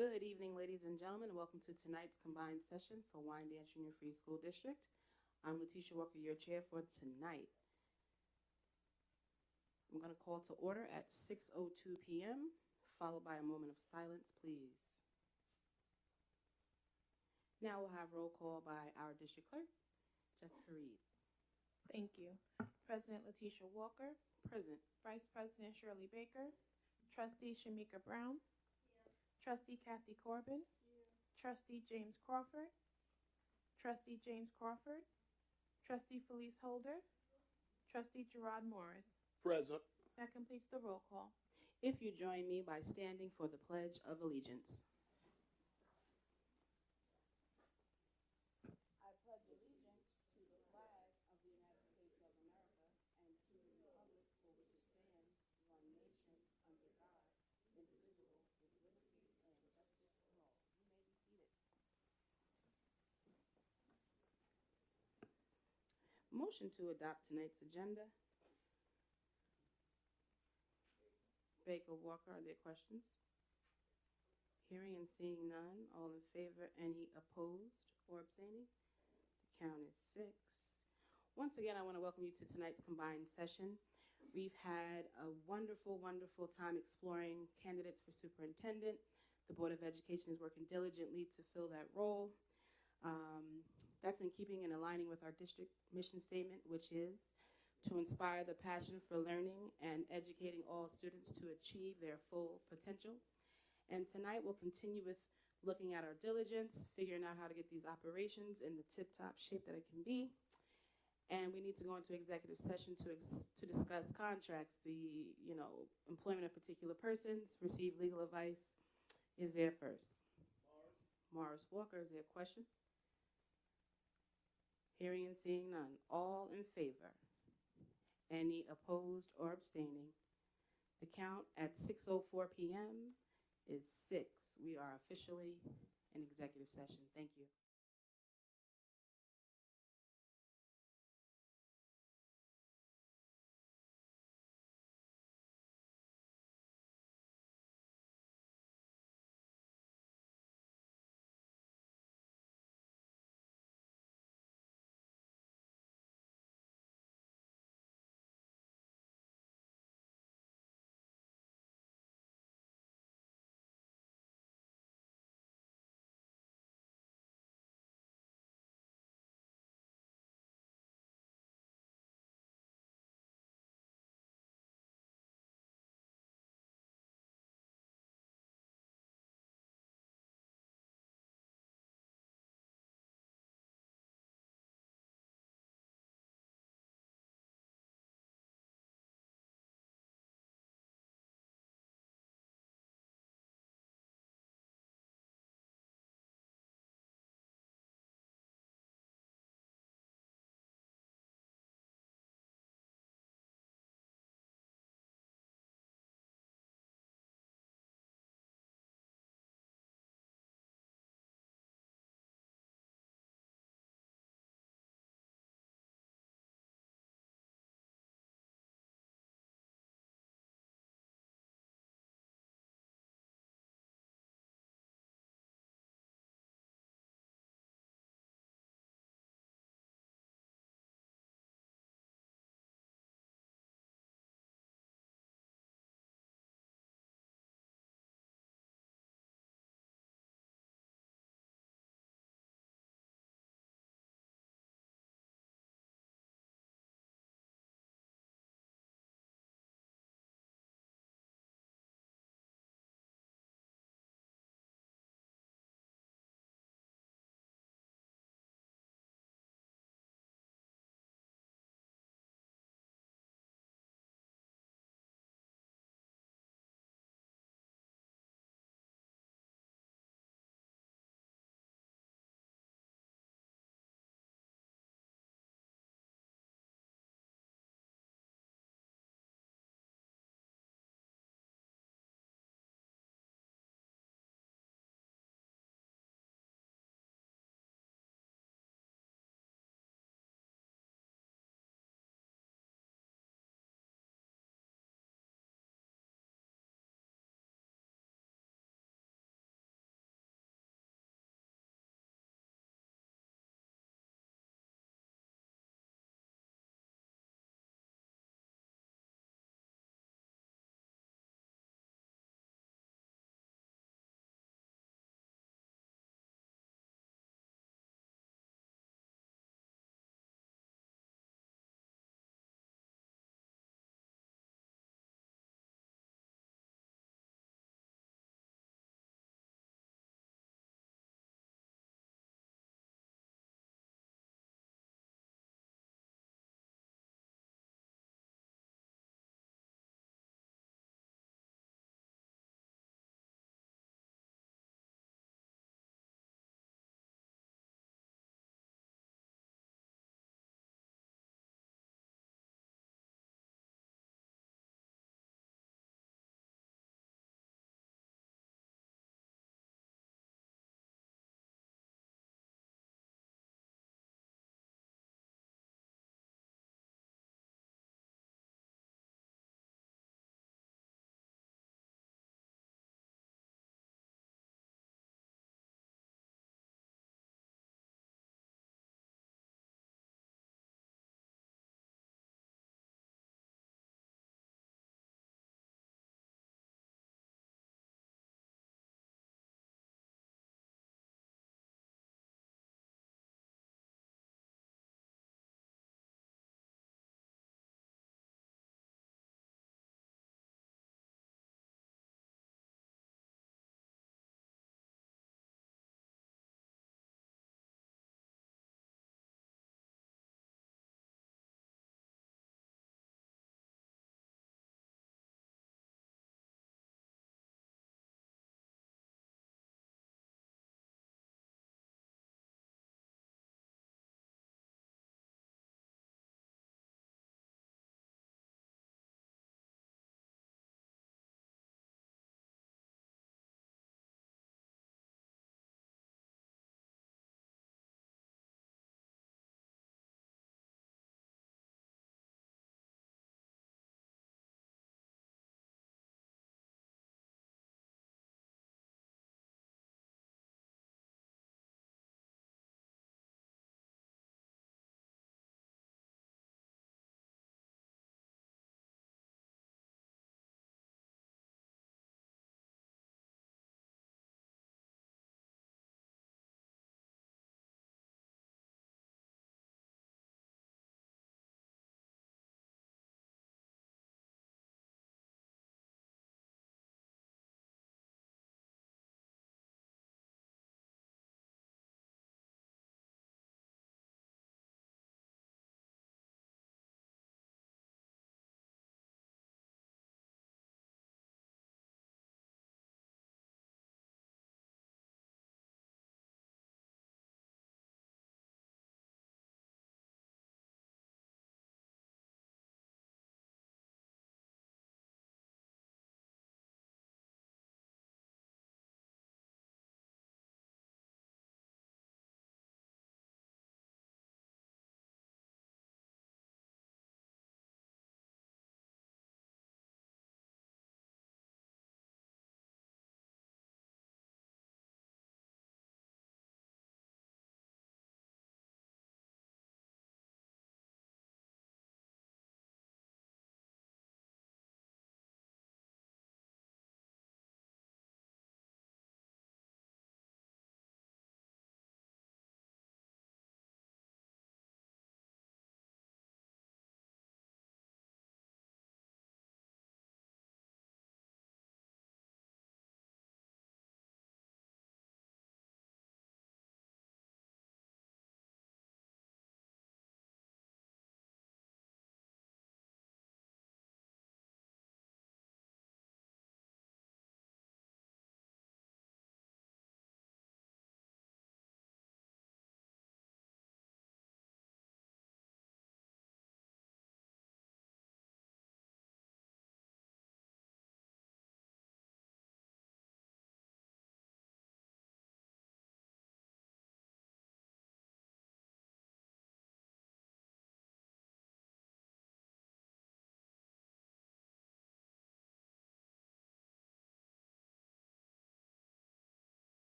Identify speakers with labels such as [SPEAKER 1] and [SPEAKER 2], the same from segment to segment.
[SPEAKER 1] Good evening, ladies and gentlemen. Welcome to tonight's combined session for Wyandanch Junior Free School District. I'm Letitia Walker, your chair for tonight. I'm going to call to order at 6:02 p.m., followed by a moment of silence, please. Now we'll have roll call by our district clerk, Jessica Reed.
[SPEAKER 2] Thank you. President Letitia Walker,
[SPEAKER 1] Present.
[SPEAKER 2] Vice President Shirley Baker, Trustee Shamika Brown, Trustee Kathy Corbin, Trustee James Crawford, Trustee James Crawford, Trustee Felice Holder, Trustee Gerard Morris.
[SPEAKER 3] Present.
[SPEAKER 2] That completes the roll call.
[SPEAKER 1] If you join me by standing for the Pledge of Allegiance. I pledge allegiance to the flag of the United States of America and to the republic for which it stands, one nation, under God, indivisible, with liberty and justice for all. You may be seated. Motion to adopt tonight's agenda. Baker, Walker, are there questions? Hearing and seeing none, all in favor, any opposed or abstaining? The count is 6. Once again, I want to welcome you to tonight's combined session. We've had a wonderful, wonderful time exploring candidates for superintendent. The Board of Education is working diligently to fill that role. That's in keeping and aligning with our district mission statement, which is to inspire the passion for learning and educating all students to achieve their full potential. And tonight we'll continue with looking at our diligence, figuring out how to get these operations in the tip-top shape that it can be. And we need to go into executive session to discuss contracts, the employment of particular persons, receive legal advice. Is there first? Morris Walker, is there a question? Hearing and seeing none. All in favor? Any opposed or abstaining? The count at 6:04 p.m. is 6. We are officially in executive session. Thank you.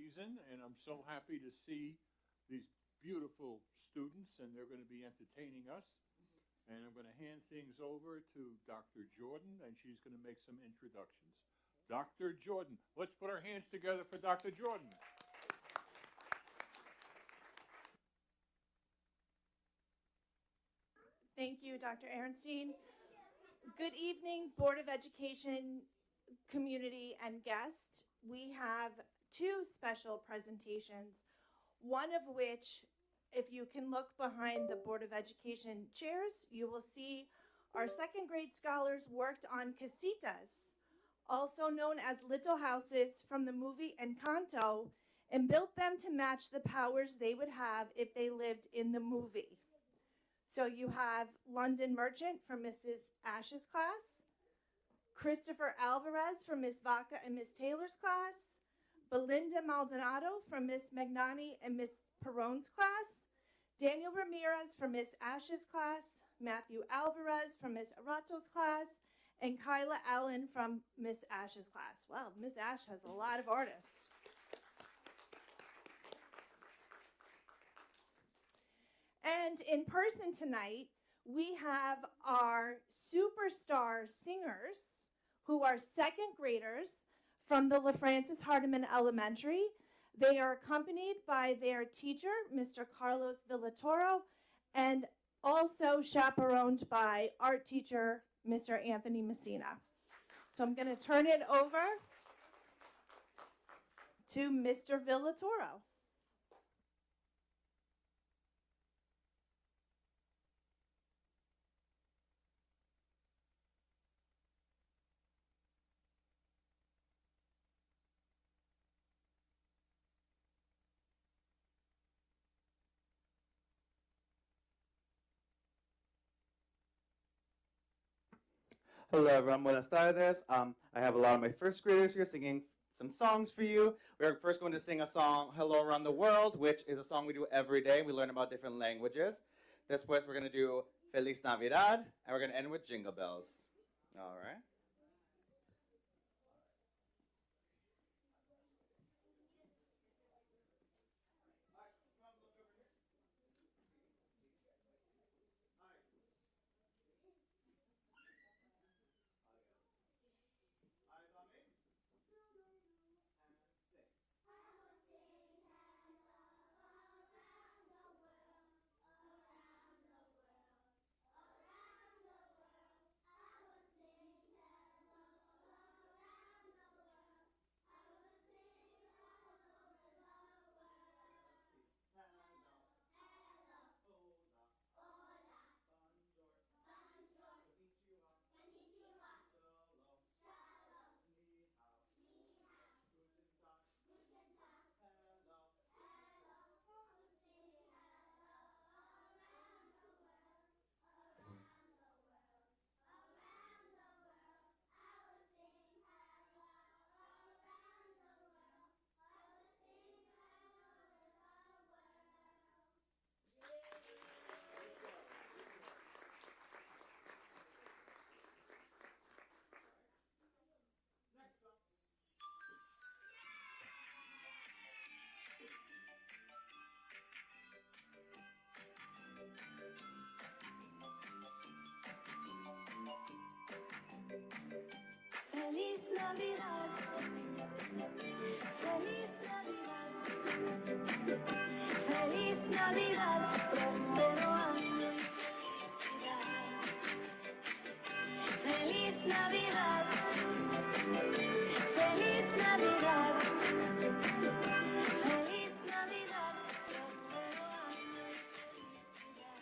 [SPEAKER 3] season, and I'm so happy to see these beautiful students, and they're going to be entertaining us. And I'm going to hand things over to Dr. Jordan, and she's going to make some introductions. Dr. Jordan. Let's put our hands together for Dr. Jordan.
[SPEAKER 2] Thank you, Dr. Ehrenstein. Good evening, Board of Education, community, and guests. We have two special presentations, one of which, if you can look behind the Board of Education chairs, you will see our second grade scholars worked on casitas, also known as little houses from the movie Encanto, and built them to match the powers they would have if they lived in the movie. So you have London Merchant from Mrs. Ash's class, Christopher Alvarez from Miss Vaca and Miss Taylor's class, Belinda Maldonado from Miss Magnani and Miss Peron's class, Daniel Ramirez from Miss Ash's class, Matthew Alvarez from Miss Arato's class, and Kyla Allen from Miss Ash's class. Wow, Miss Ash has a lot of artists. And in person tonight, we have our superstar singers who are second graders from the LaFrancis Hardeman Elementary. They are accompanied by their teacher, Mr. Carlos Villatoro, and also chaperoned by art teacher, Mr. Anthony Messina. So I'm going to turn it over to Mr. Villatoro.
[SPEAKER 4] Hello everyone, buenas tardes. I have a lot of my first graders here singing some songs for you. We're first going to sing a song, Hello Around the World, which is a song we do every day. We learn about different languages. Después we're going to do Feliz Navidad, and we're going to end with Jingle Bells. All right.
[SPEAKER 5] Feliz Navidad, Feliz Navidad, Feliz Navidad, próspero año y felicidad. Feliz Navidad, Feliz Navidad, Feliz Navidad, próspero año y felicidad.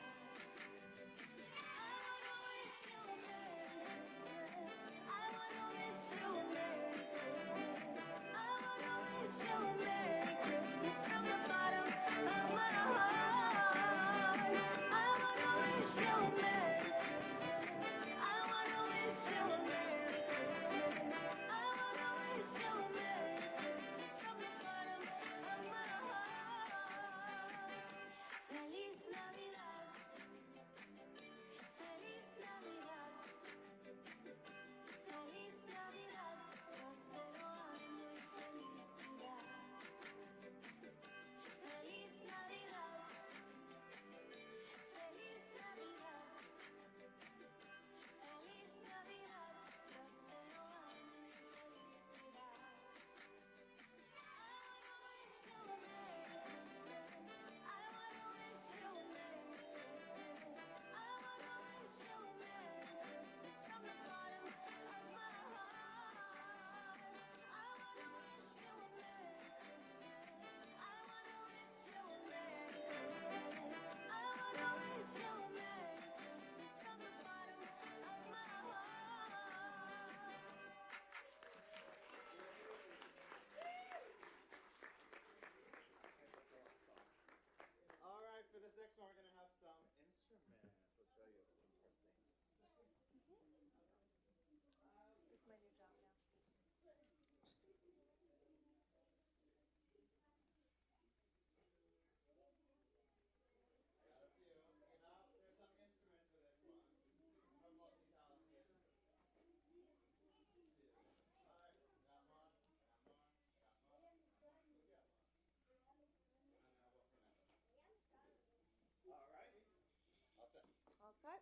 [SPEAKER 5] I wanna wish you a Merry Christmas. I wanna wish you a Merry Christmas. I wanna wish you a Merry Christmas from the bottom of my heart. I wanna wish you a Merry Christmas. I wanna wish you a Merry Christmas.
[SPEAKER 2] your job now. All set?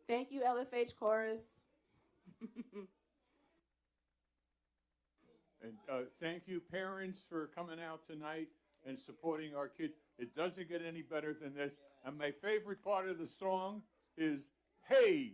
[SPEAKER 1] Thank you, LFH Chorus.
[SPEAKER 3] And thank you, parents, for coming out tonight and supporting our kids. It doesn't get any better than this. And my favorite part of the song is, hey!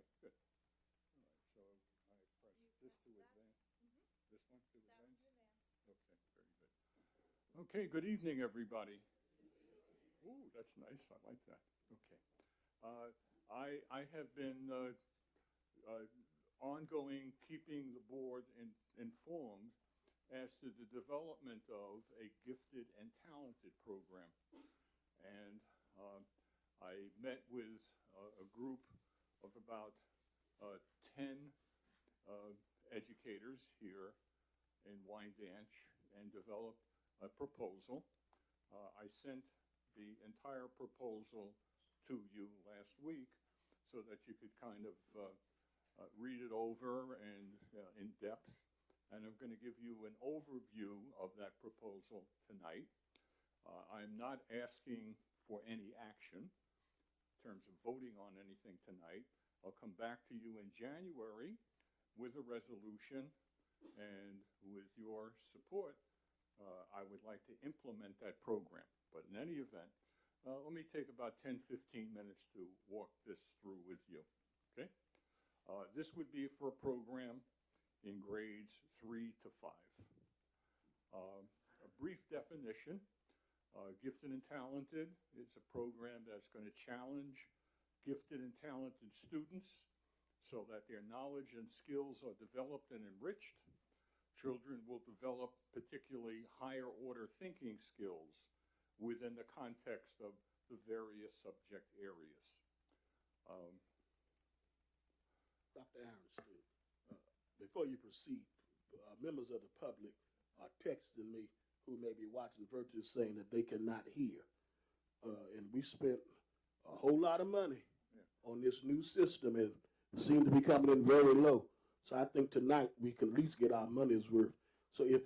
[SPEAKER 3] Okay, good. All right, so I press this to advance. This one to advance? Okay, very good. Okay, good evening, everybody. Ooh, that's nice. I like that. Okay. I have been ongoing keeping the board informed as to the development of a gifted and talented program. And I met with a group of about 10 educators here in Wyandanch and developed a proposal. I sent the entire proposal to you last week so that you could kind of read it over and in depth. And I'm going to give you an overview of that proposal tonight. I'm not asking for any action in terms of voting on anything tonight. I'll come back to you in January with a resolution, and with your support, I would like to implement that program. But in any event, let me take about 10, 15 minutes to walk this through with you, okay? This would be for a program in grades 3 to 5. A brief definition, Gifted and Talented is a program that's going to challenge gifted and talented students so that their knowledge and skills are developed and enriched. Children will develop particularly higher order thinking skills within the context of the various subject areas.
[SPEAKER 6] Dr. Aronstein, before you proceed, members of the public are texting me who may be watching virtually saying that they cannot hear. And we spent a whole lot of money on this new system and seem to be coming in very low. So I think tonight we can at least get our money's worth. So if,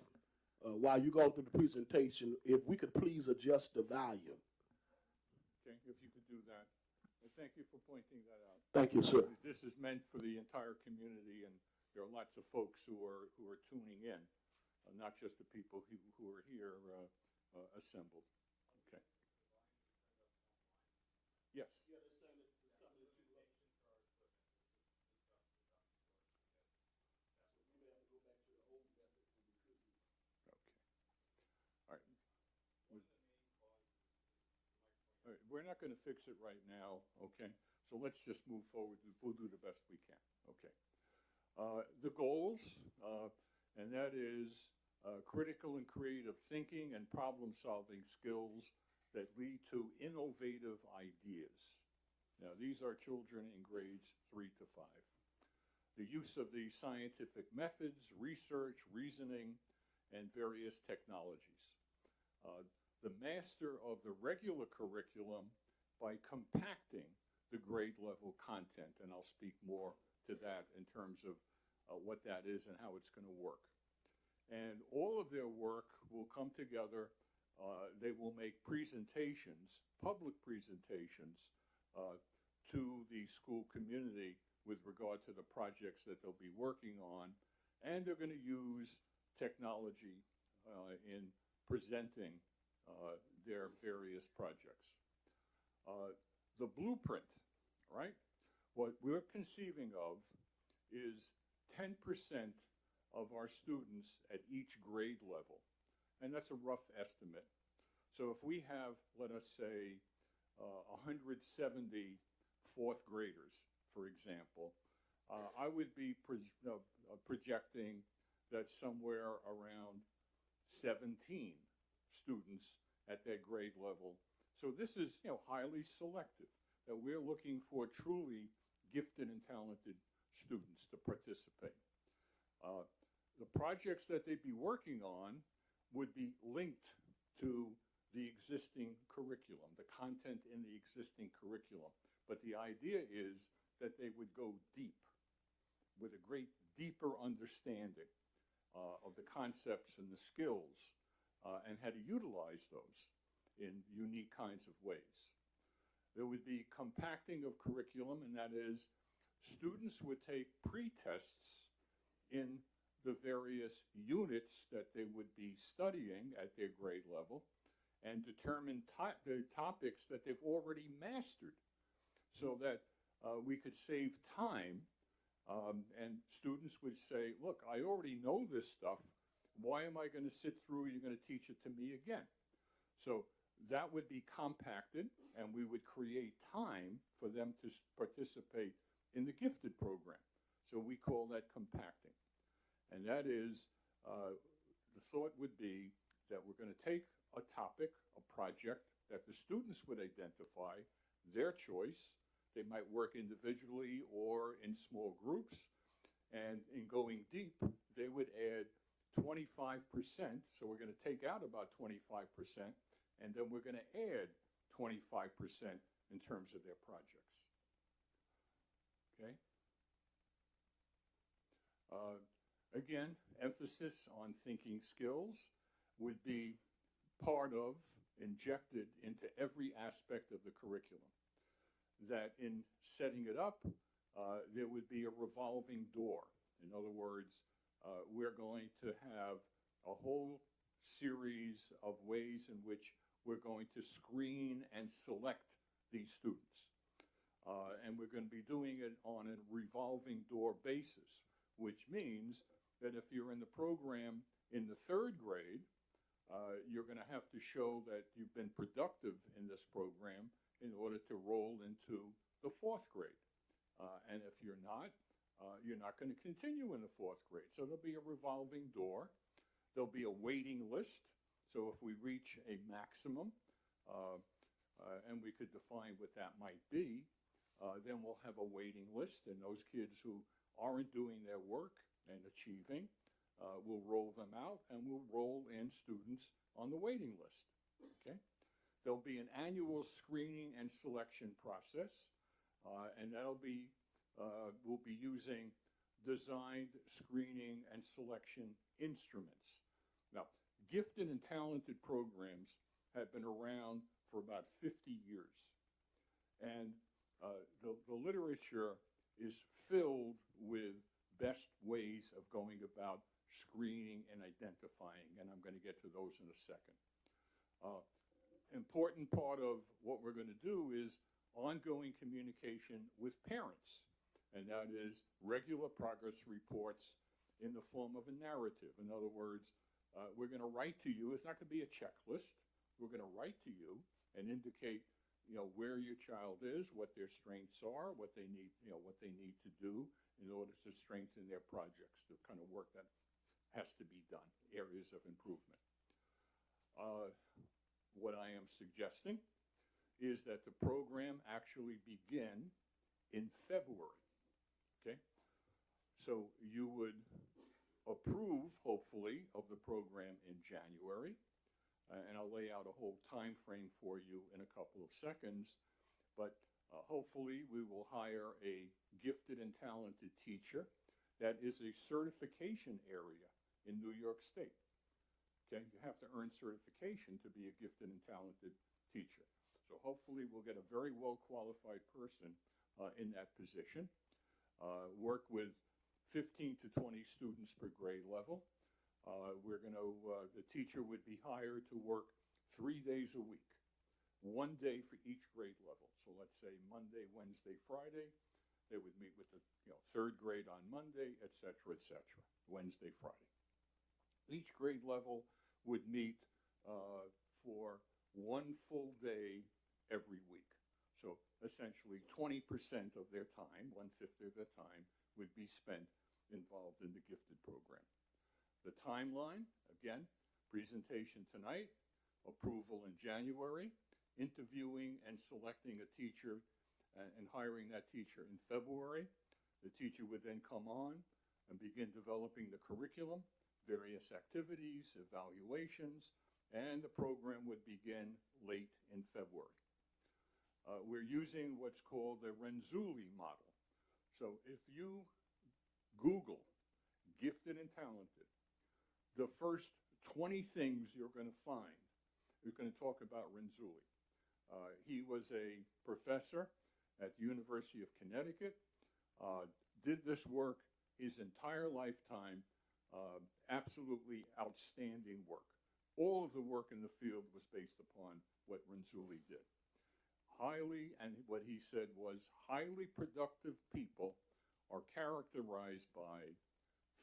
[SPEAKER 6] while you're going through the presentation, if we could please adjust the volume.
[SPEAKER 3] Okay, if you could do that. And thank you for pointing that out.
[SPEAKER 6] Thank you, sir.
[SPEAKER 3] This is meant for the entire community, and there are lots of folks who are tuning in, not just the people who are here assembled. Okay. Yes. All right, we're not going to fix it right now, okay? So let's just move forward. We'll do the best we can, okay? The goals, and that is critical and creative thinking and problem-solving skills that lead to innovative ideas. Now, these are children in grades 3 to 5. The use of the scientific methods, research, reasoning, and various technologies. The master of the regular curriculum by compacting the grade level content, and I'll speak more to that in terms of what that is and how it's going to work. And all of their work will come together. They will make presentations, public presentations, to the school community with regard to the projects that they'll be working on, and they're going to use technology in presenting their various projects. The blueprint, right? What we're conceiving of is 10% of our students at each grade level, and that's a rough estimate. So if we have, let us say, 170 fourth graders, for example, I would be projecting that somewhere around 17 students at that grade level. So this is, highly selective, that we're looking for truly gifted and talented students to participate. The projects that they'd be working on would be linked to the existing curriculum, the content in the existing curriculum. But the idea is that they would go deep with a great deeper understanding of the concepts and the skills and how to utilize those in unique kinds of ways. There would be compacting of curriculum, and that is students would take pre-tests in the various units that they would be studying at their grade level and determine the topics that they've already mastered, so that we could save time, and students would say, look, I already know this stuff. Why am I going to sit through? You're going to teach it to me again. So that would be compacted, and we would create time for them to participate in the gifted program. So we call that compacting. And that is, the thought would be that we're going to take a topic, a project that the students would identify, their choice. They might work individually or in small groups. And in going deep, they would add 25%. So we're going to take out about 25%, and then we're going to add 25% in terms of their projects. Okay? Again, emphasis on thinking skills would be part of, injected into every aspect of the curriculum. That in setting it up, there would be a revolving door. In other words, we're going to have a whole series of ways in which we're going to screen and select these students. And we're going to be doing it on a revolving door basis, which means that if you're in the program in the 3rd grade, you're going to have to show that you've been productive in this program in order to roll into the 4th grade. And if you're not going to continue in the 4th grade. So there'll be a revolving door. There'll be a waiting list. So if we reach a maximum, and we could define what that might be, then we'll have a waiting list, and those kids who aren't doing their work and achieving, we'll roll them out, and we'll roll in students on the waiting list. Okay? There'll be an annual screening and selection process, and that'll be, we'll be using designed screening and selection instruments. Now, gifted and talented programs have been around for about 50 years. And the literature is filled with best ways of going about screening and identifying, and I'm going to get to those in a second. Important part of what we're going to do is ongoing communication with parents, and that is regular progress reports in the form of a narrative. In other words, we're going to write to you. It's not going to be a checklist. We're going to write to you and indicate, where your child is, what their strengths are, what they need, what they need to do in order to strengthen their projects, the kind of work that has to be done, areas of improvement. What I am suggesting is that the program actually begin in February, okay? So you would approve, hopefully, of the program in January, and I'll lay out a whole time frame for you in a couple of seconds, but hopefully we will hire a gifted and talented teacher that is a certification area in New York State. Okay, you have to earn certification to be a gifted and talented teacher. So hopefully we'll get a very well-qualified person in that position, work with 15 to 20 students per grade level. The teacher would be hired to work 3 days a week, 1 day for each grade level. So let's say Monday, Wednesday, Friday, they would meet with the 3rd grade on Monday, et cetera, Wednesday, Friday. Each grade level would meet for 1 full day every week. So essentially 20% of their time, 1/5 of their time, would be spent involved in the gifted program. The timeline, again, presentation tonight, approval in January, interviewing and selecting a teacher and hiring that teacher in February. The teacher would then come on and begin developing the curriculum, various activities, evaluations, and the program would begin late in February. We're using what's called the Renzulli model. So if you Google gifted and talented, the first 20 things you're going to find, you're going to talk about Renzulli. He was a professor at the University of Connecticut, did this work his entire lifetime, absolutely outstanding work. All of the work in the field was based upon what Renzulli did. highly, and what he said was highly productive people are characterized by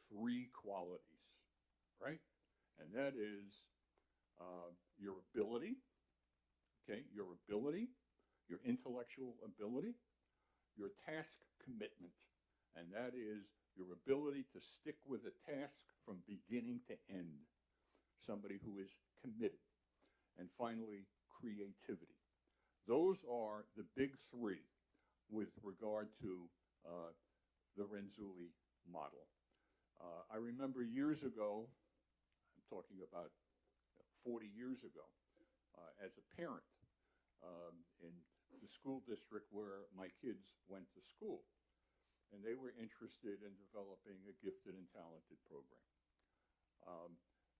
[SPEAKER 3] three qualities, right? And that is your ability, okay, your ability, your intellectual ability, your task commitment, and that is your ability to stick with a task from beginning to end, somebody who is committed. And finally, creativity. Those are the big three with regard to the Renzulli model. I remember years ago, I'm talking about 40 years ago, as a parent in the school district where my kids went to school, and they were interested in developing a gifted and talented program.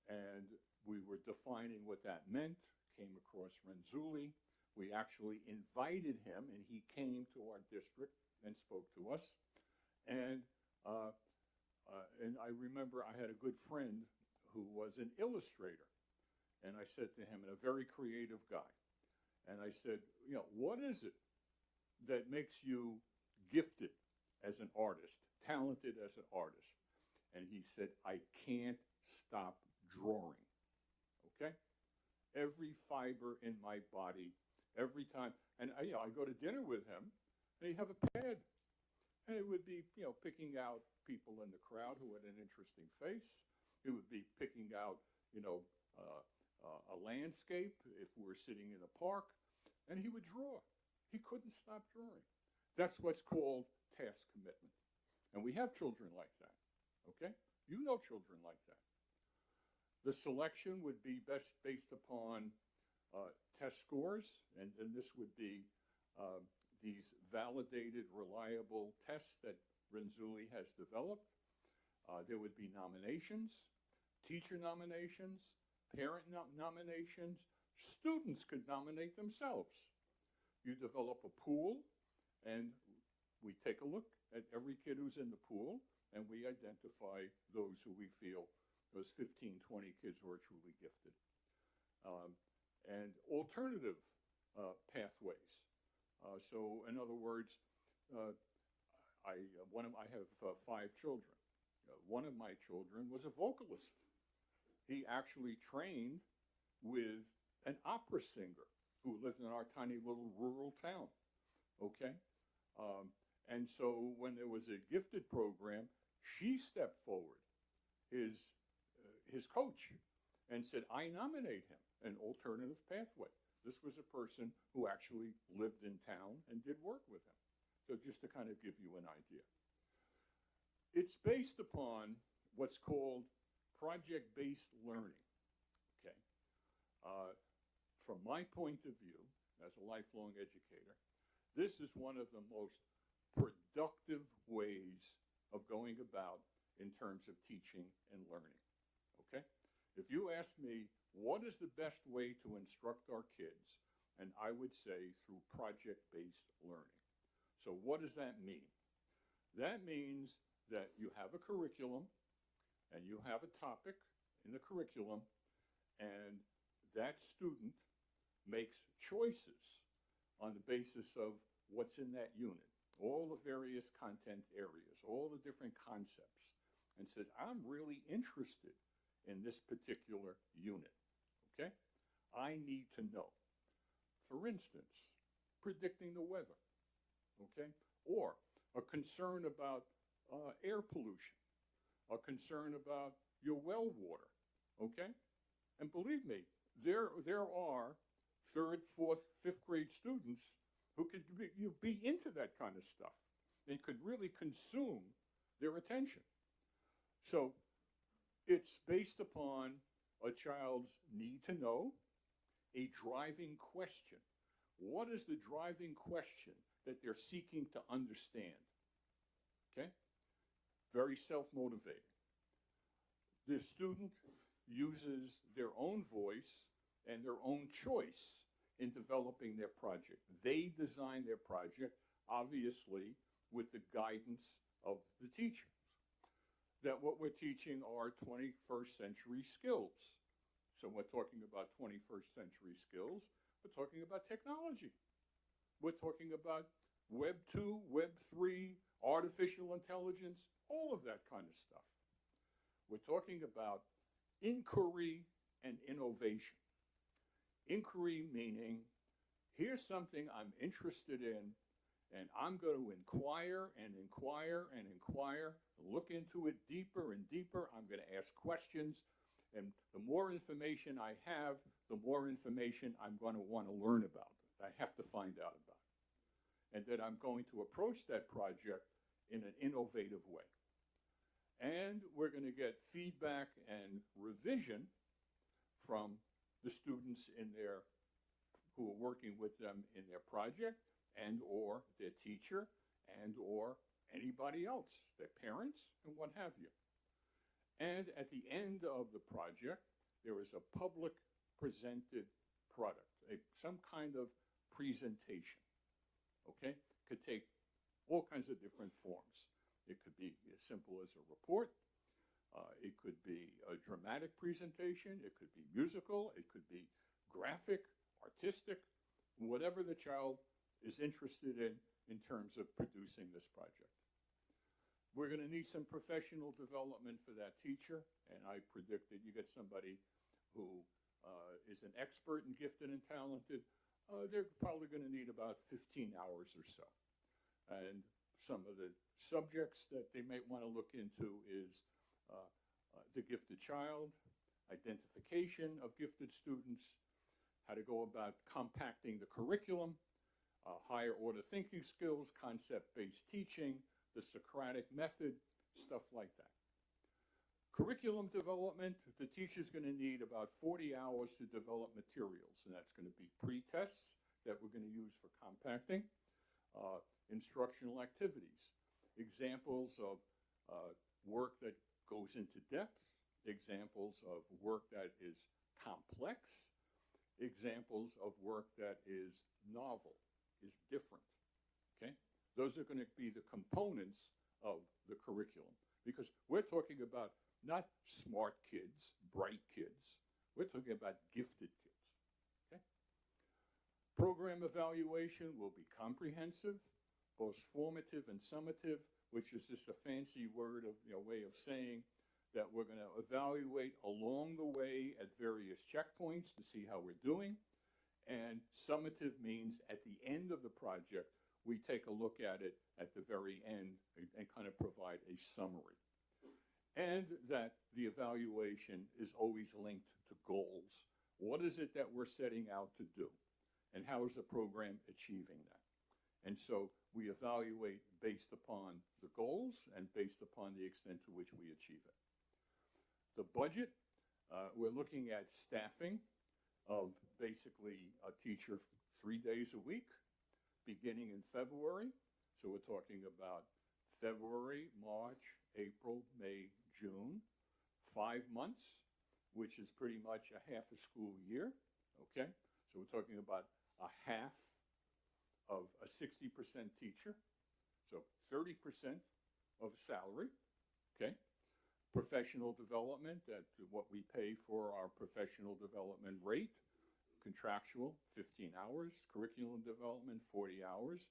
[SPEAKER 3] And we were defining what that meant, came across Renzulli. We actually invited him, and he came to our district and spoke to us. And I remember I had a good friend who was an illustrator. And I said to him, and a very creative guy, and I said, you know, what is it that makes you gifted as an artist, talented as an artist? And he said, I can't stop drawing, okay? Every fiber in my body, every time. And I go to dinner with him, and he'd have a pad. And it would be, picking out people in the crowd who had an interesting face. It would be picking out, a landscape if we were sitting in a park. And he would draw. He couldn't stop drawing. That's what's called task commitment. And we have children like that, okay? You know children like that. The selection would be best based upon test scores, and this would be these validated, reliable tests that Renzulli has developed. There would be nominations, teacher nominations, parent nominations. Students could nominate themselves. You develop a pool, and we take a look at every kid who's in the pool, and we identify those who we feel, those 15, 20 kids who are truly gifted. And alternative pathways. So in other words, I have 5 children. One of my children was a vocalist. He actually trained with an opera singer who lived in our tiny little rural town, okay? And so when there was a gifted program, she stepped forward, his coach, and said, I nominate him, an alternative pathway. This was a person who actually lived in town and did work with him. So just to kind of give you an idea. It's based upon what's called project-based learning, okay? From my point of view, as a lifelong educator, this is one of the most productive ways of going about in terms of teaching and learning, okay? If you ask me, what is the best way to instruct our kids? And I would say through project-based learning. So what does that mean? That means that you have a curriculum and you have a topic in the curriculum, and that student makes choices on the basis of what's in that unit, all the various content areas, all the different concepts, and says, I'm really interested in this particular unit, okay? I need to know. For instance, predicting the weather, okay? Or a concern about air pollution, a concern about your well water, okay? And believe me, there are 3rd, 4th, 5th grade students who could be into that kind of stuff and could really consume their attention. So it's based upon a child's need to know, a driving question. What is the driving question that they're seeking to understand? Okay? Very self-motivating. The student uses their own voice and their own choice in developing their project. They design their project, obviously, with the guidance of the teachers. That what we're teaching are 21st century skills. So we're talking about 21st century skills, we're talking about technology. We're talking about Web 2, Web 3, artificial intelligence, all of that kind of stuff. We're talking about inquiry and innovation. Inquiry meaning, here's something I'm interested in, and I'm going to inquire and inquire and inquire, look into it deeper and deeper. I'm going to ask questions, and the more information I have, the more information I'm going to want to learn about it. I have to find out about it. And that I'm going to approach that project in an innovative way. And we're going to get feedback and revision from the students who are working with them in their project, and or their teacher, and or anybody else, their parents, and what have you. And at the end of the project, there is a public presented product, some kind of presentation, okay? Could take all kinds of different forms. It could be as simple as a report. It could be a dramatic presentation. It could be musical. It could be graphic, artistic, whatever the child is interested in terms of producing this project. We're going to need some professional development for that teacher, and I predict that you get somebody who is an expert and gifted and talented. They're probably going to need about 15 hours or so. And some of the subjects that they might want to look into is the gifted child, identification of gifted students, how to go about compacting the curriculum, higher order thinking skills, concept-based teaching, the Socratic method, stuff like that. Curriculum development, the teacher's going to need about 40 hours to develop materials, and that's going to be pre-tests that we're going to use for compacting, instructional activities, examples of work that goes into depth, examples of work that is complex, examples of work that is novel, is different, okay? Those are going to be the components of the curriculum, because we're talking about not smart kids, bright kids. We're talking about gifted kids, okay? Program evaluation will be comprehensive, both formative and summative, which is just a fancy word of, way of saying that we're going to evaluate along the way at various checkpoints to see how we're doing. And summative means at the end of the project, we take a look at it at the very end and kind of provide a summary. And that the evaluation is always linked to goals. What is it that we're setting out to do? And how is the program achieving that? And so we evaluate based upon the goals and based upon the extent to which we achieve it. The budget, we're looking at staffing of basically a teacher 3 days a week, beginning in February. So we're talking about February, March, April, May, June, 5 months, which is pretty much a half a school year, okay? So we're talking about a half of a 60% teacher, so 30% of salary, okay? Professional development, that's what we pay for our professional development rate, contractual, 15 hours, curriculum development, 40 hours,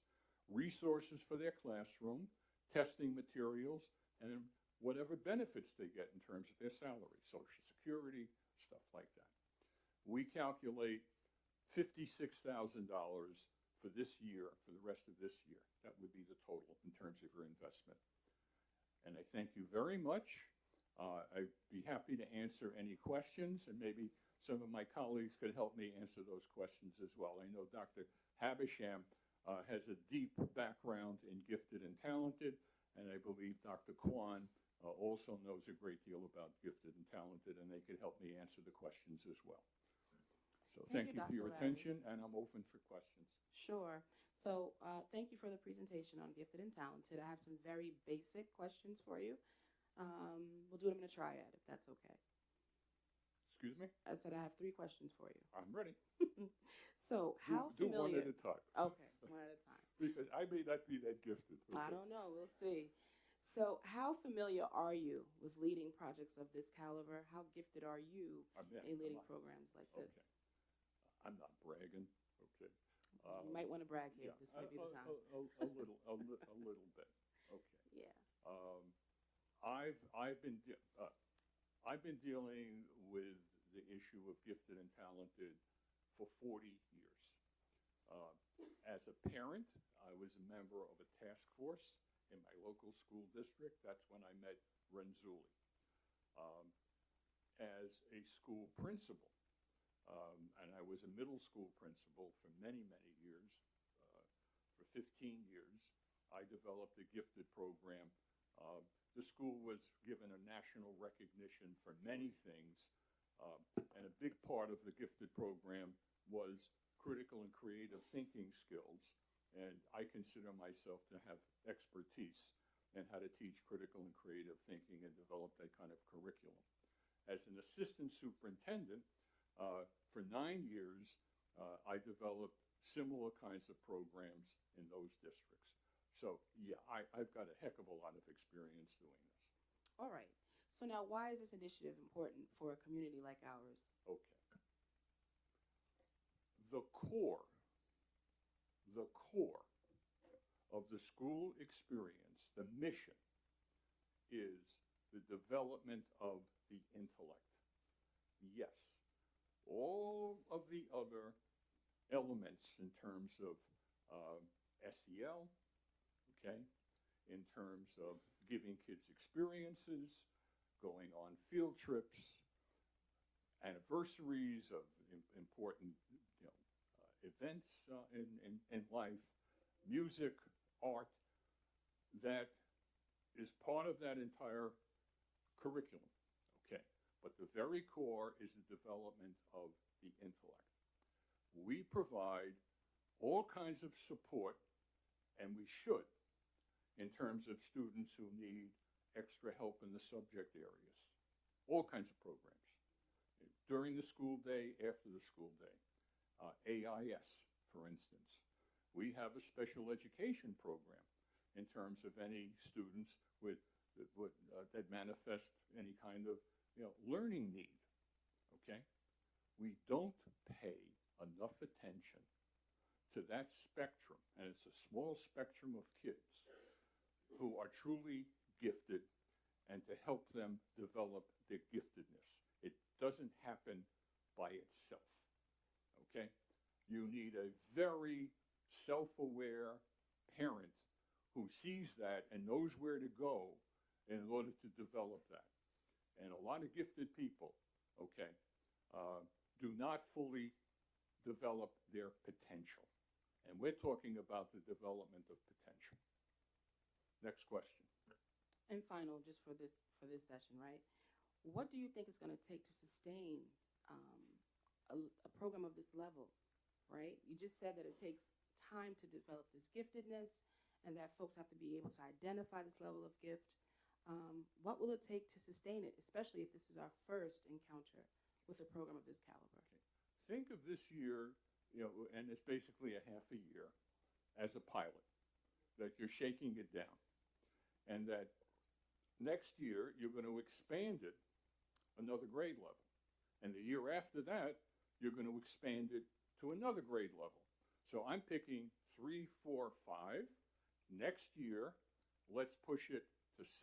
[SPEAKER 3] resources for their classroom, testing materials, and whatever benefits they get in terms of their salary, Social Security, stuff like that. We calculate $56,000 for this year, for the rest of this year. That would be the total in terms of your investment. And I thank you very much. I'd be happy to answer any questions, and maybe some of my colleagues could help me answer those questions as well. I know Dr. Habisham has a deep background in gifted and talented, and I believe Dr. Kwan also knows a great deal about gifted and talented, and they could help me answer the questions as well. So thank you for your
[SPEAKER 1] Dr. Larry.
[SPEAKER 3] attention, and I'm open for questions.
[SPEAKER 1] Sure. So thank you for the presentation on gifted and talented. I have some very basic questions for you. We'll do them in a triad, if that's okay.
[SPEAKER 3] Excuse me?
[SPEAKER 1] I said I have 3 questions for you.
[SPEAKER 3] I'm ready.
[SPEAKER 1] So how
[SPEAKER 3] Do one
[SPEAKER 1] familiar?
[SPEAKER 3] at a time,
[SPEAKER 1] Okay, one at a time.
[SPEAKER 3] because I may not be that gifted.
[SPEAKER 1] I don't know. We'll see. So how familiar are you with leading projects of this caliber? How gifted are you
[SPEAKER 3] I'm
[SPEAKER 1] in leading
[SPEAKER 3] not-
[SPEAKER 1] programs like
[SPEAKER 3] Okay.
[SPEAKER 1] this?
[SPEAKER 3] I'm not bragging, okay?
[SPEAKER 1] You might want to brag here. This might be the time.
[SPEAKER 3] A little bit. Okay.
[SPEAKER 1] Yeah.
[SPEAKER 3] I've been dealing with the issue of gifted and talented for 40 years. As a parent, I was a member of a task force in my local school district. That's when I met Renzulli. As a school principal, and I was a middle school principal for many, many years, for 15 years, I developed a gifted program. The school was given a national recognition for many things, and a big part of the gifted program was critical and creative thinking skills, and I consider myself to have expertise in how to teach critical and creative thinking and develop that kind of curriculum. As an assistant superintendent, for 9 years, I developed similar kinds of programs in those districts. So, yeah, I've got a heck of a lot of experience doing this.
[SPEAKER 1] All right. So now, why is this initiative important for a community like ours?
[SPEAKER 3] Okay. The core of the school experience, the mission, is the development of the intellect. Yes, all of the other elements in terms of SEL, okay, in terms of giving kids experiences, going on field trips, anniversaries of important events in life, music, art, that is part of that entire curriculum, okay? But the very core is the development of the intellect. We provide all kinds of support, and we should, in terms of students who need extra help in the subject areas. All kinds of programs. During the school day, after the school day. AIS, for instance. We have a special education program in terms of any students that manifest any kind of learning need. Okay? We don't pay enough attention to that spectrum, and it's a small spectrum of kids who are truly gifted, and to help them develop their giftedness. It doesn't happen by itself. Okay? You need a very self-aware parent who sees that and knows where to go in order to develop that. And a lot of gifted people, okay, do not fully develop their potential. And we're talking about the development of potential. Next question.
[SPEAKER 1] And final, just for this session, right? What do you think it's going to take to sustain a program of this level, right? You just said that it takes time to develop this giftedness, and that folks have to be able to identify this level of gift. What will it take to sustain it, especially if this is our first encounter with a program of this caliber?
[SPEAKER 3] Okay. Think of this year, and it's basically a half a year, as a pilot, that you're shaking it down. And that next year, you're going to expand it another grade level. And the year after that, you're going to expand it to another grade level. So I'm picking 3, 4, 5. Next year, let's push it to 6.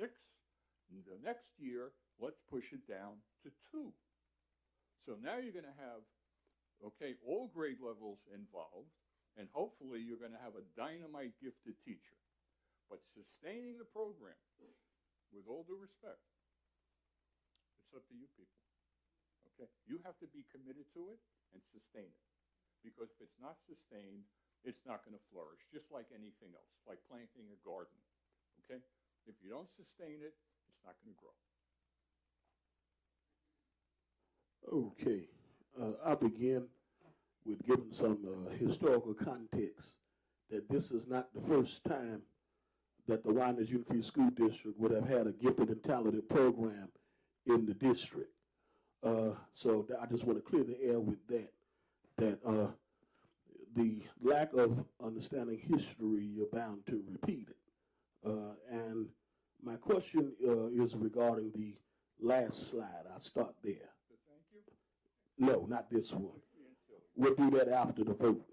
[SPEAKER 3] And the next year, let's push it down to 2. So now you're going to have, okay, all grade levels involved, and hopefully you're going to have a dynamite gifted teacher. But sustaining the program, with all due respect, it's up to you people. Okay? You have to be committed to it and sustain it. Because if it's not sustained, it's not going to flourish, just like anything else, like planting a garden. Okay? If you don't sustain it, it's not going to grow.
[SPEAKER 6] Okay. I'll begin with giving some historical context that this is not the first time that the Wyandanch Unified School District would have had a gifted and talented program in the district. So I just want to clear the air with that the lack of understanding history, you're bound to repeat it. And my question is regarding the last slide. I'll start there.
[SPEAKER 3] So thank you.
[SPEAKER 6] No, not this one. We'll do that after the vote.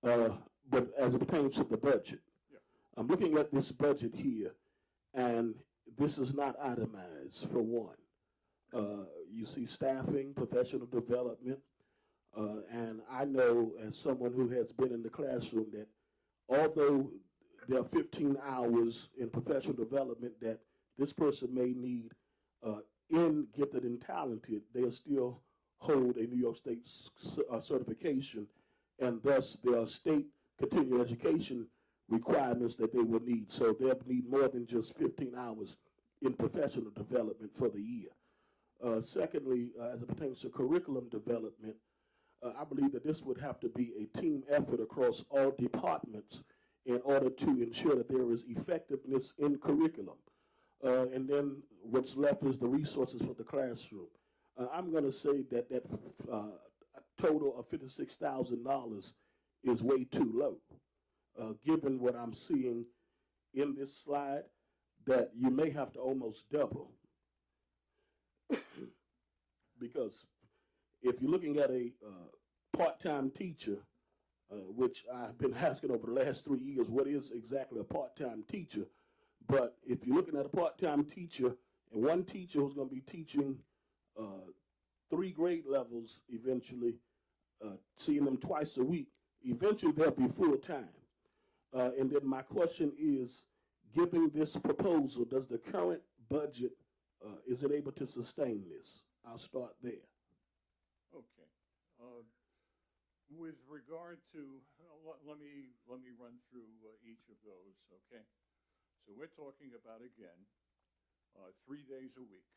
[SPEAKER 6] But as it pertains to the budget,
[SPEAKER 3] Yeah.
[SPEAKER 6] I'm looking at this budget here, and this is not itemized for one. You see staffing, professional development, and I know as someone who has been in the classroom that although there are 15 hours in professional development that this person may need in gifted and talented, they still hold a New York State certification, and thus there are state continuing education requirements that they will need. So they'll need more than just 15 hours in professional development for the year. Secondly, as it pertains to curriculum development, I believe that this would have to be a team effort across all departments in order to ensure that there is effectiveness in curriculum. And then what's left is the resources for the classroom. I'm going to say that that total of $56,000 is way too low, given what I'm seeing in this slide, that you may have to almost double. Because if you're looking at a part-time teacher, which I've been asking over the last 3 years, what is exactly a part-time teacher? But if you're looking at a part-time teacher, and one teacher who's going to be teaching 3 grade levels eventually, seeing them twice a week, eventually they'll be full-time. And then my question is, given this proposal, does the current budget, is it able to sustain this? I'll start there.
[SPEAKER 3] Okay. With regard to, let me run through each of those, okay? So we're talking about, again, 3 days a week,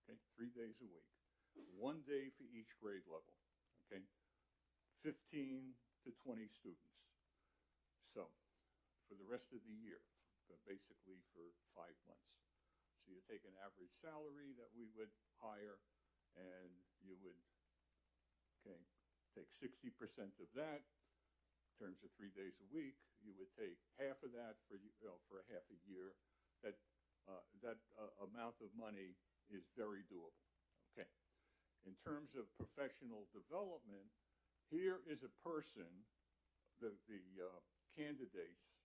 [SPEAKER 3] okay? 3 days a week. 1 day for each grade level, okay? 15 to 20 students. So for the rest of the year, basically for 5 months. So you take an average salary that we would hire, and you would, okay, take 60% of that in terms of 3 days a week. You would take half of that for for half a year. That amount of money is very doable. Okay. In terms of professional development, here is a person, the candidates.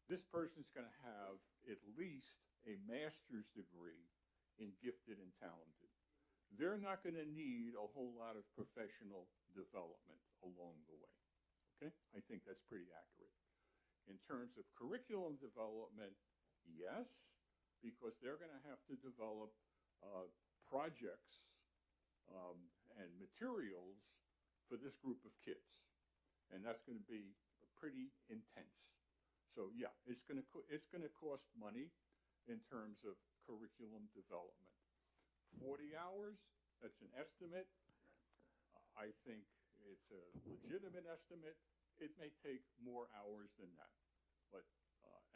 [SPEAKER 3] This person's going to have at least a master's degree in gifted and talented. They're not going to need a whole lot of professional development along the way. Okay? I think that's pretty accurate. In terms of curriculum development, yes, because they're going to have to develop projects and materials for this group of kids. And that's going to be pretty intense. So yeah, it's going to cost money in terms of curriculum development. 40 hours, that's an estimate. I think it's a legitimate estimate. It may take more hours than that, but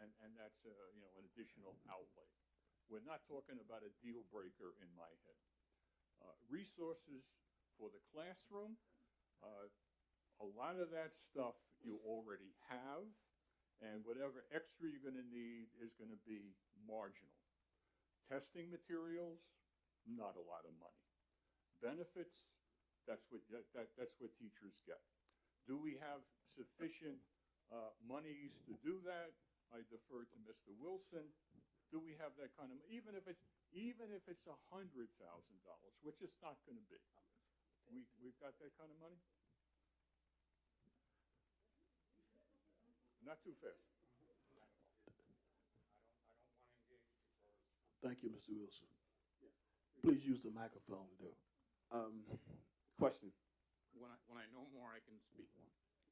[SPEAKER 3] and that's an additional outlay. We're not talking about a deal breaker in my head. Resources for the classroom, a lot of that stuff you already have, and whatever extra you're going to need is going to be marginal. Testing materials, not a lot of money. Benefits, that's what teachers get. Do we have sufficient monies to do that? I defer to Mr. Wilson. Do we have that kind of, even if it's $100,000, which it's not going to be, we've got that kind of money? Not too fast.
[SPEAKER 6] Thank you, Mr. Wilson. Please use the microphone, though.
[SPEAKER 4] Question.
[SPEAKER 7] When I know more, I can speak.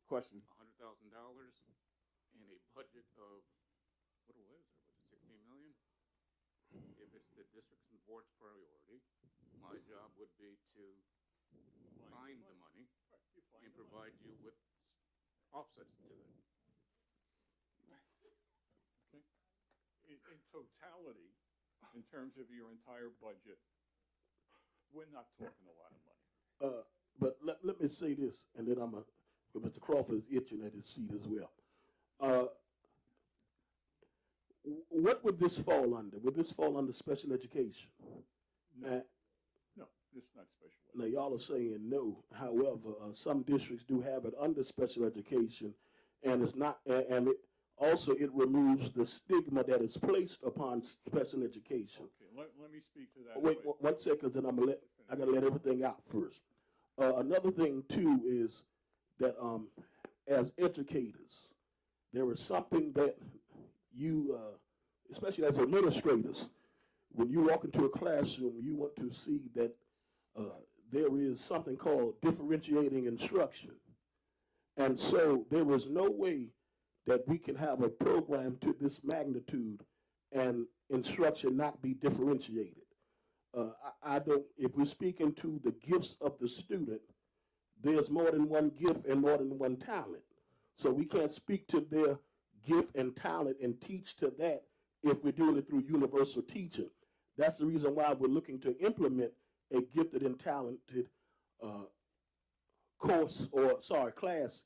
[SPEAKER 4] Question.
[SPEAKER 7] $100,000 and a budget of, what was it, 16 million? If it's the district's and board's priority, my job would be to find the money and provide you with offsets to that.
[SPEAKER 3] Okay. In totality, in terms of your entire budget, we're not talking a lot of money.
[SPEAKER 6] But let me say this, and then Mr. Crawford is itching at his seat as well. What would this fall under? Would this fall under special education?
[SPEAKER 3] No, no, it's not special
[SPEAKER 6] Now,
[SPEAKER 3] ed.
[SPEAKER 6] y'all are saying no. However, some districts do have it under special education, and it's not, and it also it removes the stigma that is placed upon special education.
[SPEAKER 3] Okay, let me speak to that.
[SPEAKER 6] Wait, 1 second, then I gotta let everything out first. Another thing too is that as educators, there is something that you, especially as administrators, when you walk into a classroom, you want to see that there is something called differentiating instruction. And so there is no way that we can have a program to this magnitude and instruction not be differentiated. I don't, if we're speaking to the gifts of the student, there's more than one gift and more than one talent. So we can't speak to their gift and talent and teach to that if we're doing it through universal teaching. That's the reason why we're looking to implement a gifted and talented class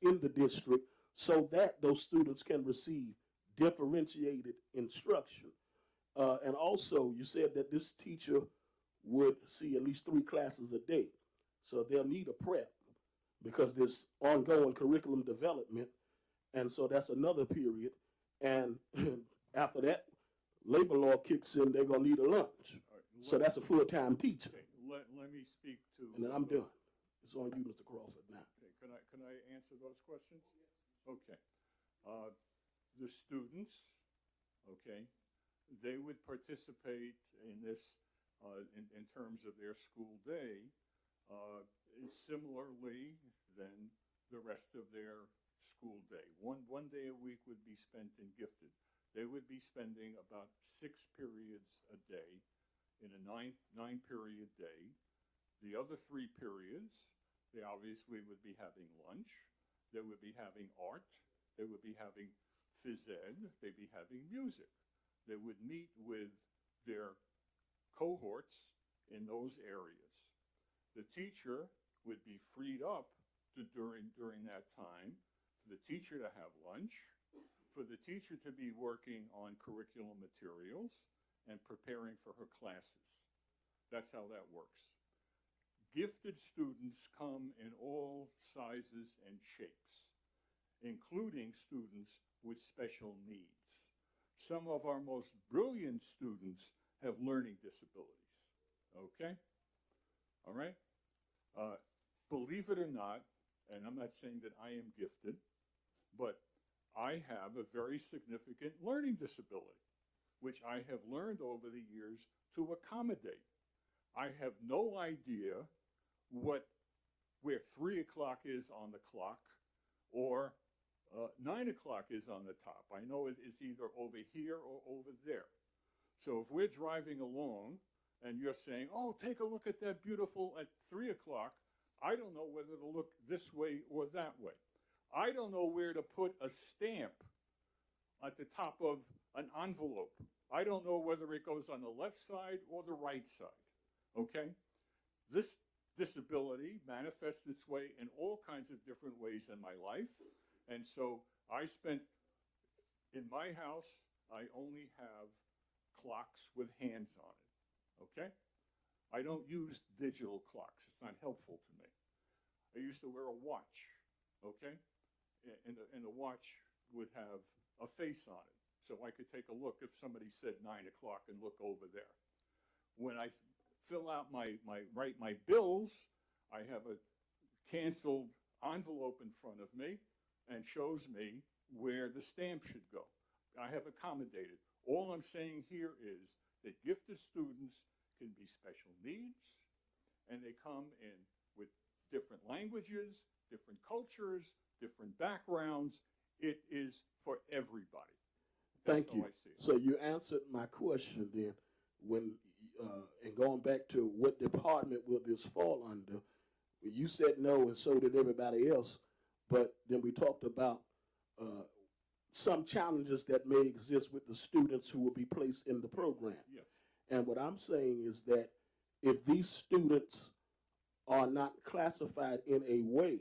[SPEAKER 6] in the district so that those students can receive differentiated instruction. And also, you said that this teacher would see at least 3 classes a day. So they'll need a prep because there's ongoing curriculum development. And so that's another period. And after that, labor law kicks in, they're going to need a lunch. So that's a full-time teacher.
[SPEAKER 3] Okay, let me speak to.
[SPEAKER 6] And then I'm done. It's on you, Mr. Crawford, now.
[SPEAKER 3] Okay, can I answer those questions? Okay. The students, okay, they would participate in this in terms of their school day similarly than the rest of their school day. One day a week would be spent in gifted. They would be spending about 6 periods a day in a nine period day. The other 3 periods, they obviously would be having lunch. They would be having art. They would be having phys ed. They'd be having music. They would meet with their cohorts in those areas. The teacher would be freed up during that time for the teacher to have lunch, for the teacher to be working on curriculum materials and preparing for her classes. That's how that works. Gifted students come in all sizes and shapes, including students with special needs. Some of our most brilliant students have learning disabilities, okay? All right? Believe it or not, and I'm not saying that I am gifted, but I have a very significant learning disability, which I have learned over the years to accommodate. I have no idea where 3 o'clock is on the clock or 9 o'clock is on the top. I know it's either over here or over there. So if we're driving along and you're saying, oh, take a look at that beautiful at 3 o'clock, I don't know whether to look this way or that way. I don't know where to put a stamp at the top of an envelope. I don't know whether it goes on the left side or the right side, okay? This disability manifests its way in all kinds of different ways in my life. And so I spent, in my house, I only have clocks with hands on it, okay? I don't use digital clocks. It's not helpful to me. I used to wear a watch, okay? And the watch would have a face on it. So I could take a look if somebody said 9 o'clock and look over there. When I fill out write my bills, I have a canceled envelope in front of me and shows me where the stamp should go. I have accommodated. All I'm saying here is that gifted students can be special needs, and they come in with different languages, different cultures, different backgrounds. It is for everybody.
[SPEAKER 6] Thank you. So you answered my question then. When and going back to what department will this fall under, you said no, and so did everybody else. But then we talked about some challenges that may exist with the students who will be placed in the program.
[SPEAKER 3] Yes.
[SPEAKER 6] And what I'm saying is that if these students are not classified in a way,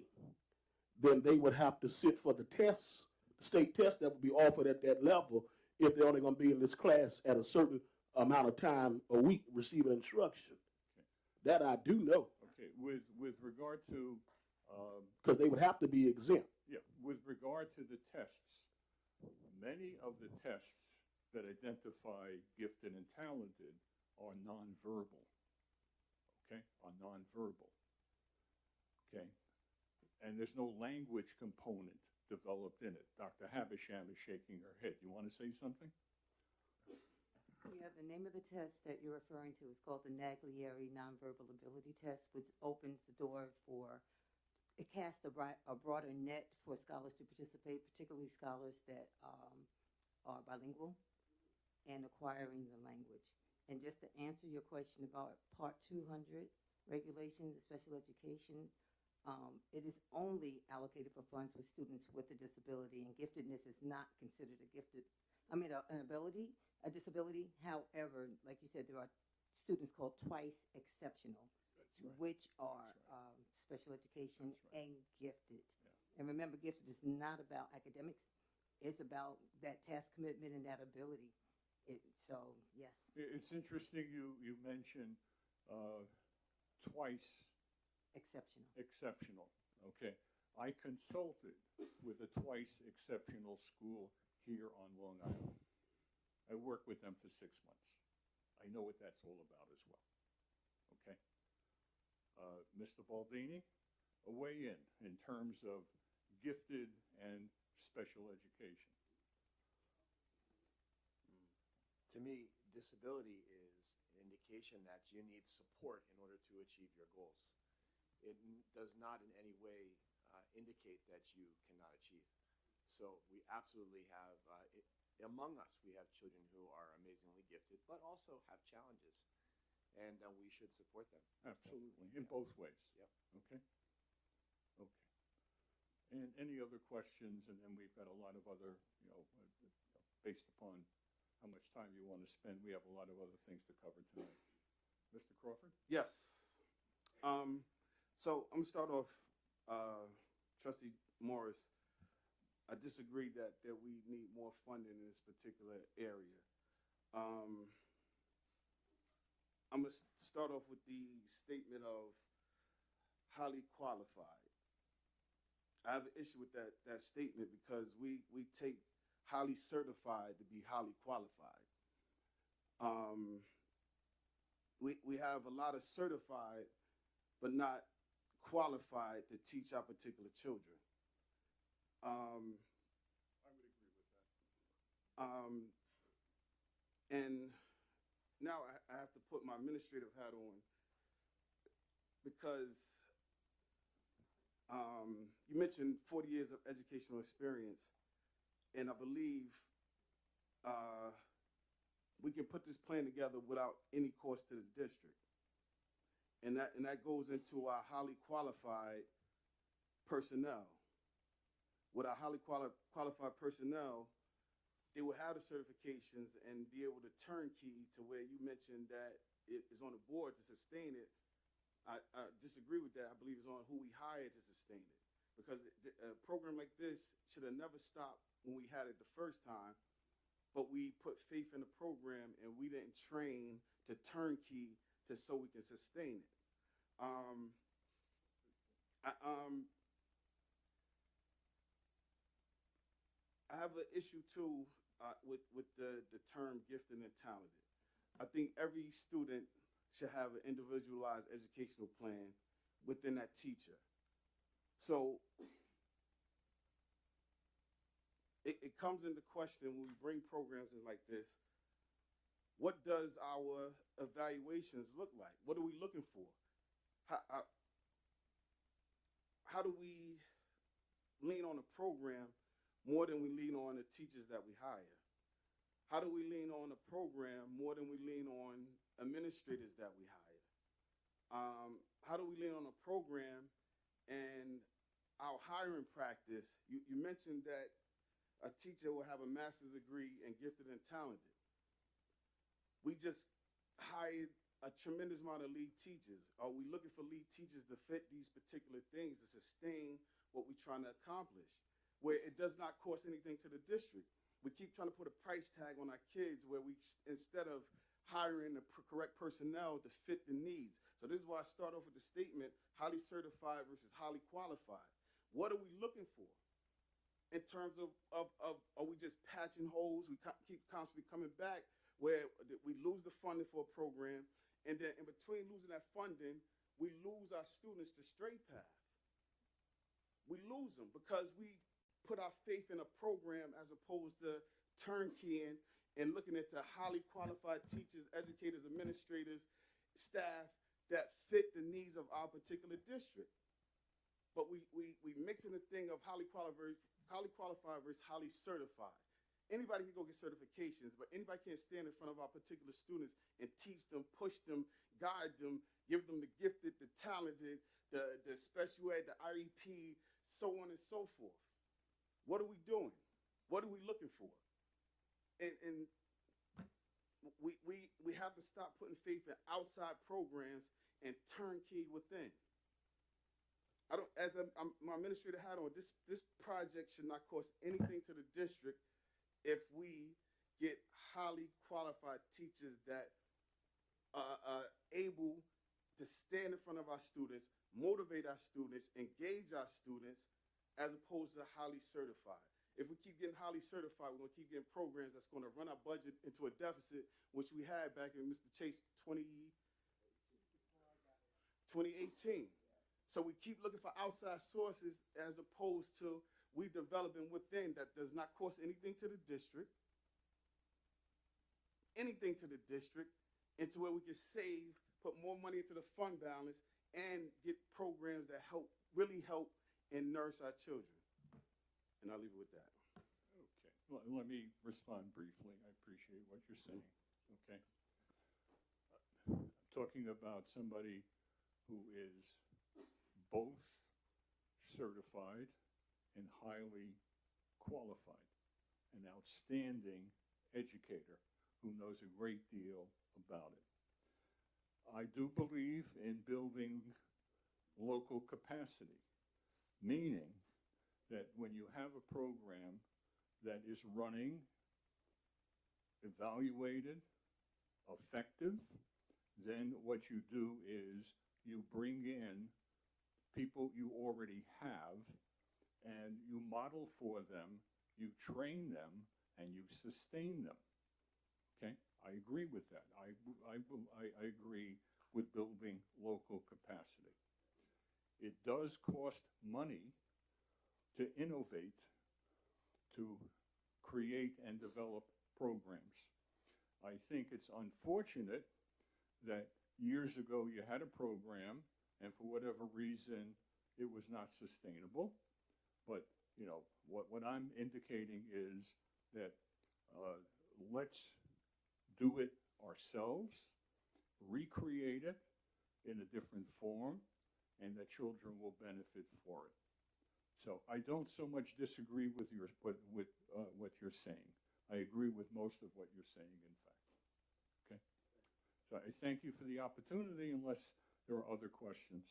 [SPEAKER 6] then they would have to sit for the tests, the state test that would be offered at that level if they're only going to be in this class at a certain amount of time a week receiving instruction. Okay. That I do know.
[SPEAKER 3] Okay, with regard to
[SPEAKER 6] because they would have to be exempt.
[SPEAKER 3] Yeah, with regard to the tests, many of the tests that identify gifted and talented are nonverbal. Okay, are nonverbal. Okay, and there's no language component developed in it. Dr. Havisham is shaking her head. You want to say something?
[SPEAKER 8] Yeah, the name of the test that you're referring to is called the Naglieri Nonverbal Ability Test, which opens the door for, it casts a broader net for scholars to participate, particularly scholars that are bilingual and acquiring the language. And just to answer your question about Part 200 regulations of special education, it is only allocated for funds with students with a disability, and giftedness is not considered an ability, a disability. However, like you said, there are students called twice exceptional,
[SPEAKER 3] That's right.
[SPEAKER 8] which are
[SPEAKER 3] That's
[SPEAKER 8] special education
[SPEAKER 3] That's right.
[SPEAKER 8] and gifted.
[SPEAKER 3] Yeah.
[SPEAKER 8] And remember, gifted is not about academics. It's about that task commitment and that ability. So, yes.
[SPEAKER 3] It's interesting you mentioned twice
[SPEAKER 8] Exceptional.
[SPEAKER 3] exceptional. Okay, I consulted with a twice exceptional school here on Long Island. I worked with them for 6 months. I know what that's all about as well. Okay, Mr. Baldini, a weigh in terms of gifted and special education.
[SPEAKER 9] To me, disability is an indication that you need support in order to achieve your goals. It does not in any way indicate that you cannot achieve. So we absolutely have, among us, we have children who are amazingly gifted, but also have challenges. And we should support them.
[SPEAKER 3] Absolutely, in both ways.
[SPEAKER 9] Yep.
[SPEAKER 3] Okay. Okay. And any other questions? And then we've got a lot of other, based upon how much time you want to spend, we have a lot of other things to cover tonight. Mr. Crawford?
[SPEAKER 10] Yes. So I'm gonna start off, Trustee Morris. I disagree that we need more funding in this particular area. I'm gonna start off with the statement of highly qualified. I have an issue with that statement because we take highly certified to be highly qualified. We have a lot of certified, but not qualified to teach our particular children.
[SPEAKER 3] I would agree with that.
[SPEAKER 10] And now I have to put my administrative hat on because you mentioned 40 years of educational experience, and I believe we can put this plan together without any cost to the district. And that goes into our highly qualified personnel. With our highly qualified personnel, they will have the certifications and be able to turnkey to where you mentioned that it is on the board to sustain it. I disagree with that. I believe it's on who we hire to sustain it. Because a program like this should have never stopped when we had it the first time, but we put faith in the program and we didn't train to turnkey so we can sustain it. I have an issue too with the term gifted and talented. I think every student should have an individualized educational plan within that teacher. So it comes into question when we bring programs in like this, what does our evaluations look like? What are we looking for? How do we lean on a program more than we lean on the teachers that we hire? How do we lean on a program more than we lean on administrators that we hire? How do we lean on a program and our hiring practice? You mentioned that a teacher will have a master's degree in gifted and talented. We just hired a tremendous amount of lead teachers. Are we looking for lead teachers to fit these particular things to sustain what we're trying to accomplish, where it does not cost anything to the district? We keep trying to put a price tag on our kids where we, instead of hiring the correct personnel to fit the needs. So this is why I start off with the statement, highly certified versus highly qualified. What are we looking for? in terms of are we just patching holes? We keep constantly coming back where we lose the funding for a program, and then in between losing that funding, we lose our students to straight path. We lose them because we put our faith in a program as opposed to turnkeying and looking at the highly qualified teachers, educators, administrators, staff that fit the needs of our particular district. But we mix in the thing of highly qualified versus highly certified. Anybody can go get certifications, but anybody can't stand in front of our particular students and teach them, push them, guide them, give them the gifted, the talented, the special ed, the IEP, so on and so forth. What are we doing? What are we looking for? And we have to stop putting faith in outside programs and turnkey within. I don't, as my administrator had on, this project should not cost anything to the district if we get highly qualified teachers that are able to stand in front of our students, motivate our students, engage our students, as opposed to highly certified. If we keep getting highly certified, we're going to keep getting programs that's going to run our budget into a deficit, which we had back in Mr. Chase 2018. So we keep looking for outside sources as opposed to we developing within that does not cost anything to the district, into where we can save, put more money into the fund balance, and get programs that really help and nourish our children. And I'll leave it with that.
[SPEAKER 3] Okay, well, let me respond briefly. I appreciate what you're saying, okay? I'm talking about somebody who is both certified and highly qualified, an outstanding educator who knows a great deal about it. I do believe in building local capacity, meaning that when you have a program that is running, evaluated, effective, then what you do is you bring in people you already have and you model for them, you train them, and you sustain them. Okay? I agree with that. I agree with building local capacity. It does cost money to innovate, to create and develop programs. I think it's unfortunate that years ago you had a program and for whatever reason it was not sustainable. But you know, what I'm indicating is that let's do it ourselves, recreate it in a different form, and that children will benefit for it. So I don't so much disagree with what you're saying. I agree with most of what you're saying, in fact. Okay. So I thank you for the opportunity. Unless there are other questions,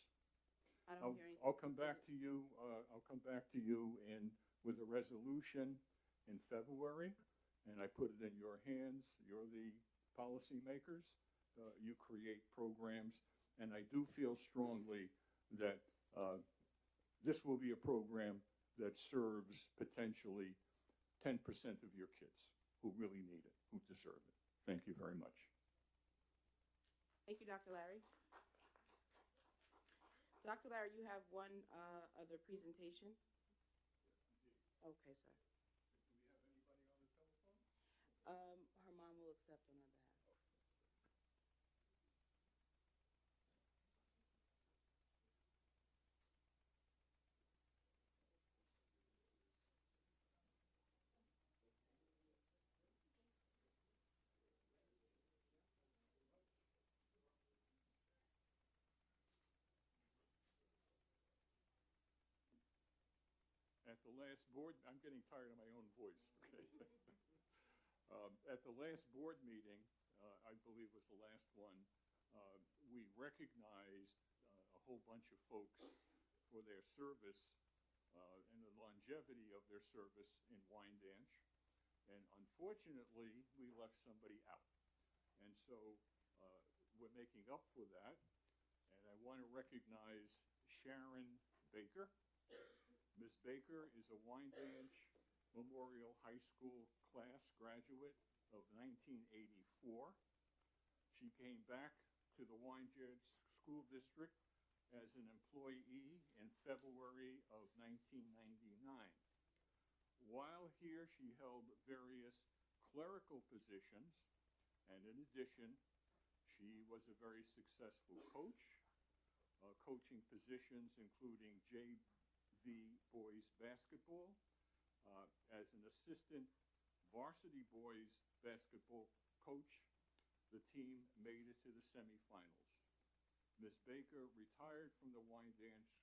[SPEAKER 1] I don't hear anything.
[SPEAKER 3] I'll come back to you. With a resolution in February, and I put it in your hands. You're the policymakers. You create programs, and I do feel strongly that this will be a program that serves potentially 10% of your kids who really need it, who deserve it. Thank you very much.
[SPEAKER 1] Thank you, Dr. Larry. Dr. Larry, you have one other presentation? Okay, sir.
[SPEAKER 3] Do we have anybody on the telephone?
[SPEAKER 1] Her mom will accept on her behalf.
[SPEAKER 3] At the last board, I'm getting tired of my own voice, okay? At the last board meeting, I believe was the last one, we recognized a whole bunch of folks for their service and the longevity of their service in Wyandanch. And unfortunately, we left somebody out. And so we're making up for that. And I want to recognize Sharon Baker. Ms. Baker is a Wyandanch Memorial High School class graduate of 1984. She came back to the Wyandanch School District as an employee in February of 1999. While here, she held various clerical positions, and in addition, she was a very successful coach, coaching positions including JV boys basketball. As an assistant varsity boys basketball coach, the team made it to the semifinals. Ms. Baker retired from the Wyandanch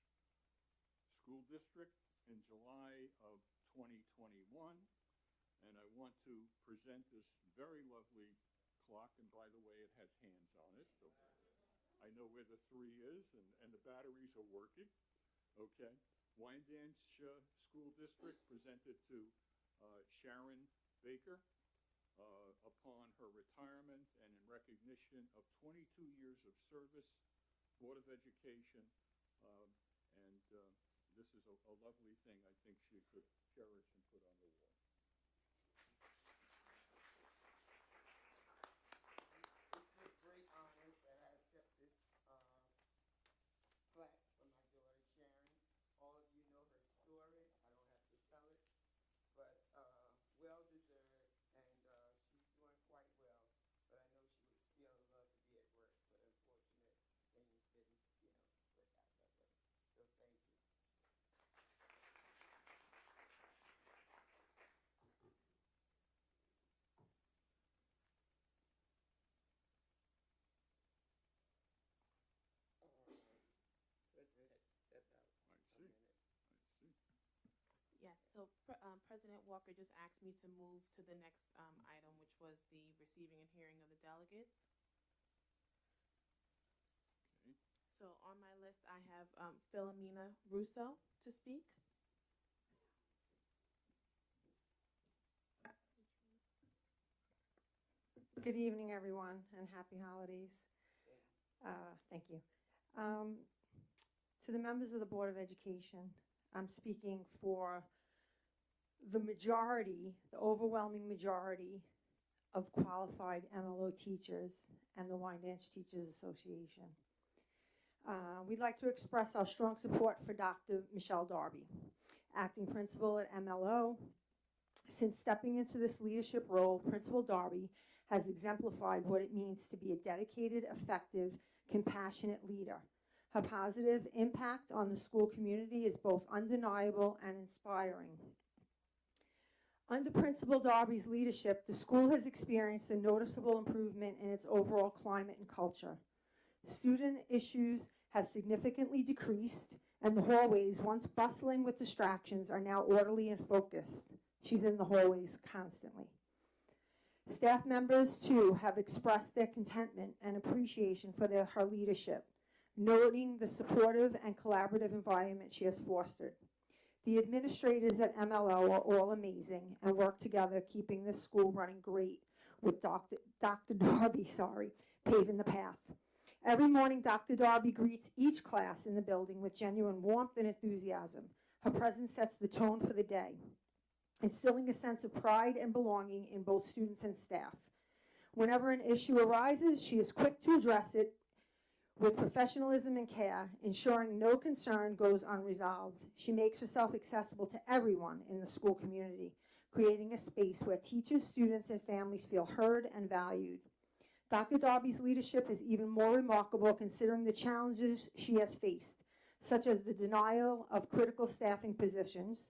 [SPEAKER 3] School District in July of 2021, and I want to present this very lovely clock, and by the way, it has hands on it, so I know where the 3 is, and the batteries are working. Okay. Wyandanch School District presented to Sharon Baker upon her retirement and in recognition of 22 years of service, Board of Education, and this is a lovely thing I think she could cherish and put on the wall.
[SPEAKER 11] It's a great honor that I accept this plaque for my daughter Sharon. All of you know her story. I don't have to tell it, but well deserved, and she's doing quite well. But I know she would still love to be at work, but unfortunate things didn't, work out that way. So thank you. President had stepped out
[SPEAKER 3] I
[SPEAKER 11] a
[SPEAKER 3] see.
[SPEAKER 11] minute.
[SPEAKER 3] I see.
[SPEAKER 2] Yes, so President Walker just asked me to move to the next item, which was the receiving and hearing of the delegates.
[SPEAKER 3] Okay.
[SPEAKER 2] So on my list, I have Philomena Russo to speak.
[SPEAKER 12] Good evening, everyone, and happy holidays. Thank you. To the members of the Board of Education, I'm speaking for the majority, the overwhelming majority of qualified MLO teachers and the Wyandanch Teachers Association. We'd like to express our strong support for Dr. Michelle Darby, acting principal at MLO. Since stepping into this leadership role, Principal Darby has exemplified what it means to be a dedicated, effective, compassionate leader. Her positive impact on the school community is both undeniable and inspiring. Under Principal Darby's leadership, the school has experienced a noticeable improvement in its overall climate and culture. Student issues have significantly decreased, and the hallways, once bustling with distractions, are now orderly and focused. She's in the hallways constantly. Staff members, too, have expressed their contentment and appreciation for her leadership, noting the supportive and collaborative environment she has fostered. The administrators at MLO are all amazing and work together, keeping this school running great, with Dr. Darby, paving the path. Every morning, Dr. Darby greets each class in the building with genuine warmth and enthusiasm. Her presence sets the tone for the day, instilling a sense of pride and belonging in both students and staff. Whenever an issue arises, she is quick to address it with professionalism and care, ensuring no concern goes unresolved. She makes herself accessible to everyone in the school community, creating a space where teachers, students, and families feel heard and valued. Dr. Darby's leadership is even more remarkable considering the challenges she has faced, such as the denial of critical staffing positions.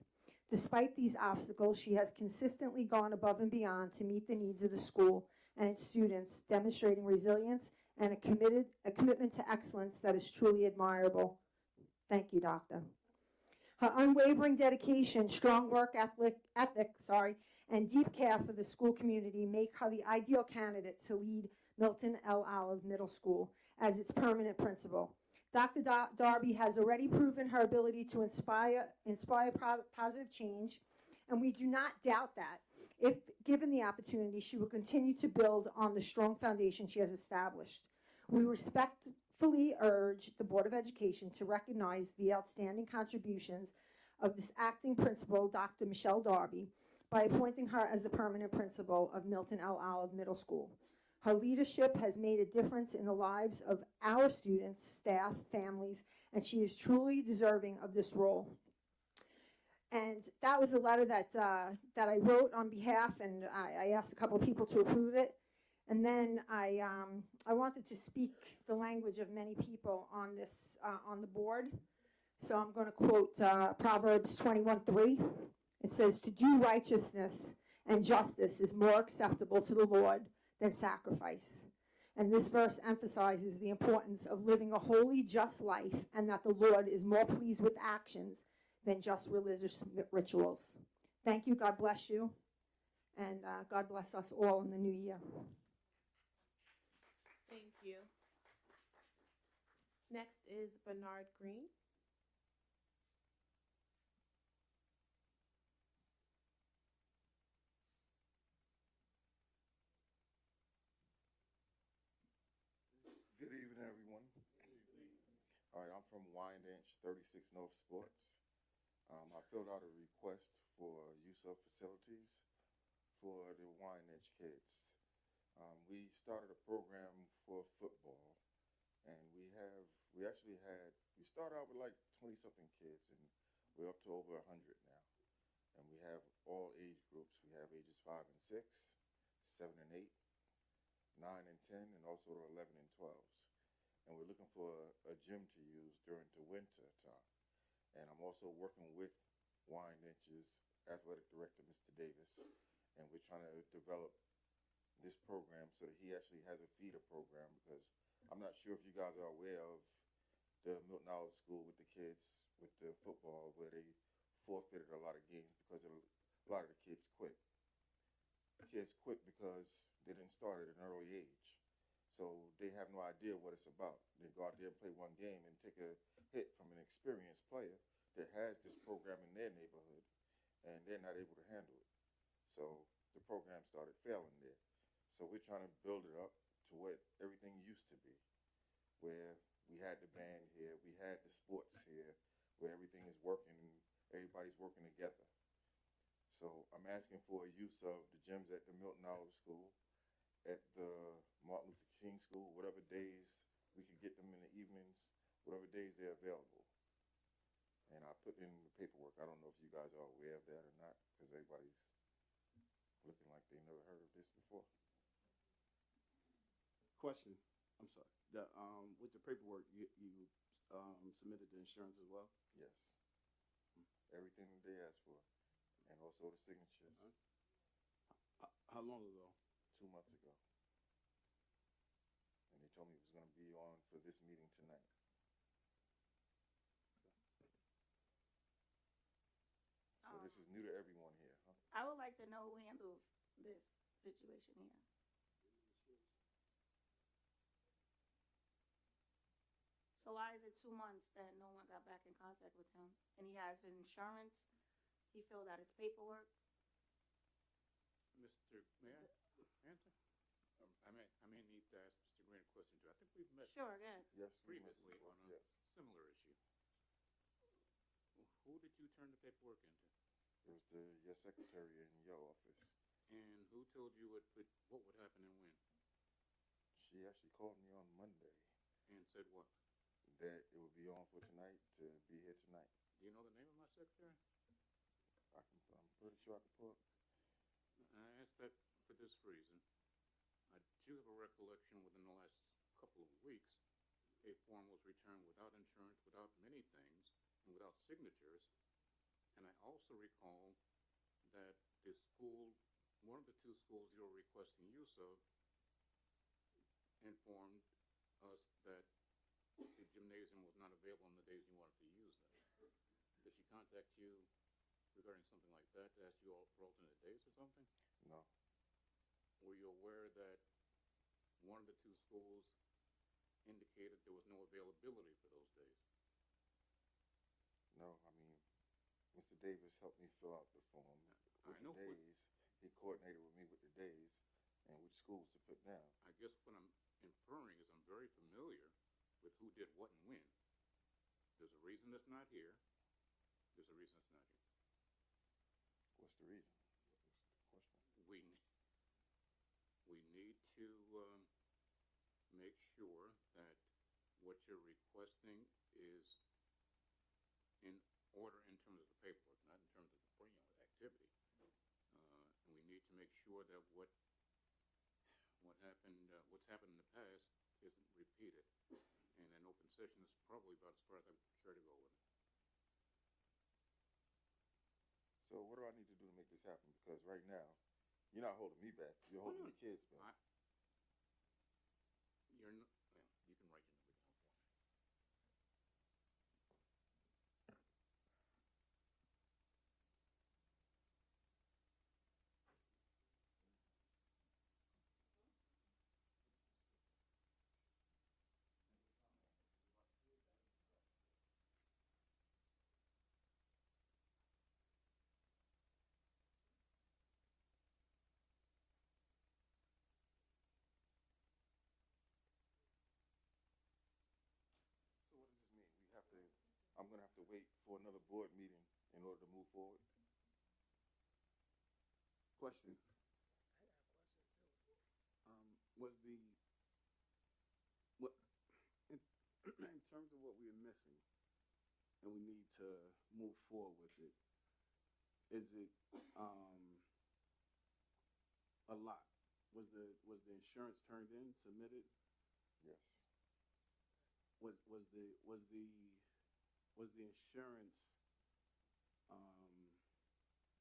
[SPEAKER 12] Despite these obstacles, she has consistently gone above and beyond to meet the needs of the school and its students, demonstrating resilience and a commitment to excellence that is truly admirable. Thank you, Doctor. Her unwavering dedication, strong work ethic, and deep care for the school community make her the ideal candidate to lead Milton L. Olive Middle School as its permanent principal. Dr. Darby has already proven her ability to inspire positive change, and we do not doubt that. If given the opportunity, she will continue to build on the strong foundation she has established. We respectfully urge the Board of Education to recognize the outstanding contributions of this acting principal, Dr. Michelle Darby, by appointing her as the permanent principal of Milton L. Olive Middle School. Her leadership has made a difference in the lives of our students, staff, families, and she is truly deserving of this role. And that was a letter that I wrote on behalf, and I asked a couple of people to approve it. And then I wanted to speak the language of many people on this on the board. So I'm going to quote Proverbs 21:3. It says, "To do righteousness and justice is more acceptable to the Lord than sacrifice." And this verse emphasizes the importance of living a holy, just life, and that the Lord is more pleased with actions than just religious rituals. Thank you. God bless you. And God bless us all in the new year.
[SPEAKER 2] Thank you. Next is Bernard Green.
[SPEAKER 13] Good evening, everyone. All right, I'm from Wyandanch 36 North Sports. I filled out a request for use of facilities for the Wyandanch kids. We started a program for football, and we started out with like 20-something kids, and we're up to over 100 now. And we have all age groups. We have ages 5 and 6, 7 and 8, 9 and 10, and also the 11 and 12s. And we're looking for a gym to use during the winter time. And I'm also working with Wyandanch's athletic director, Mr. Davis, and we're trying to develop this program so that he actually has a feeder program, because I'm not sure if you guys are aware of the Milton Olive School with the kids, with the football, where they forfeited a lot of games because a lot of the kids quit. The kids quit because they didn't start at an early age. So they have no idea what it's about. They go out there and play one game and take a hit from an experienced player that has this program in their neighborhood, and they're not able to handle it. So the program started failing there. So we're trying to build it up to what everything used to be, where we had the band here, we had the sports here, where everything is working, everybody's working together. So I'm asking for a use of the gyms at the Milton Olive School, at the Martin Luther King School, whatever days we can get them in the evenings, whatever days they're available. And I put in the paperwork. I don't know if you guys are aware of that or not, because everybody's looking like they never heard of this before.
[SPEAKER 10] Question. I'm sorry. With the paperwork, you submitted the insurance as well?
[SPEAKER 13] Yes. Everything they asked for, and also the signatures.
[SPEAKER 10] How long ago?
[SPEAKER 13] 2 months ago. And they told me it was going to be on for this meeting tonight. So this is new to everyone here, huh?
[SPEAKER 14] I would like to know who handles this situation here. So why is it 2 months that no one got back in contact with him? And he has insurance, he filled out his paperwork.
[SPEAKER 7] Mr. Mayor, answer? I may need to ask Mr. Green a question too. I think we've met
[SPEAKER 14] Sure, again.
[SPEAKER 13] Yes, we met
[SPEAKER 7] previously
[SPEAKER 13] before,
[SPEAKER 7] on a
[SPEAKER 13] yes.
[SPEAKER 7] similar issue. Who did you turn the paperwork into?
[SPEAKER 13] It was your secretary in your office.
[SPEAKER 7] And who told you what would happen and when?
[SPEAKER 13] She actually called me on Monday.
[SPEAKER 7] And said what?
[SPEAKER 13] That it would be on for tonight, to be here tonight.
[SPEAKER 7] Do you know the name of my secretary?
[SPEAKER 13] I'm pretty sure I can pull it.
[SPEAKER 7] I asked that for this reason. I do have a recollection within the last couple of weeks, a form was returned without insurance, without many things, and without signatures. And I also recall that the school, one of the two schools you were requesting use of, informed us that the gymnasium was not available on the days you wanted to use them. Did she contact you regarding something like that, to ask you all for alternate days or something?
[SPEAKER 13] No.
[SPEAKER 7] Were you aware that one of the two schools indicated there was no availability for those days?
[SPEAKER 13] No, I mean, Mr. Davis helped me fill out the form with the days. He coordinated with me with the days and which schools to put down.
[SPEAKER 7] I guess what I'm inferring is I'm very familiar with who did what and when. There's a reason that's not here. There's a reason it's not here.
[SPEAKER 13] What's the reason?
[SPEAKER 7] to make sure that what you're requesting is in order in terms of the paperwork, not in terms of the brand activity. And we need to make sure that what's happened in the past isn't repeated. And an open session is probably about as far as I care to go with it.
[SPEAKER 13] So what do I need to do to make this happen? Because right now, you're not holding me back. You're holding the kids back.
[SPEAKER 7] You're not, well, you can write your number down for me.
[SPEAKER 13] So what does this mean? I'm gonna have to wait for another board meeting in order to move forward?
[SPEAKER 10] Question. Was the, what, in terms of what we're missing, and we need to move forward with it, is it, a lot? Was the insurance turned in, submitted?
[SPEAKER 13] Yes.
[SPEAKER 10] Was the insurance,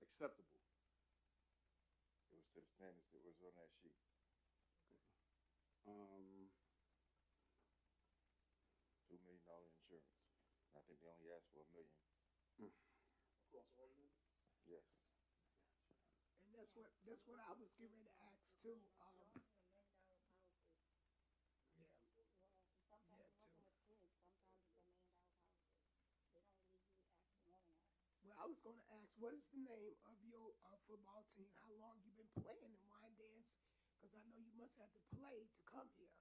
[SPEAKER 10] acceptable?
[SPEAKER 13] It was to the standards that was on that sheet. $2 million insurance. And I think they only asked for $1 million.
[SPEAKER 6] Across all of them?
[SPEAKER 13] Yes.
[SPEAKER 11] And that's what I was getting ready to ask too. Well, I was going to ask, what is the name of your football team? How long you been playing in Wyandanch? Because I know you must have to play to come here.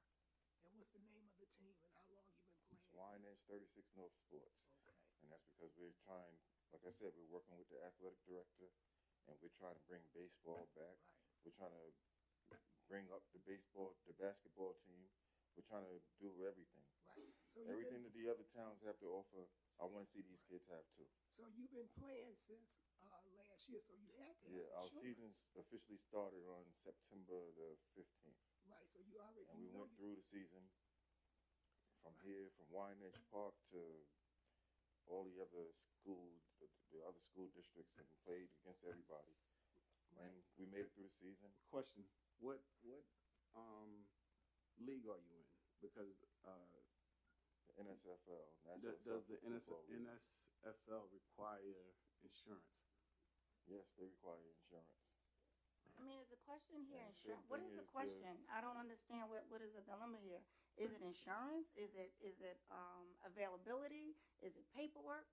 [SPEAKER 11] And what's the name of the team and how long you been playing?
[SPEAKER 13] It's Wyandanch 36 North Sports.
[SPEAKER 10] Okay.
[SPEAKER 13] And that's because we're trying, like I said, we're working with the athletic director, and we're trying to bring baseball back.
[SPEAKER 10] Right.
[SPEAKER 13] We're trying to bring up the basketball team. We're trying to do everything.
[SPEAKER 11] Right. So
[SPEAKER 13] Everything that the other towns have to offer, I want to see these kids have too.
[SPEAKER 11] So you've been playing since last year, so you had to have
[SPEAKER 13] Yeah, our
[SPEAKER 11] insurance.
[SPEAKER 13] season's officially started on September the 15th.
[SPEAKER 11] Right, so you already
[SPEAKER 13] And we went through the season from here, from Wyandanch Park to all the other school districts, and played against everybody. And we made it through the season.
[SPEAKER 10] Question, what league are you in? Because,
[SPEAKER 13] The NSFL,
[SPEAKER 10] does the
[SPEAKER 13] Football League.
[SPEAKER 10] NSFL require insurance?
[SPEAKER 13] Yes, they require insurance.
[SPEAKER 14] I mean, is the question here
[SPEAKER 13] And
[SPEAKER 14] insurance?
[SPEAKER 13] same
[SPEAKER 14] What
[SPEAKER 13] thing
[SPEAKER 14] is the
[SPEAKER 13] is
[SPEAKER 14] question? I don't understand what is the dilemma here. Is it insurance? Is it availability? Is it paperwork?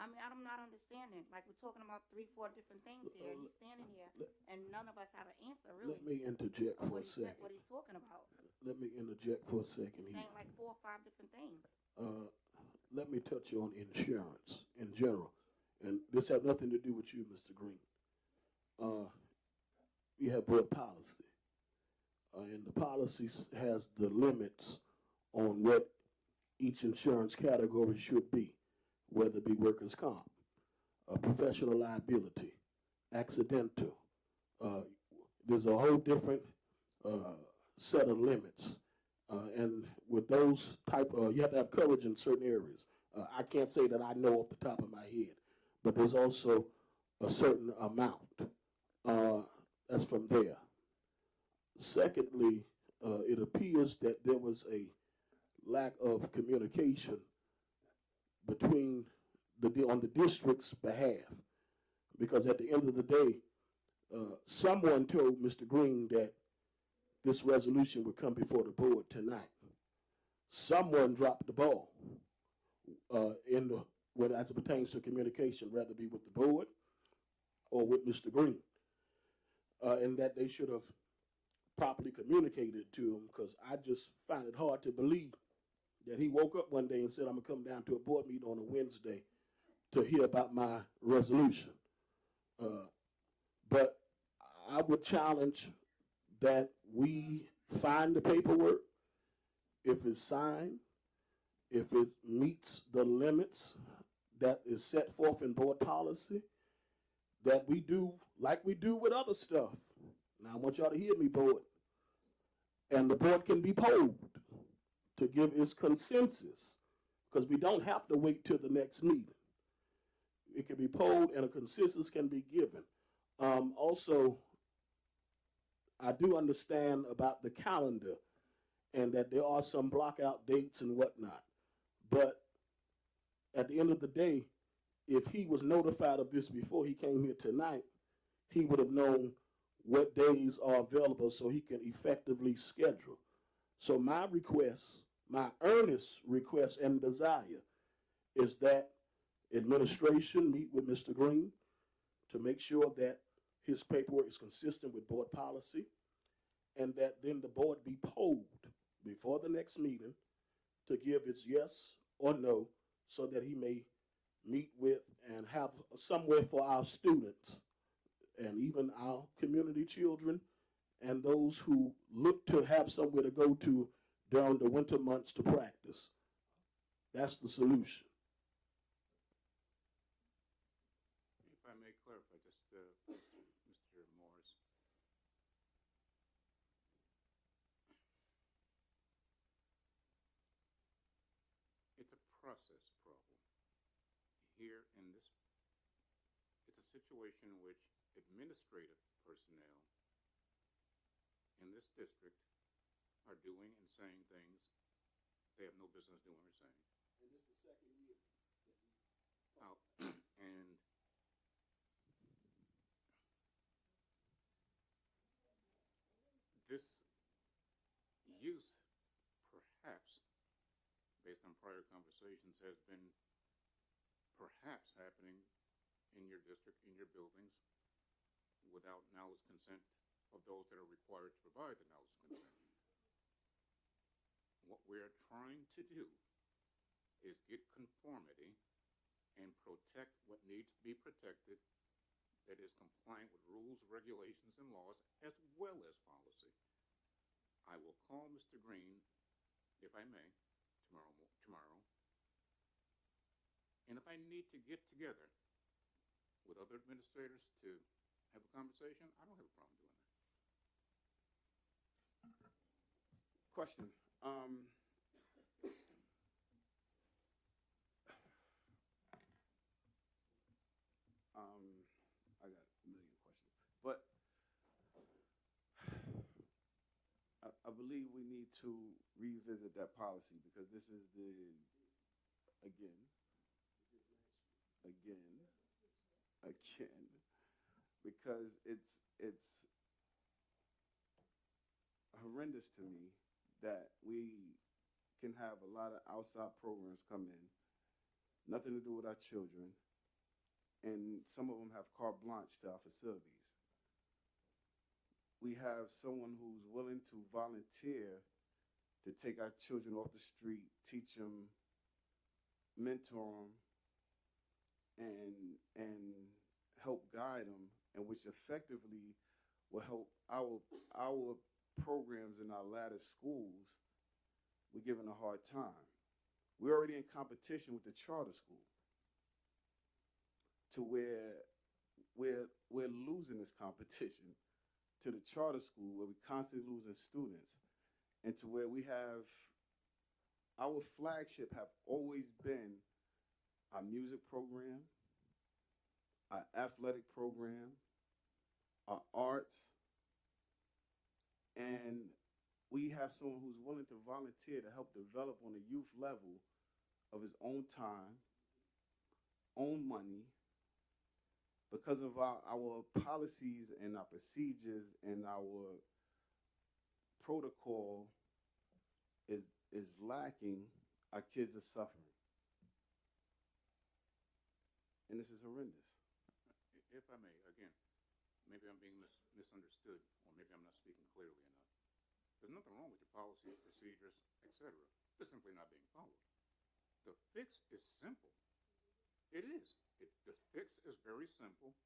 [SPEAKER 14] I mean, I'm not understanding. Like, we're talking about 3-4 different things here. He's standing here, and none of us have an answer, really.
[SPEAKER 6] Let me interject
[SPEAKER 14] of
[SPEAKER 6] for a
[SPEAKER 14] what he said-
[SPEAKER 6] second.
[SPEAKER 14] What he's talking about.
[SPEAKER 6] Let me interject for a second
[SPEAKER 14] He's
[SPEAKER 6] here.
[SPEAKER 14] saying like 4 or 5 different things.
[SPEAKER 6] Let me touch on insurance in general. And this has nothing to do with you, Mr. Green. We have board policy. And the policy has the limits on what each insurance category should be, whether it be workers' comp, professional liability, accidental. There's a whole different set of limits. And with those you have to have coverage in certain areas. I can't say that I know off the top of my head, but there's also a certain amount. That's from there. Secondly, it appears that there was a lack of communication between on the district's behalf, because at the end of the day, someone told Mr. Green that this resolution would come before the board tonight. Someone dropped the ball as it pertains to communication, whether it be with the board or with Mr. Green, and that they should have properly communicated to him, because I just find it hard to believe that he woke up one day and said, I'm going to come down to a board meeting on a Wednesday to hear about my resolution. But I would challenge that we find the paperwork. If it's signed, if it meets the limits that is set forth in board policy, that we do like we do with other stuff. Now I want y'all to hear me, board. And the board can be polled to give its consensus, because we don't have to wait till the next meeting. It can be polled and a consensus can be given. Also, I do understand about the calendar and that there are some blockout dates and whatnot. But at the end of the day, if he was notified of this before he came here tonight, he would have known what days are available so he can effectively schedule. So my request, my earnest request and desire is that administration meet with Mr. Green to make sure that his paperwork is consistent with board policy, and that then the board be polled before the next meeting to give its yes or no, so that he may meet with and have somewhere for our students and even our community children and those who look to have somewhere to go to during the winter months to practice. That's the solution.
[SPEAKER 7] If I may clarify, just Mr. Morris. It's a process problem. Here in this, it's a situation in which administrative personnel in this district are doing and saying things they have no business doing or saying.
[SPEAKER 6] And this is the second year.
[SPEAKER 7] And this use, perhaps, based on prior conversations, has been perhaps happening in your district, in your buildings, without knowledge consent of those that are required to provide the knowledge consent. What we're trying to do is get conformity and protect what needs to be protected that is compliant with rules, regulations, and laws, as well as policy. I will call Mr. Green, if I may, tomorrow. And if I need to get together with other administrators to have a conversation, I don't have a problem doing that.
[SPEAKER 10] Question. I got a million questions, but I believe we need to revisit that policy, because this is again, because it's horrendous to me that we can have a lot of outside programs come in, nothing to do with our children, and some of them have carte blanche to our facilities. We have someone who's willing to volunteer to take our children off the street, teach them, mentor them, and help guide them, and which effectively will help our programs in our ladder schools. We're given a hard time. We're already in competition with the charter school, to where we're losing this competition to the charter school, where we're constantly losing students, and to where we have our flagship have always been our music program, our athletic program, our arts, and we have someone who's willing to volunteer to help develop on a youth level of his own time, own money, because of our policies and our procedures and our protocol is lacking. Our kids are suffering. And this is horrendous.
[SPEAKER 7] If I may, again, maybe I'm being misunderstood, or maybe I'm not speaking clearly enough. There's nothing wrong with your policies, procedures, etc. They're simply not being followed. The fix is simple. It is. The fix is very simple,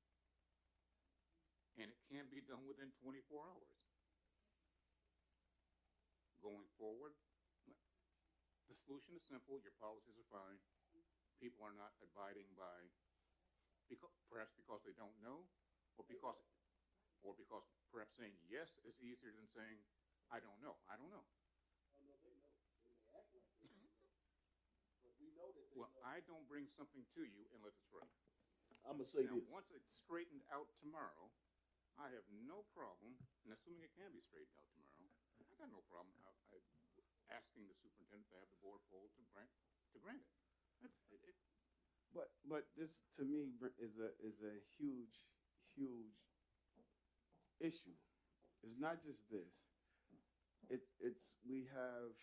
[SPEAKER 7] and it can be done within 24 hours. going forward, the solution is simple. Your policies are fine. People are not abiding by, perhaps because they don't know, or because perhaps saying yes is easier than saying, I don't know. I don't know. Well, I don't bring something to you unless it's right.
[SPEAKER 6] I'm gonna say
[SPEAKER 7] Now,
[SPEAKER 6] this.
[SPEAKER 7] once it's straightened out tomorrow, I have no problem, and assuming it can be straightened out tomorrow, I got no problem asking the superintendent to have the board poll to grant it.
[SPEAKER 10] But this to me is a huge issue. It's not just this. It's we have,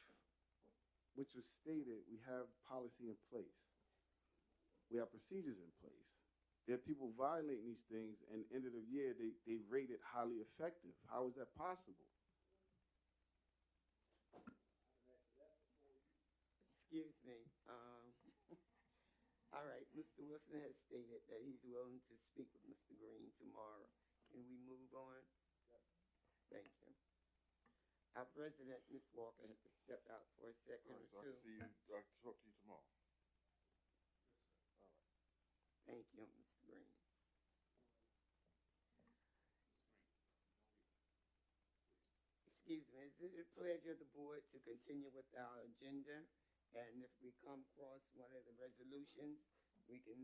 [SPEAKER 10] which was stated, we have policy in place. We have procedures in place. There are people violating these things, and end of the year they rate it highly effective. How is that possible?
[SPEAKER 11] Excuse me. All right, Mr. Wilson has stated that he's willing to speak with Mr. Green tomorrow. Can we move on? Thank you. Our president, Ms. Walker, had to step out for a second
[SPEAKER 13] All right, so
[SPEAKER 11] or
[SPEAKER 13] I
[SPEAKER 11] two.
[SPEAKER 13] can see you, I can talk to you tomorrow.
[SPEAKER 11] Thank you, Mr. Green. Excuse me, is it a pleasure of the board to continue with our agenda? And if we come across one of the resolutions, we can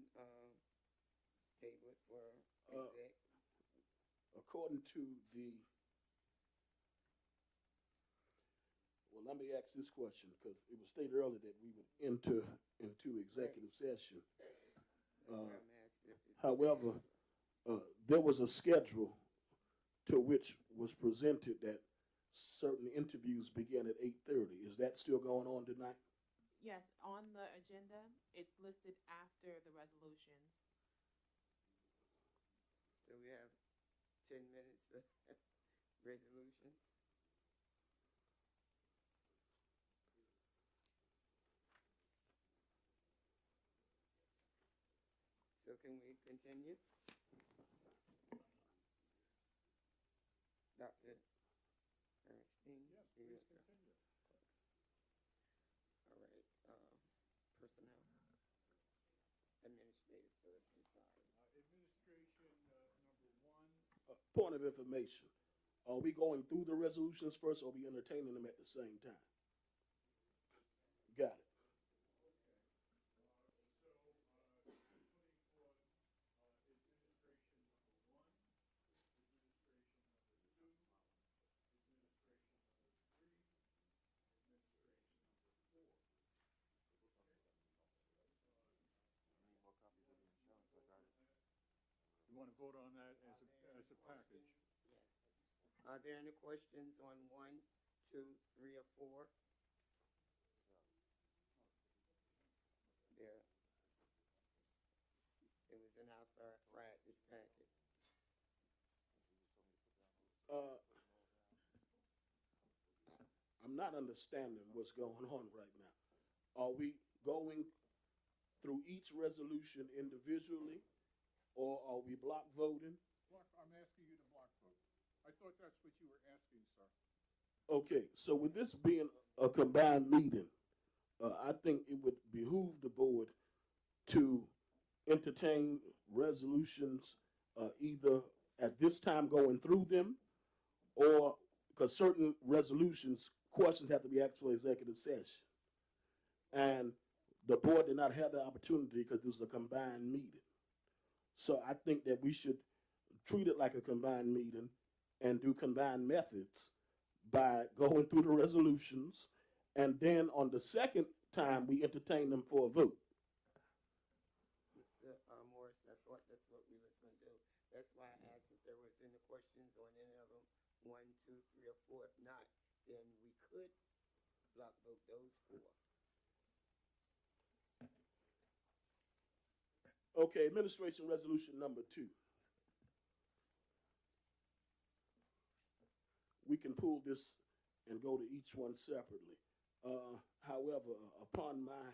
[SPEAKER 11] table it for exec.
[SPEAKER 6] According to the, well, let me ask this question, because it was stated earlier that we would enter into executive session.
[SPEAKER 11] That's why I'm asking if it's.
[SPEAKER 6] However, there was a schedule to which was presented that certain interviews begin at 8:30. Is that still going on tonight?
[SPEAKER 2] Yes, on the agenda, it's listed after the resolutions.
[SPEAKER 11] So we have 10 minutes for resolutions. So can we continue? Dr. Ernestine?
[SPEAKER 3] Yes,
[SPEAKER 11] you
[SPEAKER 3] please
[SPEAKER 11] have the-
[SPEAKER 3] continue.
[SPEAKER 11] All right, personnel. Administrative first, I'm sorry.
[SPEAKER 3] Administration, number one.
[SPEAKER 6] Point of information. Are we going through the resolutions first, or are we entertaining them at the same time? Got it.
[SPEAKER 3] You want to vote on that as a package?
[SPEAKER 11] Yes. Are there any questions on 1, 2, 3, or 4? There. It was in our practice packet.
[SPEAKER 6] I'm not understanding what's going on right now. Are we going through each resolution individually, or are we block voting?
[SPEAKER 3] I'm asking you to block vote. I thought that's what you were asking, sir.
[SPEAKER 6] Okay, so with this being a combined meeting, I think it would behoove the board to entertain resolutions either at this time going through them, or because certain resolutions, questions have to be asked for executive session. And the board did not have the opportunity because this was a combined meeting. So I think that we should treat it like a combined meeting and do combined methods by going through the resolutions, and then on the second time, we entertain them for a vote.
[SPEAKER 11] Mr. Morris, I thought that's what we was gonna do. That's why I asked if there was any questions on any of them, 1, 2, 3, or 4. If not, then we could block vote those 4.
[SPEAKER 6] Okay, administration resolution number 2. We can pull this and go to each one separately. However, upon my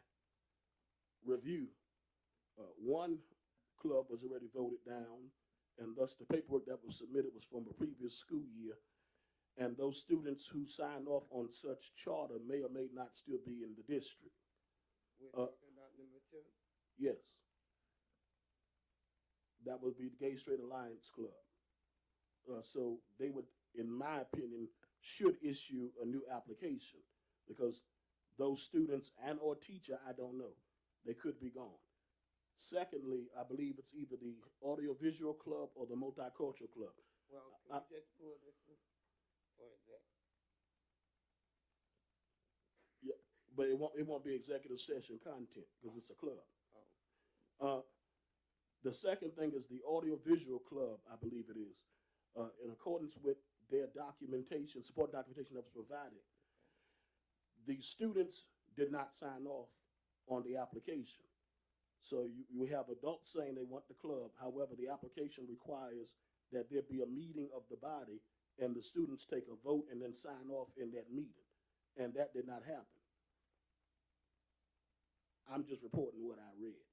[SPEAKER 6] review, one club was already voted down, and thus the paperwork that was submitted was from a previous school year, And those students who signed off on such charter may or may not still be in the district.
[SPEAKER 11] We're talking about number 2.
[SPEAKER 6] Yes. That would be the Gay Straight Alliance Club. So they would, in my opinion, should issue a new application because those students and or teacher, I don't know, they could be gone. Secondly, I believe it's either the Audiovisual Club or the Multicultural Club.
[SPEAKER 11] Well, can we just pull this one for example?
[SPEAKER 6] Yeah, but it won't be executive session content because it's a club. The second thing is the Audiovisual Club, I believe it is, in accordance with their documentation, support documentation that was provided. The students did not sign off on the application. So you have adults saying they want the club. However, the application requires that there be a meeting of the body and the students take a vote and then sign off in that meeting. And that did not happen. I'm just reporting what I read.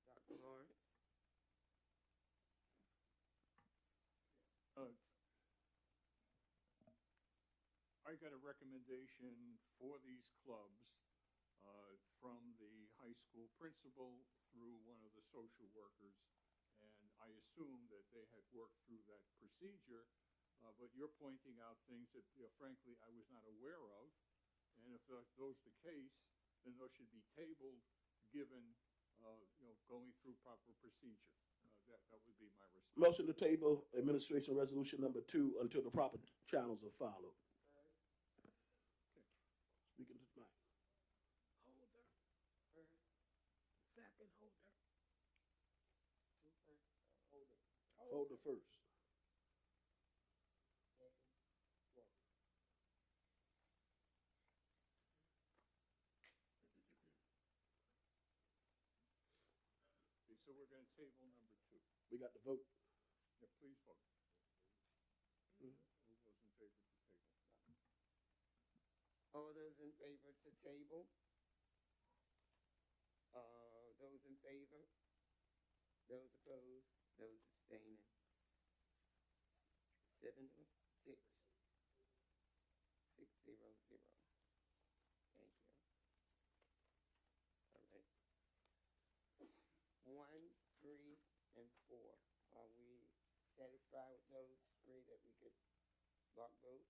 [SPEAKER 11] Dr. Lawrence?
[SPEAKER 3] I got a recommendation for these clubs from the high school principal through one of the social workers, and I assume that they had worked through that procedure, but you're pointing out things that, frankly, I was not aware of, and if those are the case, then those should be tabled, given, going through proper procedure. That would be my response.
[SPEAKER 6] Motion to table administration resolution number 2 until the proper channels are followed. Speaking to the mic.
[SPEAKER 11] Holder. First. Second, Holder. Who first? Holder.
[SPEAKER 6] Holder first.
[SPEAKER 11] Second, Walker.
[SPEAKER 3] Okay, so we're going to table number 2.
[SPEAKER 6] We got the vote.
[SPEAKER 3] Yeah, please vote. Who was in favor to table?
[SPEAKER 11] All those in favor to table? Those in favor? Those opposed? Those abstaining? 7 to 6. 6 0 0. Thank you. All right. 1, 3, and 4. Are we satisfied with those 3 that we could block vote?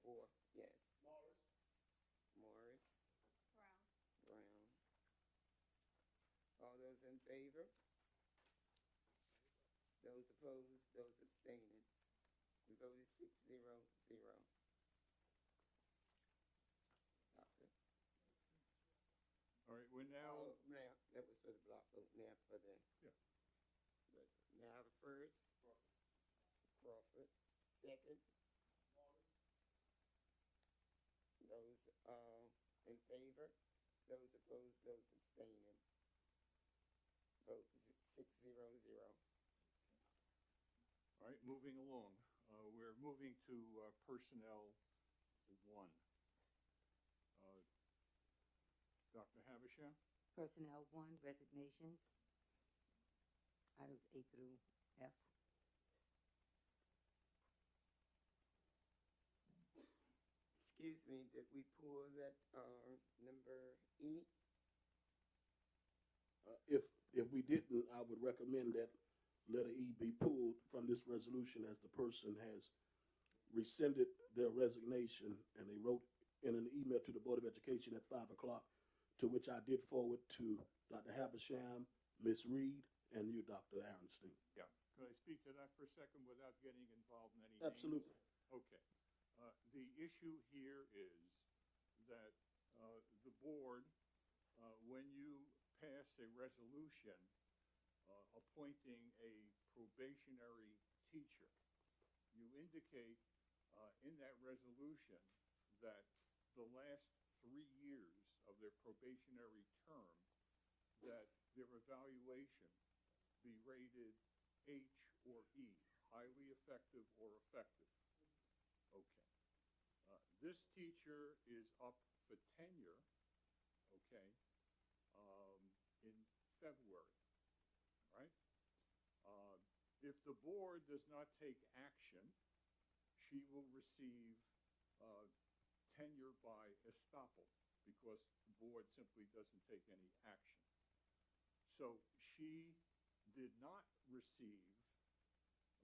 [SPEAKER 11] Four, yes. Morris. Brown. All those in favor? Those opposed, those abstaining. We voted 6 0 0. Doctor?
[SPEAKER 3] All right, we're now.
[SPEAKER 11] Oh, now, that was for the block vote, now for the.
[SPEAKER 3] Yeah.
[SPEAKER 11] Now the first. Crawford. Second. Those in favor, those opposed, those abstaining. Vote 6 0 0.
[SPEAKER 3] All right, moving along. We're moving to Personnel 1. Dr. Havisham?
[SPEAKER 8] Personnel 1, resignations. Items A through F.
[SPEAKER 11] Excuse me, did we pull that number E?
[SPEAKER 6] If we didn't, I would recommend that letter E be pulled from this resolution as the person has rescinded their resignation and they wrote in an email to the Board of Education at 5 o'clock, to which I did forward to Dr. Havisham, Ms. Reed, and you, Dr. Aronstein.
[SPEAKER 3] Yeah. Could I speak to that for a second without getting involved in any
[SPEAKER 6] Absolutely.
[SPEAKER 3] names? Okay. The issue here is that the board, when you pass a resolution appointing a probationary teacher, you indicate in that resolution that the last 3 years of their probationary term, that their evaluation be rated H or E, highly effective or effective. Okay. This teacher is up for tenure, okay? in February, right? If the board does not take action, she will receive tenure by estoppel because the board simply doesn't take any action. So she did not receive,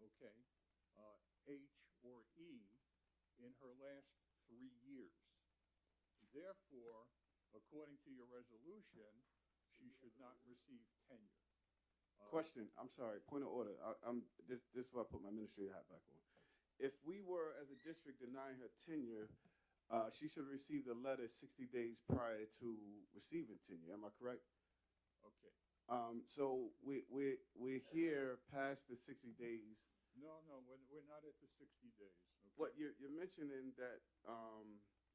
[SPEAKER 3] okay, H or E in her last 3 years. Therefore, according to your resolution, she should not receive tenure.
[SPEAKER 10] Question, I'm sorry, point of order. This is where I put my administrator hat back on. If we were, as a district, denying her tenure, she should receive the letter 60 days prior to receiving tenure. Am I correct?
[SPEAKER 3] Okay.
[SPEAKER 10] So we're here past the 60 days.
[SPEAKER 3] No, we're not at the 60 days. Okay?
[SPEAKER 10] What you're mentioning that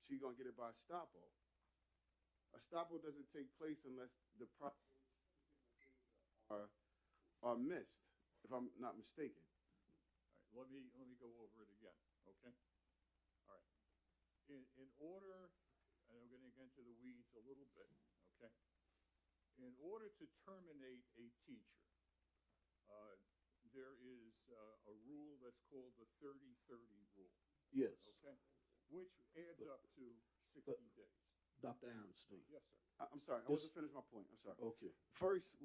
[SPEAKER 10] she's gonna get it by estoppel. Estoppel doesn't take place unless the are missed, if I'm not mistaken.
[SPEAKER 3] All right, let me go over it again, okay? All right. In order, and I'm going to get into the weeds a little bit, okay? In order to terminate a teacher, there is a rule that's called the 30-30 rule.
[SPEAKER 6] Yes.
[SPEAKER 3] Okay? Which adds up to 60 days.
[SPEAKER 6] Dr. Aaronstein.
[SPEAKER 3] Yes, sir.
[SPEAKER 10] I'm sorry, I wasn't finished my point. I'm sorry.
[SPEAKER 6] Okay.
[SPEAKER 10] First,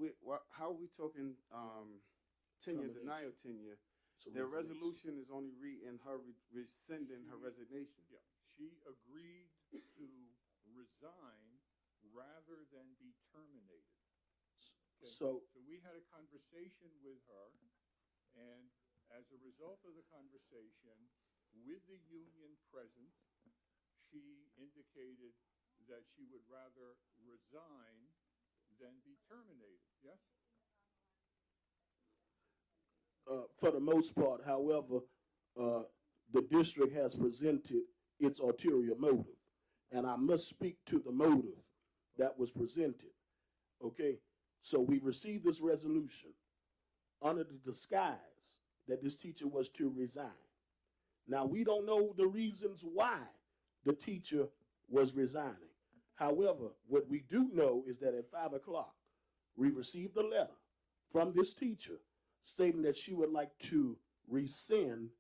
[SPEAKER 10] how are we talking tenure,
[SPEAKER 6] Termination.
[SPEAKER 10] denial tenure?
[SPEAKER 6] So
[SPEAKER 10] Their resolution is only reading her rescinding her resignation.
[SPEAKER 3] Yeah, she agreed to resign rather than be terminated. Okay?
[SPEAKER 6] So
[SPEAKER 3] we had a conversation with her, and as a result of the conversation, with the union present, she indicated that she would rather resign than be terminated. Yes?
[SPEAKER 6] for the most part, however, the district has presented its ulterior motive. And I must speak to the motive that was presented. Okay? So we received this resolution under the disguise that this teacher was to resign. Now, we don't know the reasons why the teacher was resigning. However, what we do know is that at 5 o'clock, we received a letter from this teacher stating that she would like to rescind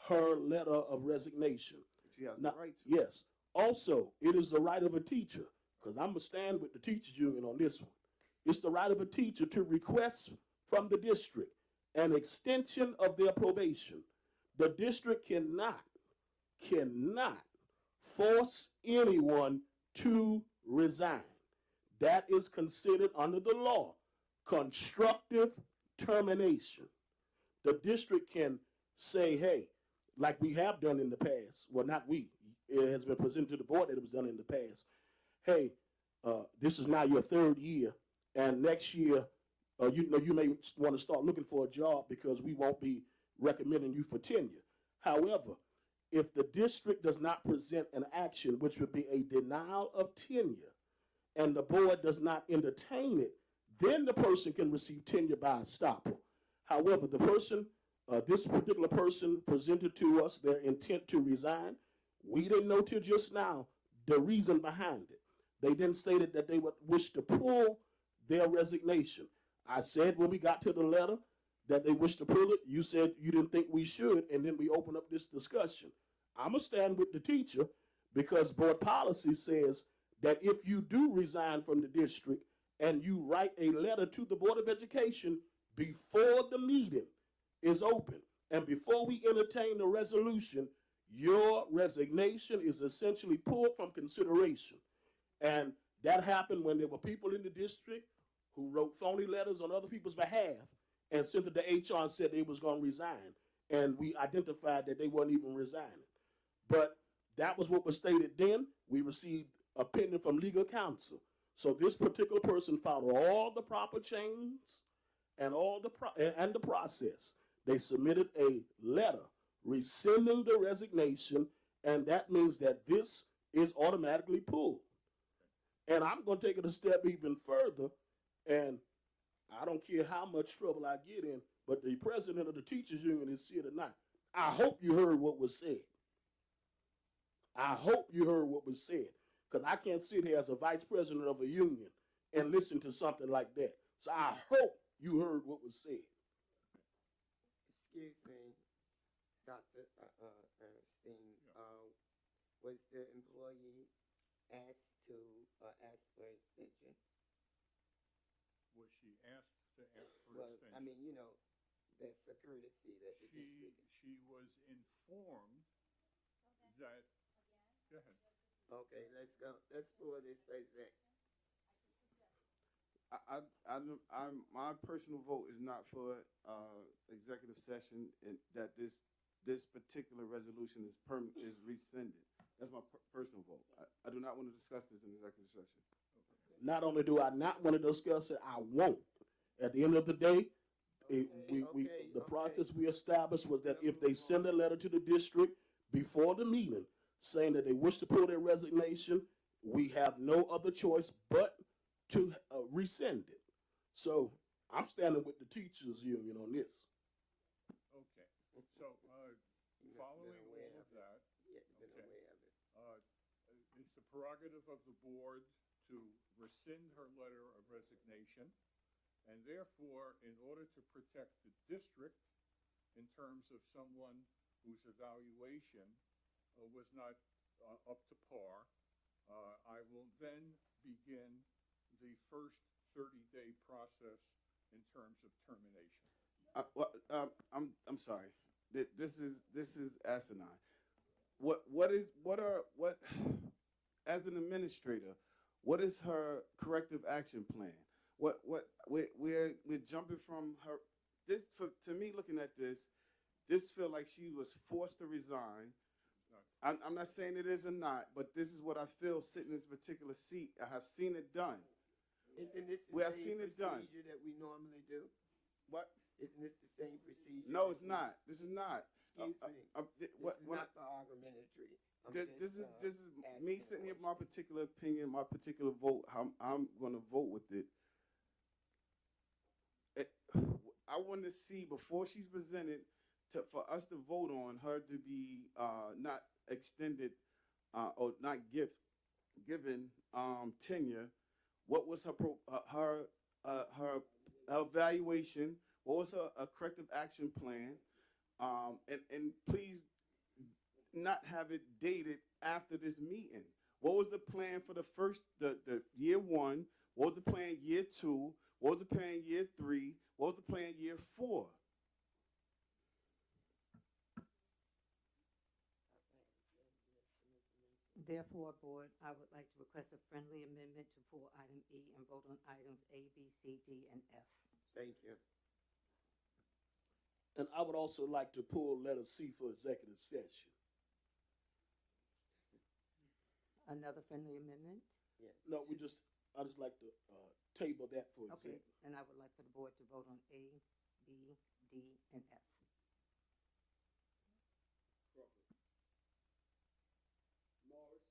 [SPEAKER 6] her letter of resignation.
[SPEAKER 10] She has
[SPEAKER 6] Now,
[SPEAKER 10] the right to.
[SPEAKER 6] yes. Also, it is the right of a teacher, because I'm going to stand with the teachers union on this one. It's the right of a teacher to request from the district an extension of their probation. The district cannot force anyone to resign. That is considered under the law constructive termination. The district can say, hey, like we have done in the past, well, not we, it has been presented to the board that it was done in the past. Hey, this is now your third year, and next year, you may want to start looking for a job because we won't be recommending you for tenure. However, if the district does not present an action, which would be a denial of tenure, and the board does not entertain it, then the person can receive tenure by estoppel. However, the person, this particular person presented to us their intent to resign. We didn't know till just now the reason behind it. They then stated that they would wish to pull their resignation. I said when we got to the letter that they wish to pull it, you said you didn't think we should, and then we opened up this discussion. I'm going to stand with the teacher because board policy says that if you do resign from the district and you write a letter to the Board of Education before the meeting is open and before we entertain the resolution, your resignation is essentially pulled from consideration. And that happened when there were people in the district who wrote phony letters on other people's behalf and sent it to HR and said they was going to resign. And we identified that they weren't even resigning. But that was what was stated then. We received opinion from legal counsel. So this particular person followed all the proper chains and all the process. They submitted a letter rescinding the resignation, and that means that this is automatically pulled. And I'm going to take it a step even further, and I don't care how much trouble I get in, but the president of the teachers union is here tonight. I hope you heard what was said. I hope you heard what was said, because I can't sit here as a vice president of a union and listen to something like that. So I hope you heard what was said.
[SPEAKER 11] Excuse me, Dr. Ernestine, was the employee asked ask for extension?
[SPEAKER 3] Was she asked to ask for
[SPEAKER 11] Well,
[SPEAKER 3] extension?
[SPEAKER 11] I mean, you know, that's a courtesy that the district.
[SPEAKER 3] She was informed that, go ahead.
[SPEAKER 11] Okay, let's go. Let's pull this for a sec.
[SPEAKER 10] My personal vote is not for executive session, and that this particular resolution is rescinded. That's my personal vote. I do not want to discuss this in executive session.
[SPEAKER 6] Not only do I not want to discuss it, I won't. At the end of the day, the process we established was that if they send a letter to the district before the meeting saying that they wish to pull their resignation, we have no other choice but to rescind it. So I'm standing with the teachers union on this.
[SPEAKER 3] Okay, so, following all of that, it's the prerogative of the board to rescind her letter of resignation, and therefore, in order to protect the district in terms of someone whose evaluation was not up to par, I will then begin the first 30-day process in terms of termination.
[SPEAKER 10] I'm sorry. This is asinine. As an administrator, what is her corrective action plan? We're jumping from her. To me, looking at this feel like she was forced to resign. I'm not saying it is or not, but this is what I feel sitting in this particular seat. I have seen it done.
[SPEAKER 11] Isn't this the
[SPEAKER 10] We have
[SPEAKER 11] same
[SPEAKER 10] seen it done.
[SPEAKER 11] procedure that we normally do?
[SPEAKER 10] What?
[SPEAKER 11] Isn't this the same procedure?
[SPEAKER 10] No,
[SPEAKER 11] that
[SPEAKER 10] it's
[SPEAKER 11] we-
[SPEAKER 10] not. This is not.
[SPEAKER 11] Excuse me. This is not for argumentary.
[SPEAKER 10] This is
[SPEAKER 11] asking
[SPEAKER 10] me
[SPEAKER 11] a
[SPEAKER 10] sitting here with my particular opinion, my particular vote. How I'm going to vote with it. I want to see before she's presented for us to vote on her to be not extended or not given tenure. What was her evaluation? What was her corrective action plan? And please not have it dated after this meeting. What was the plan for the year one? What was the plan year two? What was the plan year three? What was the plan year four?
[SPEAKER 8] Therefore, Board, I would like to request a friendly amendment to pull item E and vote on items A, B, C, D, and F.
[SPEAKER 11] Thank you.
[SPEAKER 6] And I would also like to pull letter C for executive session.
[SPEAKER 8] Another friendly amendment?
[SPEAKER 11] Yes.
[SPEAKER 6] No, I just like to table that for
[SPEAKER 8] Okay,
[SPEAKER 6] executive.
[SPEAKER 8] and I would like for the Board to vote on A, B, D, and F.
[SPEAKER 6] Morris?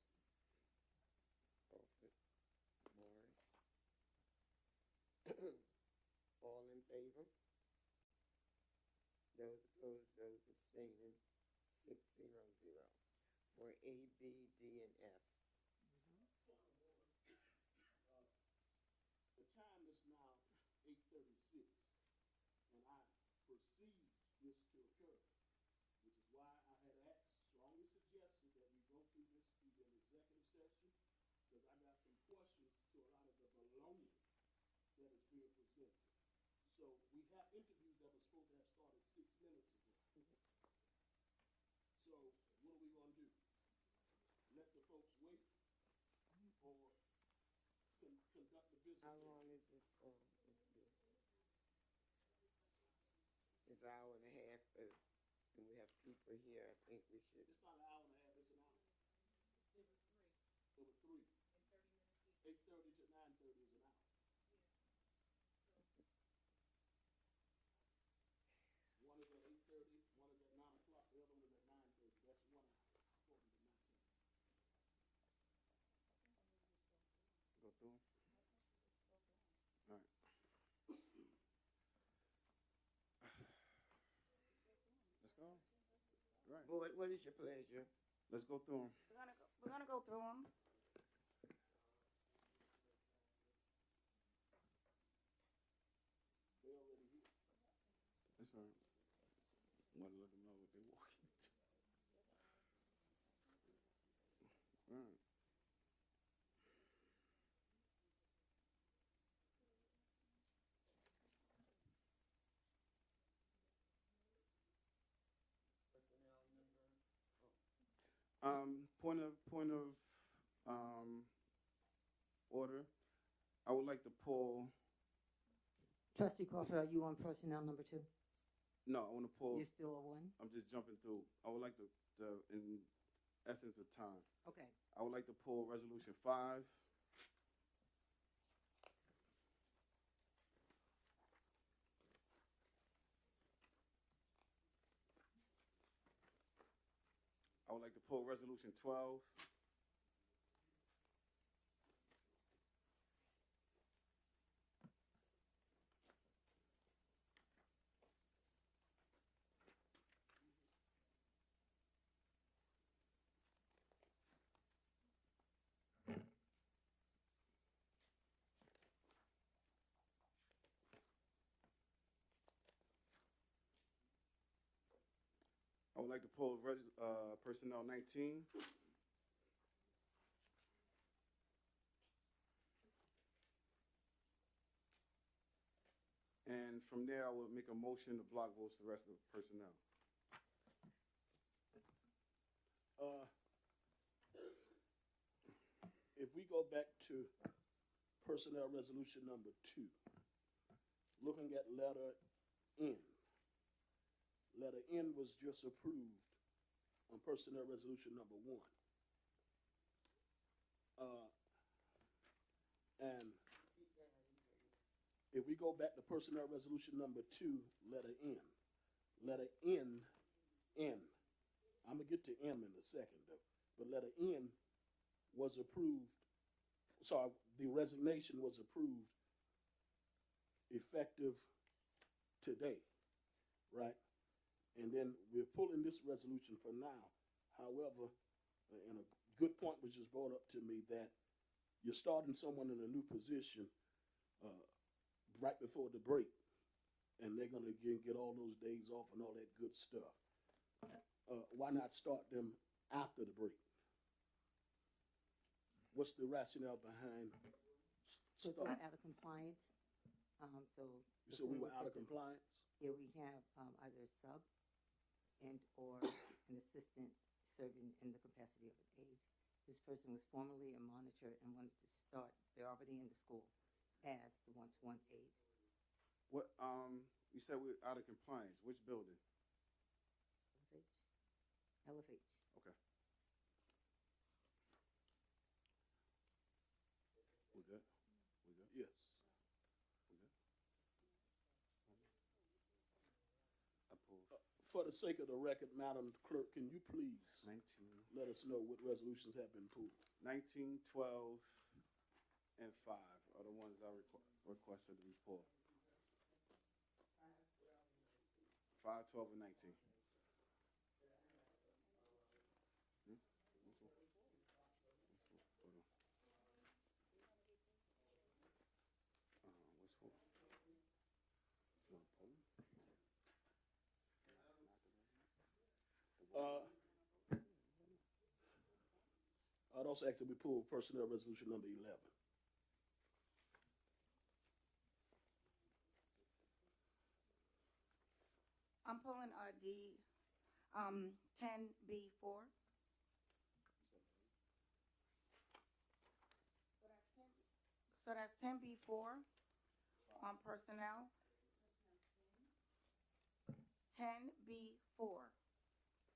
[SPEAKER 11] Crawford, Morris. All in favor? Those opposed, those abstaining, 6-0-0. For A, B, D, and F.
[SPEAKER 6] The time is now 8:36, and I perceive this to occur, which is why I had strongly suggested that we go through this either in executive session, because I got some questions to a lot of the baloney that is being presented. So we have interviews that were supposed to have started 6 minutes ago. So what are we gonna do? Let the folks wait, or conduct the business?
[SPEAKER 11] How long is this? It's an hour and a half, and we have people here. I think we should.
[SPEAKER 6] It's not an hour and a half, it's an hour. There were three. 8:30 to 9:30 is an hour. One is at 8:30, one is at 9 o'clock, the other one is at 9:30. That's 1 hour, according to my time.
[SPEAKER 10] Go through 'em? All right. Let's go. Right.
[SPEAKER 11] Board, what is your pleasure?
[SPEAKER 10] Let's go through them.
[SPEAKER 14] We're gonna go through them.
[SPEAKER 10] Point of order. I would like to pull.
[SPEAKER 8] Trustee Crawford, are you on personnel number 2?
[SPEAKER 10] No, I want to pull.
[SPEAKER 8] You're still on 1?
[SPEAKER 10] I'm just jumping through. I would like to in essence of time,
[SPEAKER 8] Okay.
[SPEAKER 10] I would like to pull resolution 5. I would like to pull resolution 12. I would like to pull personnel 19. And from there, I will make a motion to block votes the rest of the personnel.
[SPEAKER 6] If we go back to personnel resolution number 2, looking at letter N. Letter N was just approved on personnel resolution number 1. And if we go back to personnel resolution number 2, letter N. Letter N. I'm gonna get to M in a second though, but letter N was approved. Sorry, the resignation was approved effective today, right? And then we're pulling this resolution for now. However, and a good point was just brought up to me that you're starting someone in a new position right before the break, and they're gonna get all those days off and all that good stuff. Why not start them after the break? What's the rationale behind
[SPEAKER 8] Because we're out of compliance. So.
[SPEAKER 6] So we were out of compliance?
[SPEAKER 8] Yeah, we have either a sub and or an assistant serving in the capacity of an aide. This person was formerly a monitor and wanted to start, they're already in the school, as the one-to-one aide.
[SPEAKER 10] What, you said we're out of compliance. Which building?
[SPEAKER 8] LFH.
[SPEAKER 10] Okay. We good? We good?
[SPEAKER 6] Yes.
[SPEAKER 10] We good? I pulled
[SPEAKER 6] For the sake of the record, Madam Clerk, can you please
[SPEAKER 10] 19,
[SPEAKER 6] let us know what resolutions have been pulled?
[SPEAKER 10] 19, 12, and 5 are the ones I requested to be pulled. 5, 12, and 19.
[SPEAKER 6] I'd also ask that we pull personnel resolution number 11.
[SPEAKER 14] I'm pulling D 10B4. So that's 10B4 on personnel. 10B4.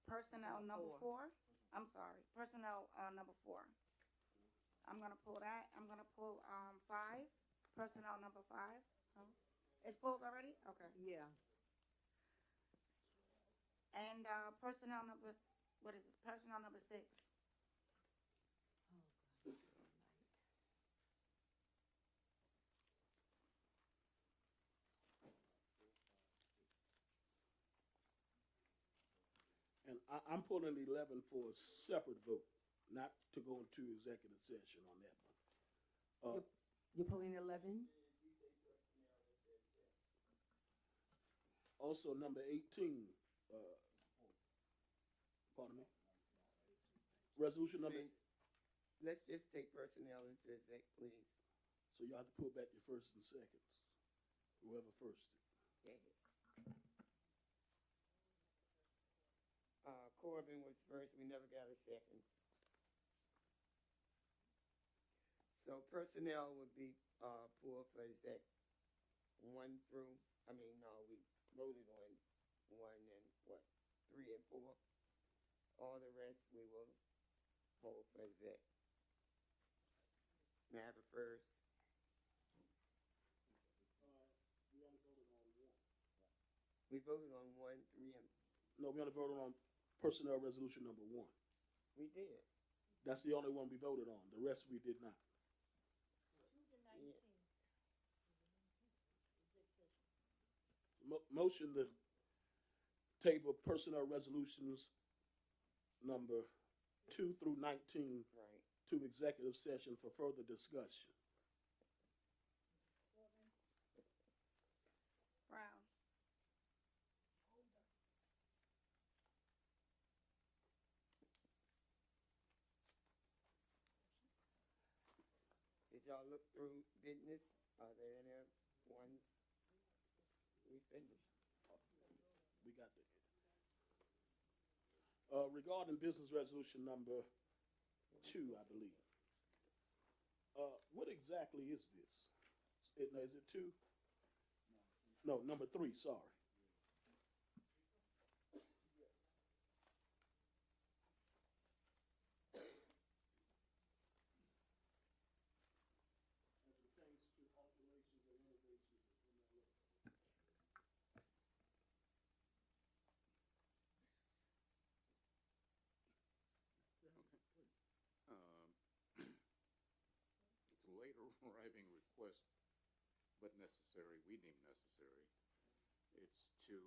[SPEAKER 14] Personnel number 4. I'm sorry, personnel number 4. I'm gonna pull that. I'm gonna pull 5. Personnel number 5. Huh? It's pulled already? Okay.
[SPEAKER 8] Yeah.
[SPEAKER 14] And personnel number, what is this? Personnel number 6.
[SPEAKER 6] And I'm pulling 11 for a separate vote, not to go into executive session on that one.
[SPEAKER 8] You're pulling 11?
[SPEAKER 6] Also, number 18, pardon me? Resolution number,
[SPEAKER 11] Let's just take personnel into exec, please.
[SPEAKER 6] so you have to pull back your first and seconds, whoever first.
[SPEAKER 11] Yeah. Corbin was first, we never got a second. So personnel would be, pulled for exec one through, no, we voted on one and what, 3 and 4. All the rest we will hold for exec. May I have a first? We voted on 1, 3, and,
[SPEAKER 6] No, we only voted on personnel resolution number 1.
[SPEAKER 11] we did.
[SPEAKER 6] That's the only one we voted on. The rest we did not. Motion to table personnel resolutions number 2 through 19
[SPEAKER 11] Right.
[SPEAKER 6] to executive session for further discussion.
[SPEAKER 14] Brown.
[SPEAKER 11] Did y'all look through business? Are there any ones we finished?
[SPEAKER 6] We got the. Regarding business resolution number 2, I believe. What exactly is this? Is it 2? No, number 3, sorry.
[SPEAKER 7] It's a late arriving request, but necessary, we deem necessary. It's to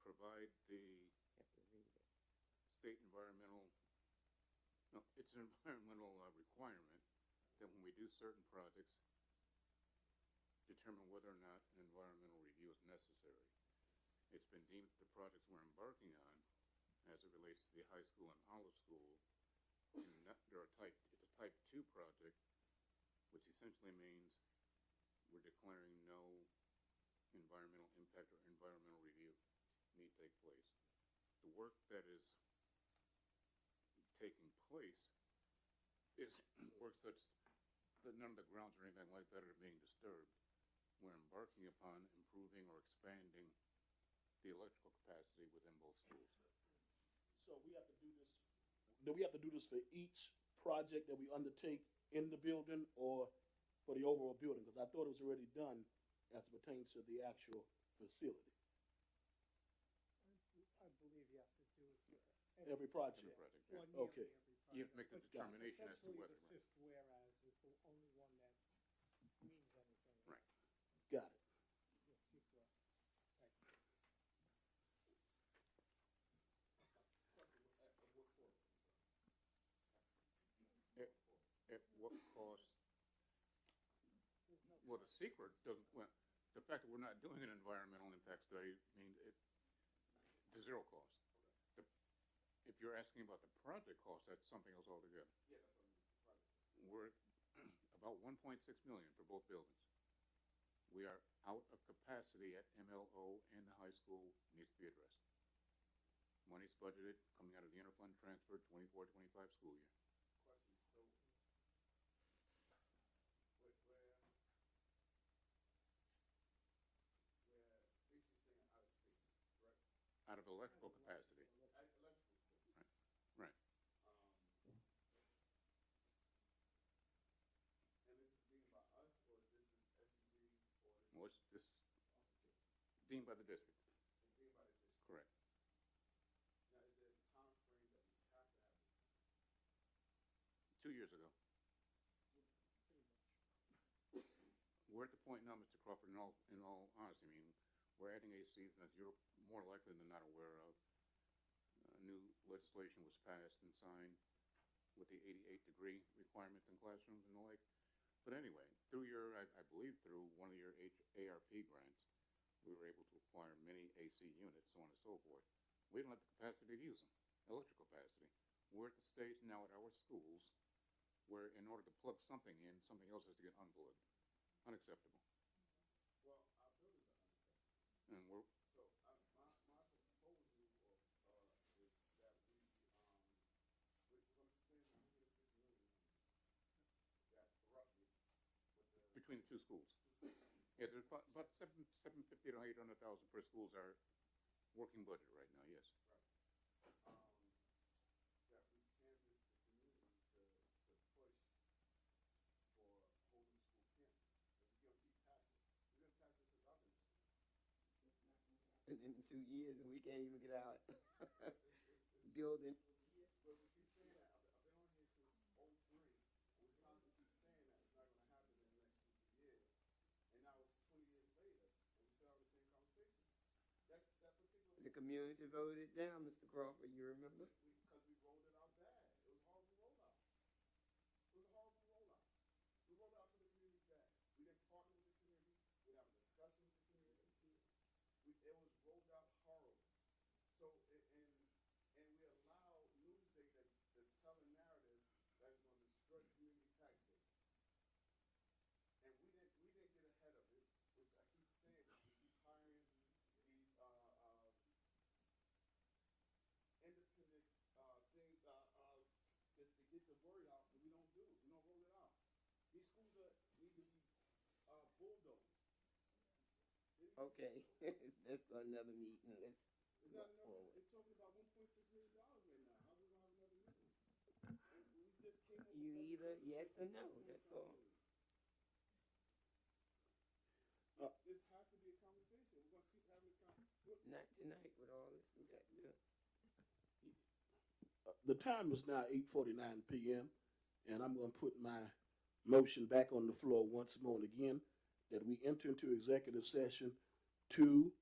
[SPEAKER 7] provide the state environmental, no, it's an environmental requirement that when we do certain projects, determine whether or not an environmental review is necessary. It's been deemed the projects we're embarking on, as it relates to the high school and olive school, it's a type 2 project, which essentially means we're declaring no environmental impact or environmental review need take place. The work that is taking place is work such that none of the grounds or anything like that are being disturbed. We're embarking upon improving or expanding the electrical capacity within both schools.
[SPEAKER 6] So we have to do this. Do we have to do this for each project that we undertake in the building or for the overall building? Because I thought it was already done as it pertains to the actual facility.
[SPEAKER 15] I believe you have to do it for
[SPEAKER 6] Every project.
[SPEAKER 7] Every project,
[SPEAKER 15] Or
[SPEAKER 7] yeah.
[SPEAKER 15] nearly
[SPEAKER 6] Okay.
[SPEAKER 15] every project.
[SPEAKER 7] You have to make the
[SPEAKER 15] But
[SPEAKER 7] determination as to
[SPEAKER 15] essentially
[SPEAKER 7] whether.
[SPEAKER 15] the fifth whereas is the only one that means anything.
[SPEAKER 7] Right.
[SPEAKER 6] Got it.
[SPEAKER 15] Yes, you're correct. Thank you.
[SPEAKER 7] At what cost? Well, the secret doesn't, well, the fact that we're not doing an environmental impact study means it's zero cost. If you're asking about the project cost, that's something else altogether.
[SPEAKER 9] Yeah, that's what I mean.
[SPEAKER 7] We're about 1.6 million for both buildings. We are out of capacity at MLO and the high school, needs to be addressed. Money's budgeted coming out of the interfund transfer 24-25 school year.
[SPEAKER 9] Question, so, where basically saying out of space, correct?
[SPEAKER 7] Out of electrical capacity.
[SPEAKER 9] Electrical space.
[SPEAKER 7] Right.
[SPEAKER 9] And this is being by us, or this is SED, or this
[SPEAKER 7] Well, it's this deemed by the district.
[SPEAKER 9] is being by the district?
[SPEAKER 7] Correct.
[SPEAKER 9] Now, is there a time frame that we have to have this?
[SPEAKER 7] 2 years ago. We're at the point now, Mr. Crawford, in all honesty, I mean, we're adding ACs, and as you're more likely than not aware of, new legislation was passed and signed with the 88-degree requirements in classrooms and the like. But anyway, through your, I believe through one of your ARP grants, we were able to acquire many AC units, so on and so forth. We don't have the capacity to use them, electrical capacity. We're at the stage now at our schools where in order to plug something in, something else has to get unplugged. Unacceptable.
[SPEAKER 9] Well, our buildings are unacceptable.
[SPEAKER 7] And we're,
[SPEAKER 9] So, my proposal
[SPEAKER 7] between the two schools. Yeah, there's about 750 to 800,000 per schools are working budget right now, yes.
[SPEAKER 10] That we canvass the community to push for Hold'em School campus. If we're gonna keep taxing, we're gonna tax this as others.
[SPEAKER 11] And in 2 years, and we can't even get out building.
[SPEAKER 10] But we keep saying that, I've been on here since '03, and we constantly keep saying that it's not gonna happen in the next 2, 3 years. And now it's 20 years later, and we still have the same conversation. That particular.
[SPEAKER 11] The community voted down, Mr. Crawford, you remember?
[SPEAKER 10] Because we rolled it out bad. It was a horrible rollout. It was a horrible rollout. We rolled out to the community bad. We didn't partner with the community. We have a discussion with the community. It was rolled out horrible. So, and we allow Newsday to tell a narrative that is going to destroy the community tax base. And we didn't get ahead of it, which I keep saying, we keep hiring these independent things to get the word out, but we don't do it. We don't roll it out. These schools need to be bulldozed.
[SPEAKER 11] Okay, let's go another meeting, let's
[SPEAKER 10] It's
[SPEAKER 11] go
[SPEAKER 10] not enough.
[SPEAKER 11] forward.
[SPEAKER 10] They're talking about $1.6 million right now. How we gonna have another meeting? And we just came up
[SPEAKER 11] You
[SPEAKER 10] with
[SPEAKER 11] either yes or no, that's all.
[SPEAKER 10] This has to be a conversation. We're gonna keep having this conversation.
[SPEAKER 11] Not tonight with all this we got to do.
[SPEAKER 6] The time is now 8:49 p.m., and I'm going to put my motion back on the floor once more and again, that we enter into executive session to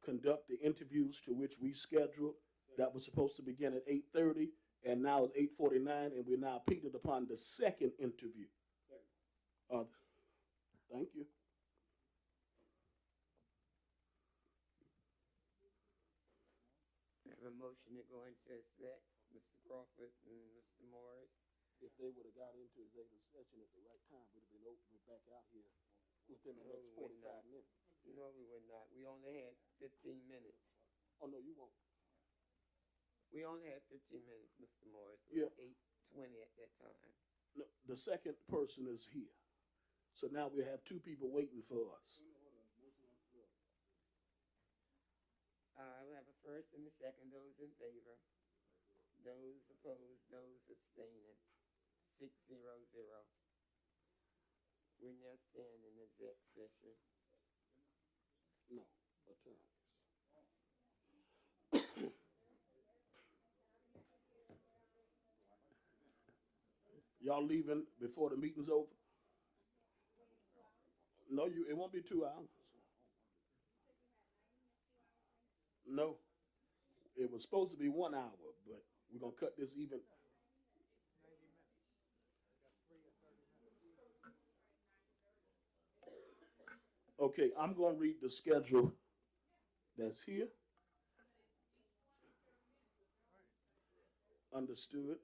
[SPEAKER 6] conduct the interviews to which we scheduled. That was supposed to begin at 8:30, and now it's 8:49, and we're now peaked upon the second interview. Thank you.
[SPEAKER 11] I have a motion to go into exec, Mr. Crawford and Mr. Morris.
[SPEAKER 6] If they would have got into executive session at the right time, we'd have been open back out here within the next 45 minutes.
[SPEAKER 11] No, we would not. We only had 15 minutes.
[SPEAKER 6] Oh, no, you won't.
[SPEAKER 11] We only had 15 minutes, Mr. Morris. It
[SPEAKER 6] Yeah.
[SPEAKER 11] was 8:20 at that time.
[SPEAKER 6] No, the second person is here. So now we have two people waiting for us.
[SPEAKER 11] We have a first and a second. Those in favor. Those opposed. Those abstaining. 6-0-0. We now stand in exec session.
[SPEAKER 6] No, attorneys. Y'all leaving before the meeting's over? No, it won't be 2 hours. No, it was supposed to be 1 hour, but we're gonna cut this even. Okay, I'm gonna read the schedule that's here. Understood.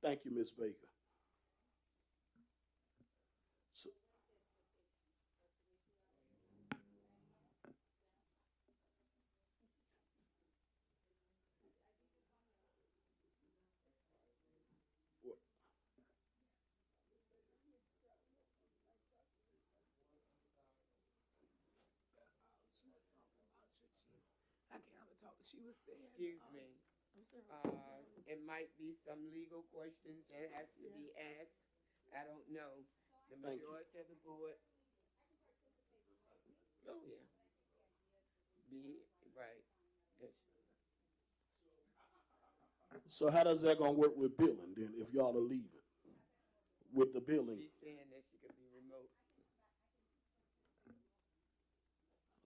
[SPEAKER 6] Thank you, Ms. Baker. So, what?
[SPEAKER 11] I can't talk. She was saying. Excuse me. It might be some legal questions that has to be asked. I don't know. The
[SPEAKER 6] Thank you.
[SPEAKER 11] majority of the board. Oh, yeah. Be, right. Yes.
[SPEAKER 6] So how does that gonna work with billing then, if y'all are leaving? With the billing?
[SPEAKER 11] She's saying that she could be remote.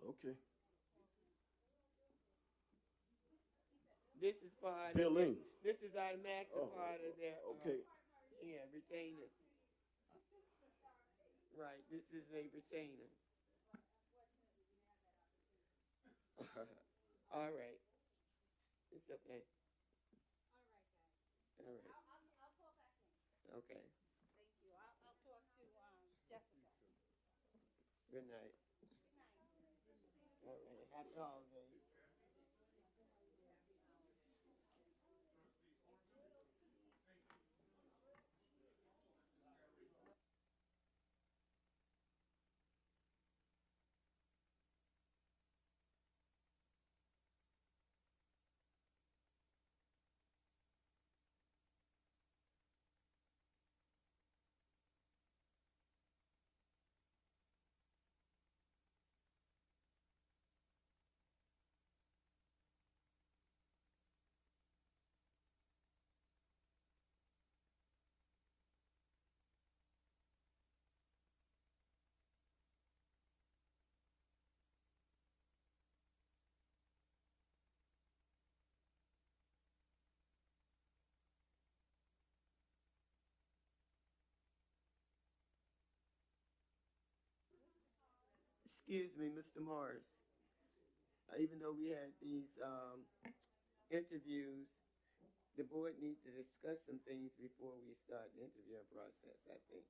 [SPEAKER 6] Okay.
[SPEAKER 11] This is part of
[SPEAKER 6] Billing.
[SPEAKER 11] This is automatically
[SPEAKER 6] Oh,
[SPEAKER 11] part of their
[SPEAKER 6] okay.
[SPEAKER 11] Yeah, retainer. Right, this is a retainer. All right. It's okay. All right.
[SPEAKER 14] I'll call back in.
[SPEAKER 11] Okay.
[SPEAKER 14] Thank you. I'll talk to Jessica.
[SPEAKER 11] Good night. All right. Happy holidays. excuse me, Mr. Morris. Even though we had these interviews, the board needs to discuss some things before we start the interviewing process, I think.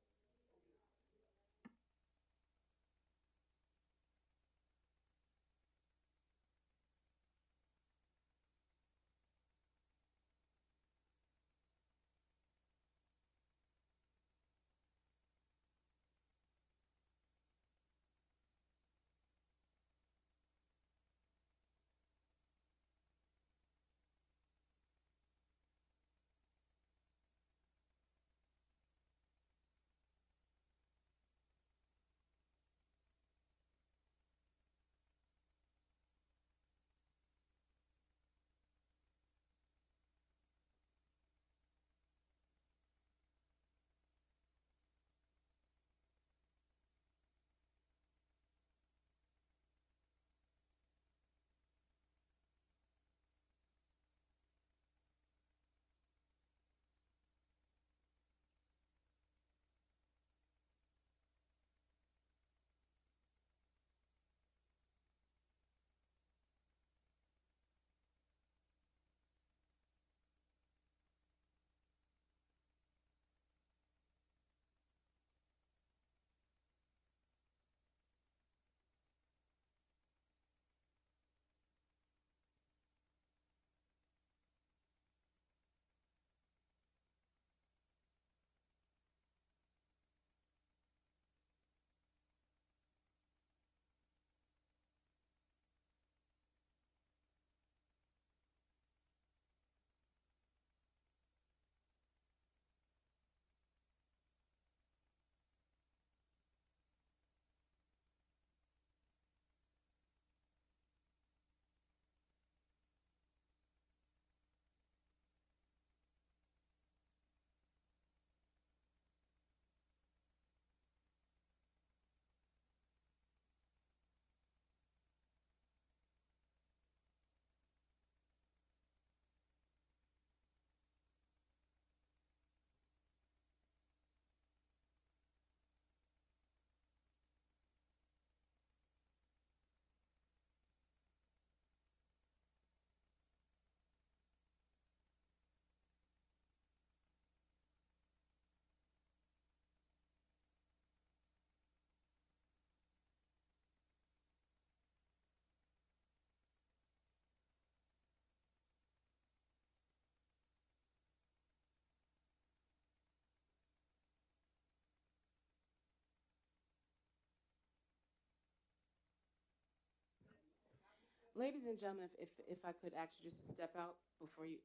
[SPEAKER 1] Ladies and gentlemen, if I could ask you just to step out before you,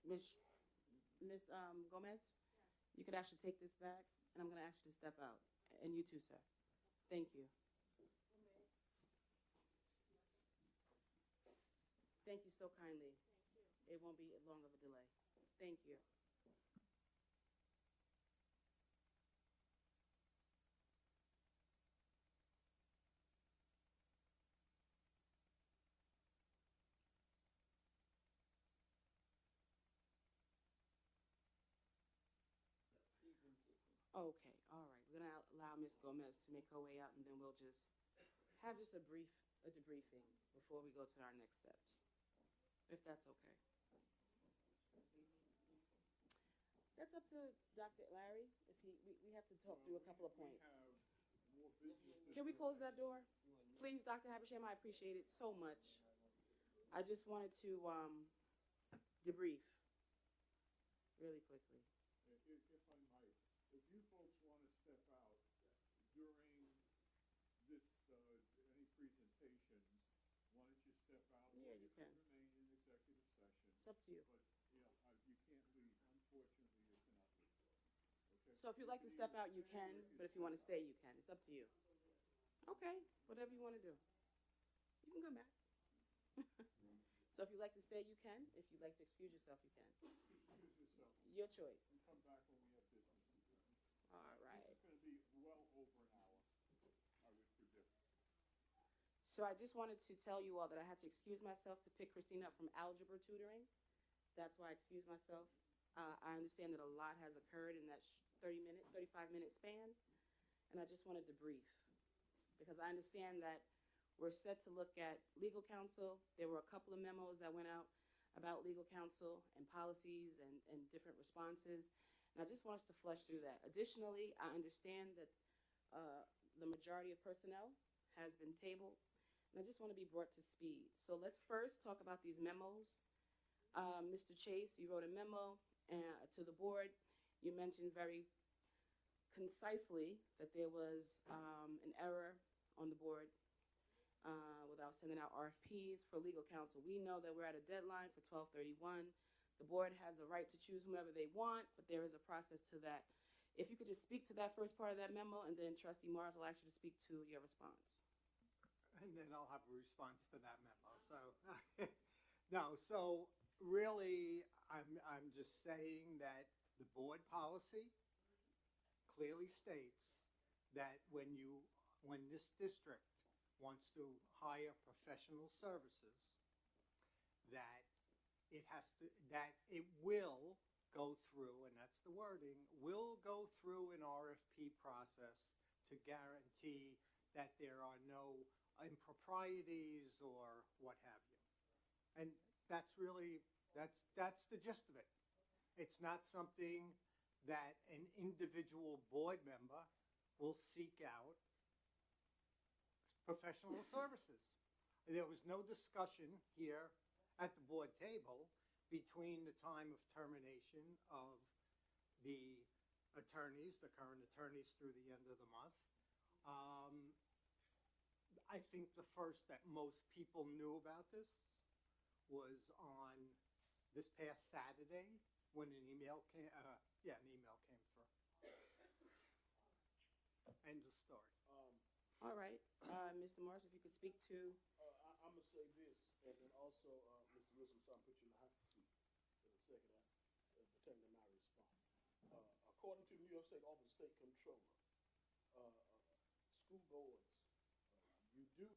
[SPEAKER 1] Miss Gomez, you could actually take this back, and I'm going to ask you to step out, and you too, sir. Thank you. Thank you so kindly. It won't be long of a delay. Thank you. Okay, all right. We're gonna allow Miss Gomez to make her way out, and then we'll just have just a debriefing before we go to our next steps, if that's okay. That's up to Dr. Larry. If we have to talk through a couple of points. Can we close that door, please, Dr. Habersham? I appreciate it so much. I just wanted to debrief really quickly.
[SPEAKER 3] If I might, if you folks want to step out during this, any presentations, why don't you step out?
[SPEAKER 1] Yeah, you can.
[SPEAKER 3] Remain in executive session.
[SPEAKER 1] It's up to you.
[SPEAKER 3] But, yeah, you can't leave. Unfortunately, you cannot leave. Okay?
[SPEAKER 1] So if you'd like to step out, you can, but if you want to stay, you can. It's up to you. Okay, whatever you want to do. You can come back. So if you'd like to stay, you can. If you'd like to excuse yourself, you can.
[SPEAKER 3] Excuse yourself.
[SPEAKER 1] Your choice.
[SPEAKER 3] And come back when we have business to do.
[SPEAKER 1] All right.
[SPEAKER 3] This is going to be well over an hour, I would predict.
[SPEAKER 1] So I just wanted to tell you all that I had to excuse myself to pick Christina up from algebra tutoring. That's why I excused myself. I understand that a lot has occurred in that 35-minute span, and I just wanted to brief. because I understand that we're set to look at legal counsel. There were a couple of memos that went out about legal counsel and policies and different responses. And I just want us to flesh through that. Additionally, I understand that the majority of personnel has been tabled, and I just want to be brought to speed. So let's first talk about these memos. Mr. Chase, you wrote a memo to the board. You mentioned very concisely that there was an error on the board without sending out RFPs for legal counsel. We know that we're at a deadline for 12/31. The board has a right to choose whomever they want, but there is a process to that. If you could just speak to that first part of that memo, and then Trustee Mars will ask you to speak to your response.
[SPEAKER 15] And then I'll have a response to that memo. So, no, so really, I'm just saying that the board policy clearly states that when this district wants to hire professional services, that it will go through, and that's the wording, will go through an RFP process to guarantee that there are no improprieties or what have you. And that's really, that's the gist of it. It's not something that an individual board member will seek out professional services. There was no discussion here at the board table between the time of termination of the attorneys, the current attorneys, through the end of the month. I think the first that most people knew about this was on this past Saturday when an email came, an email came through. End of story.
[SPEAKER 1] All right, Mr. Morris, if you could speak to.
[SPEAKER 6] I'm gonna say this, and then also, Mr. Wilson, so I'm put you in the hot seat for the second pertaining to my response. According to New York State Office of State Controller, school boards, you do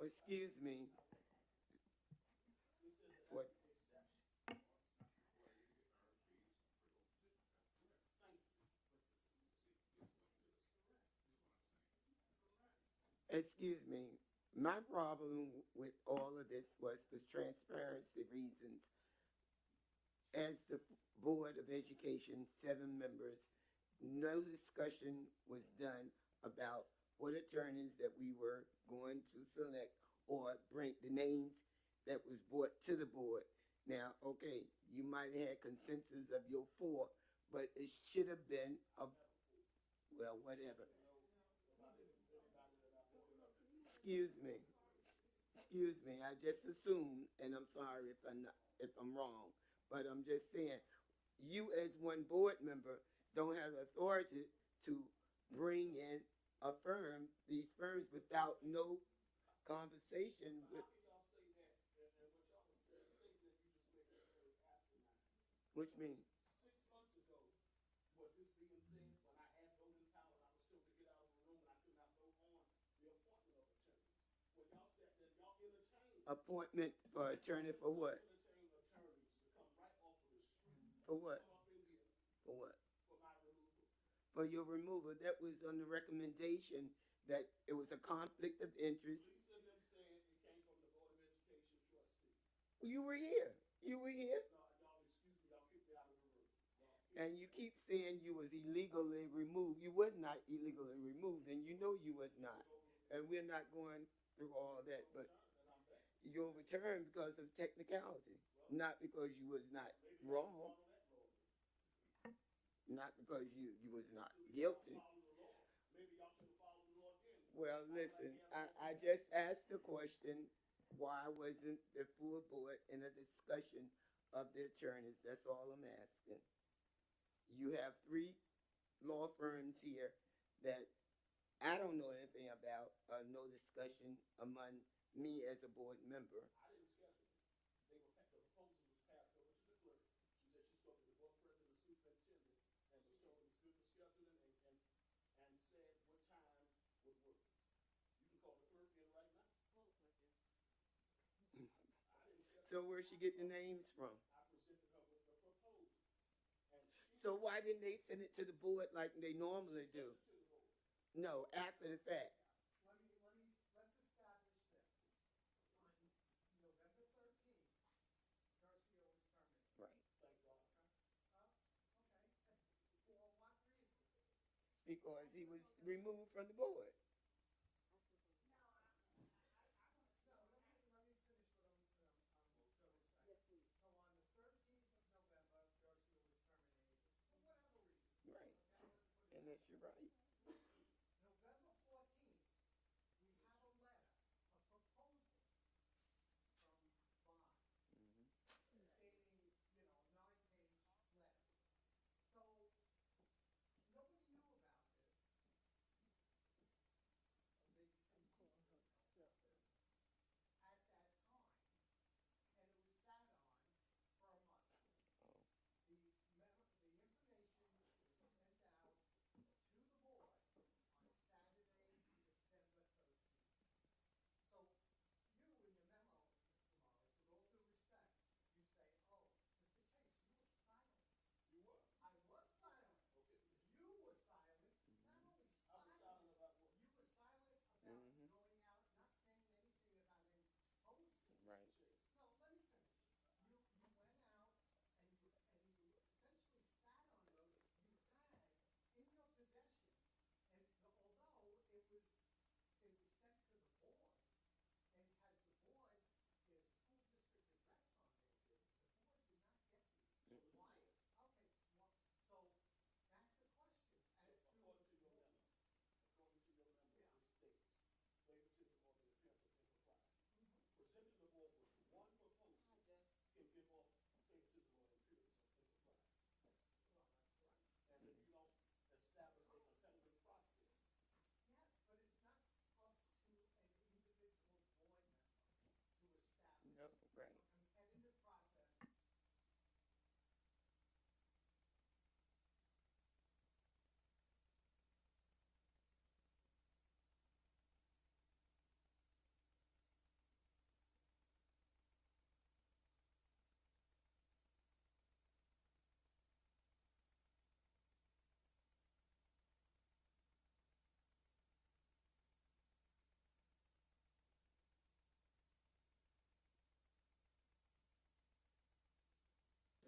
[SPEAKER 11] excuse me. What? Excuse me. My problem with all of this was for transparency reasons. As the Board of Education, 7 members, no discussion was done about what attorneys that we were going to select or bring the names that was brought to the board. Now, okay, you might have had consensus of your 4, but it should have been a, well, whatever. Excuse me. Excuse me. I just assumed, and I'm sorry if I'm wrong, but I'm just saying, you as one board member don't have authority to bring in a firm, these firms, without no conversation with. Which means? Appointment for attorney for what? For what? For what? For your removal. That was on the recommendation that it was a conflict of interest. You were here. You were here. And you keep saying you was illegally removed. You was not illegally removed, and you know you was not. And we're not going through all that, but you overturned because of technicality, not because you was not wrong, not because you was not guilty. Well, listen, I just asked the question, why wasn't the full board in a discussion of the attorneys? That's all I'm asking. You have 3 law firms here that I don't know anything about, no discussion among me as a board member. So where'd she get the names from? So why didn't they send it to the board like they normally do? No, after the fact.
[SPEAKER 15] Let's establish this. On November 13th, Garcia was terminated.
[SPEAKER 11] Right.
[SPEAKER 15] Okay. For what reason?
[SPEAKER 11] Because he was removed from the board. Right. And that's your right.
[SPEAKER 15] November 14th, we have a letter, a proposal from Bond, stating, a 9-page letter. So, nobody knew about this. Maybe some people knew about this at that time. And it was sat on for a month. The information was sent out to the board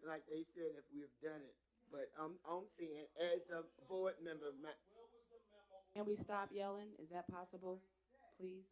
[SPEAKER 11] like they said, if we've done it. But I'm saying, as a board member,
[SPEAKER 1] Can we stop yelling? Is that possible, please?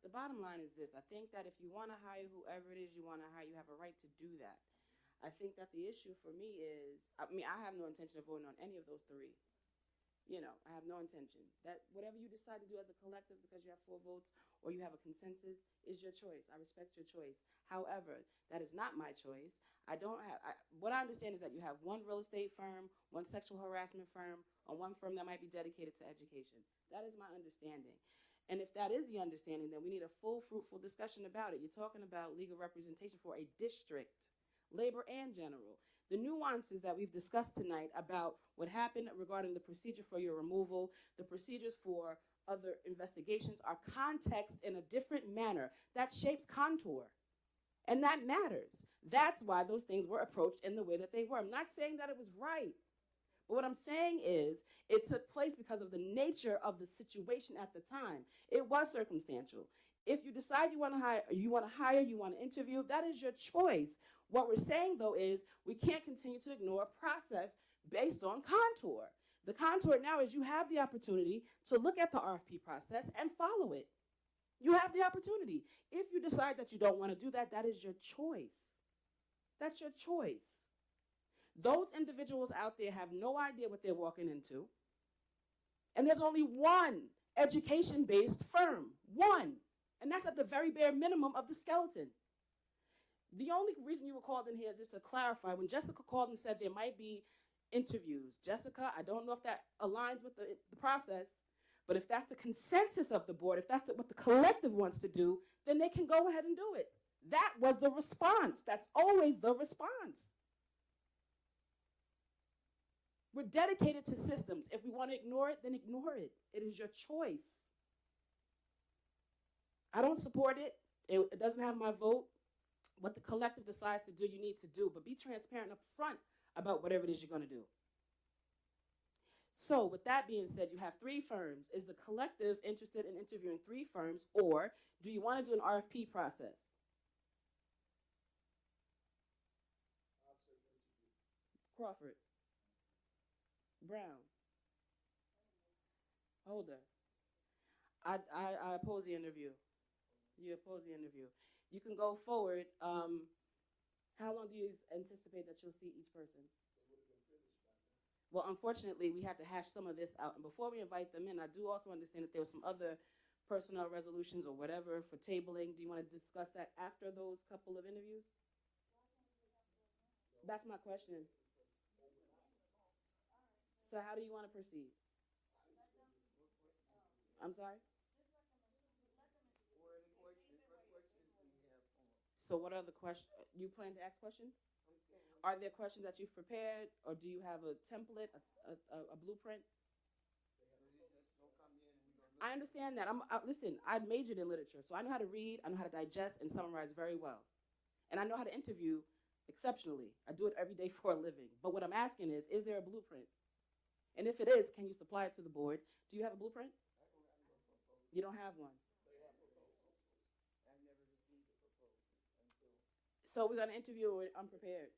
[SPEAKER 1] The bottom line is this. I think that if you want to hire whoever it is you want to hire, you have a right to do that. I think that the issue for me is, I mean, I have no intention of voting on any of those three. You know, I have no intention. That whatever you decide to do as a collective because you have 4 votes or you have a consensus is your choice. I respect your choice. However, that is not my choice. I don't have, what I understand is that you have one real estate firm, one sexual harassment firm, and one firm that might be dedicated to education. That is my understanding. And if that is the understanding, then we need a full, fruitful discussion about it. You're talking about legal representation for a district, labor and general. The nuances that we've discussed tonight about what happened regarding the procedure for your removal, the procedures for other investigations are context in a different manner. That shapes contour. And that matters. That's why those things were approached in the way that they were. I'm not saying that it was right. But what I'm saying is it took place because of the nature of the situation at the time. It was circumstantial. If you decide you want to hire, you want to interview, that is your choice. What we're saying, though, is we can't continue to ignore a process based on contour. The contour now is you have the opportunity to look at the RFP process and follow it. You have the opportunity. If you decide that you don't want to do that, that is your choice. That's your choice. Those individuals out there have no idea what they're walking into. And there's only one education-based firm, one. And that's at the very bare minimum of the skeleton. The only reason you were called in here, just to clarify, when Jessica called and said there might be interviews, Jessica, I don't know if that aligns with the process, but if that's the consensus of the board, if that's what the collective wants to do, then they can go ahead and do it. That was the response. That's always the response. We're dedicated to systems. If we want to ignore it, then ignore it. It is your choice. I don't support it. It doesn't have my vote. What the collective decides to do, you need to do. But be transparent up front about whatever it is you're going to do. So with that being said, you have 3 firms. Is the collective interested in interviewing 3 firms, or do you want to do an RFP process? Crawford. Brown. Holder. I oppose the interview. You oppose the interview. You can go forward. How long do you anticipate that you'll see each person? Well, unfortunately, we had to hash some of this out. And before we invite them in, I do also understand that there were some other personnel resolutions or whatever for tabling. Do you want to discuss that after those couple of interviews? That's my question. So how do you want to proceed? I'm sorry? So what are the questions? You plan to ask questions? Are there questions that you've prepared, or do you have a template, a blueprint? I understand that. Listen, I majored in literature, so I know how to read, I know how to digest and summarize very well. And I know how to interview exceptionally. I do it every day for a living. But what I'm asking is there a blueprint? And if it is, can you supply it to the board? Do you have a blueprint? You don't have one. So we're going to interview it unprepared.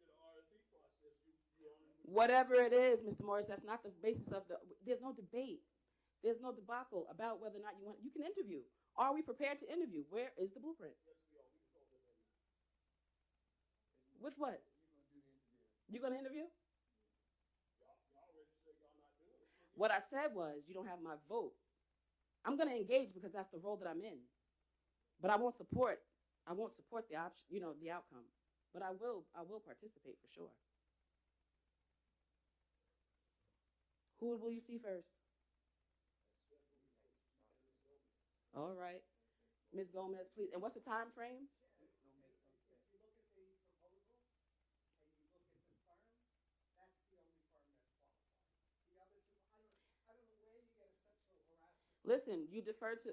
[SPEAKER 1] Whatever it is, Mr. Morris, that's not the basis of there's no debate. There's no debacle about whether or not you can interview. Are we prepared to interview? Where is the blueprint? With what? You going to interview? What I said was, you don't have my vote. I'm going to engage because that's the role that I'm in. But I won't support the option, the outcome. But I will participate for sure. Who will you see first? All right. Ms. Gomez, please. And what's the time frame? Listen, you defer to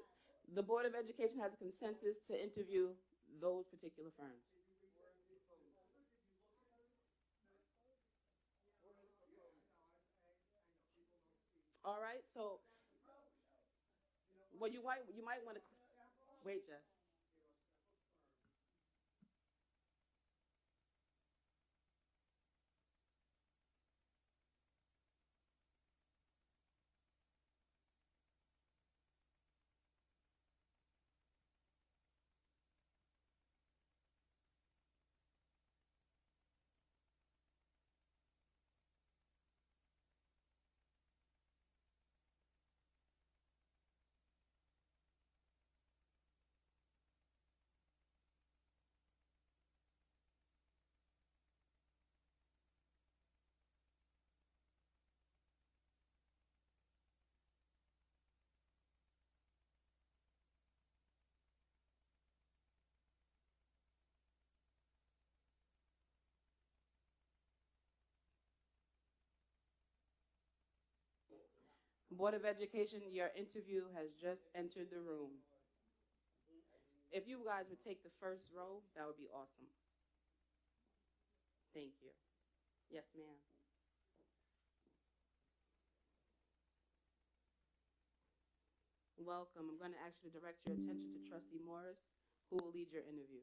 [SPEAKER 1] the Board of Education has a consensus to interview those particular firms. All right, so well, you might want to wait, Jess. Board of Education, your interview has just entered the room. If you guys would take the first row, that would be awesome. Thank you. Yes, ma'am. Welcome. I'm going to actually direct your attention to Trustee Morris, who will lead your interview.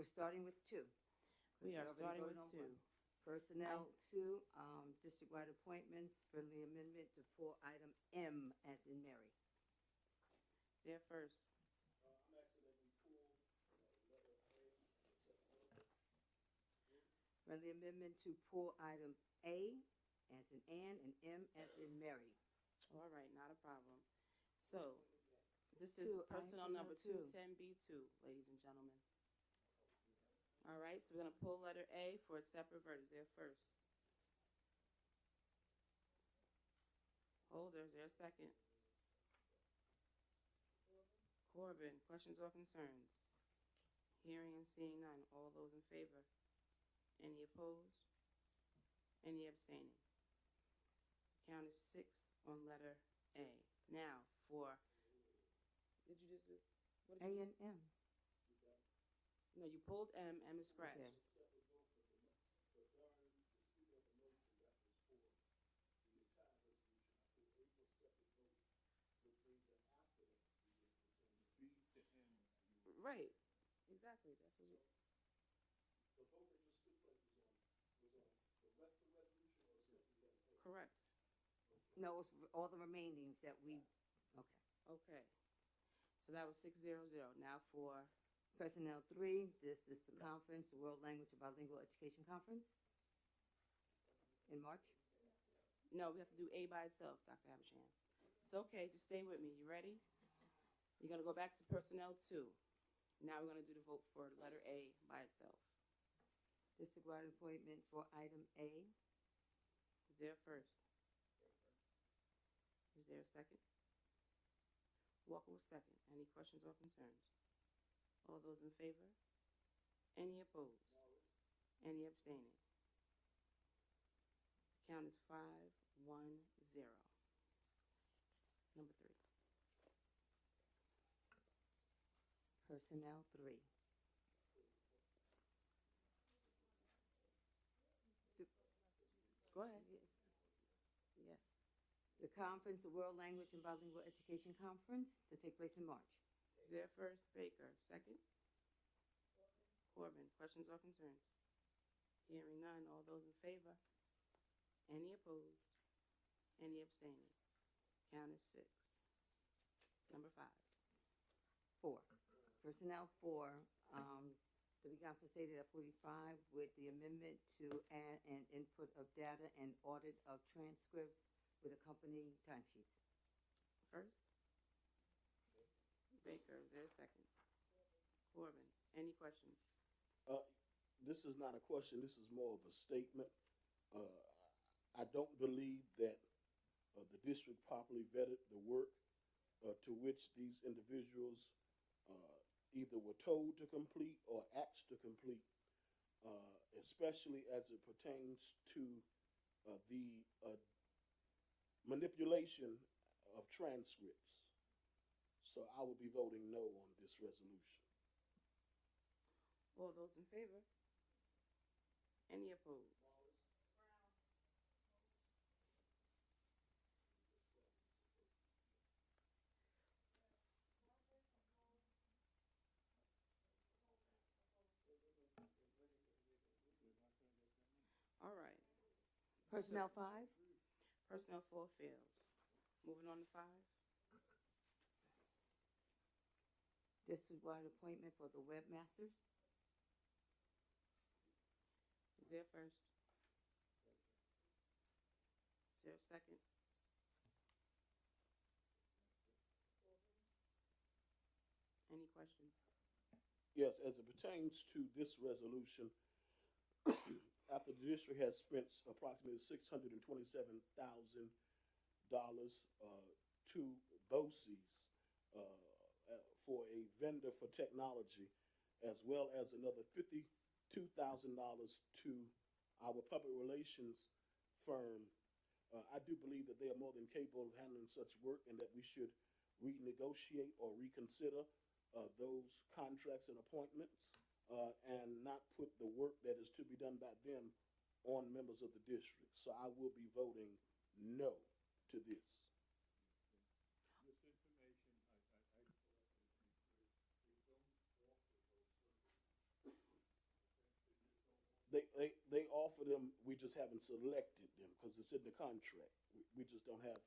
[SPEAKER 8] We're starting with two. 'cause
[SPEAKER 1] We are
[SPEAKER 8] already
[SPEAKER 1] starting
[SPEAKER 8] voted
[SPEAKER 1] with
[SPEAKER 8] on one.
[SPEAKER 1] two.
[SPEAKER 8] Personnel, two, district-wide appointments, friendly amendment to pull item M as in Mary.
[SPEAKER 1] Zare first.
[SPEAKER 6] I'm asking that we pull letter A.
[SPEAKER 8] Friendly amendment to pull item A as in Ann and M as in Mary.
[SPEAKER 1] All right, not a problem. So, this
[SPEAKER 8] Two,
[SPEAKER 1] is
[SPEAKER 8] I
[SPEAKER 1] personnel
[SPEAKER 8] put
[SPEAKER 1] number
[SPEAKER 8] no two.
[SPEAKER 1] 210B2, ladies and gentlemen. All right, so we're gonna pull letter A for its separate vote. Is there first? Holder, is there a second? Corbin, questions or concerns? Hearing and seeing none. All those in favor? Any opposed? Any abstaining? Count is 6 on letter A. Now, for, did you just do? What did
[SPEAKER 8] A
[SPEAKER 1] you-
[SPEAKER 8] and M.
[SPEAKER 1] No, you pulled M, M is scratched.
[SPEAKER 8] Okay.
[SPEAKER 1] Right, exactly, that's what you,
[SPEAKER 6] The vote that just took place was on the rest of the resolution or simply letter A?
[SPEAKER 1] correct.
[SPEAKER 8] No, it's all the remainings that we, okay.
[SPEAKER 1] Okay. So that was 600. Now for,
[SPEAKER 8] Personnel, three, this is the conference, the World Language and Bilingual Education Conference in March.
[SPEAKER 1] no, we have to do A by itself, Dr. Abishan. It's okay, just stay with me. You ready? You're gonna go back to personnel 2. Now we're gonna do the vote for letter A by itself.
[SPEAKER 8] District-wide appointment for item A.
[SPEAKER 1] Is there a first? Is there a second? Walker will second. Any questions or concerns? All those in favor? Any opposed? Any abstaining? The count is 5-1-0. Number 3.
[SPEAKER 8] Personnel, three.
[SPEAKER 1] Go ahead.
[SPEAKER 8] Yes. The conference, the World Language and Bilingual Education Conference, to take place in March.
[SPEAKER 1] Is there first? Baker. Second? Corbin. Questions or concerns? Hearing none. All those in favor? Any opposed? Any abstaining? Count is 6. Number 5.
[SPEAKER 8] Four. Personnel, four, to be compensated at 45 with the amendment to add an input of data and audit of transcripts with accompanying timesheets.
[SPEAKER 1] First? Baker. Is there a second? Corbin. Any questions?
[SPEAKER 6] This is not a question, this is more of a statement. I don't believe that the district properly vetted the work to which these individuals either were told to complete or asked to complete, especially as it pertains to the manipulation of transcripts. So I will be voting no on this resolution.
[SPEAKER 1] All those in favor? Any opposed? All right.
[SPEAKER 8] Personnel, five.
[SPEAKER 1] Personnel 4 fails. Moving on to 5.
[SPEAKER 8] District-wide appointment for the webmasters.
[SPEAKER 1] Is there first? Is there a second? Any questions?
[SPEAKER 6] Yes, as it pertains to this resolution, after the district has spent approximately $627,000 to BOCES for a vendor for technology, as well as another $52,000 to our public relations firm, I do believe that they are more than capable of handling such work and that we should renegotiate or reconsider those contracts and appointments and not put the work that is to be done by them on members of the district. So I will be voting no to this.
[SPEAKER 3] This information, I they don't offer those services.
[SPEAKER 6] They offer them, we just haven't selected them because it's in the contract. We just don't have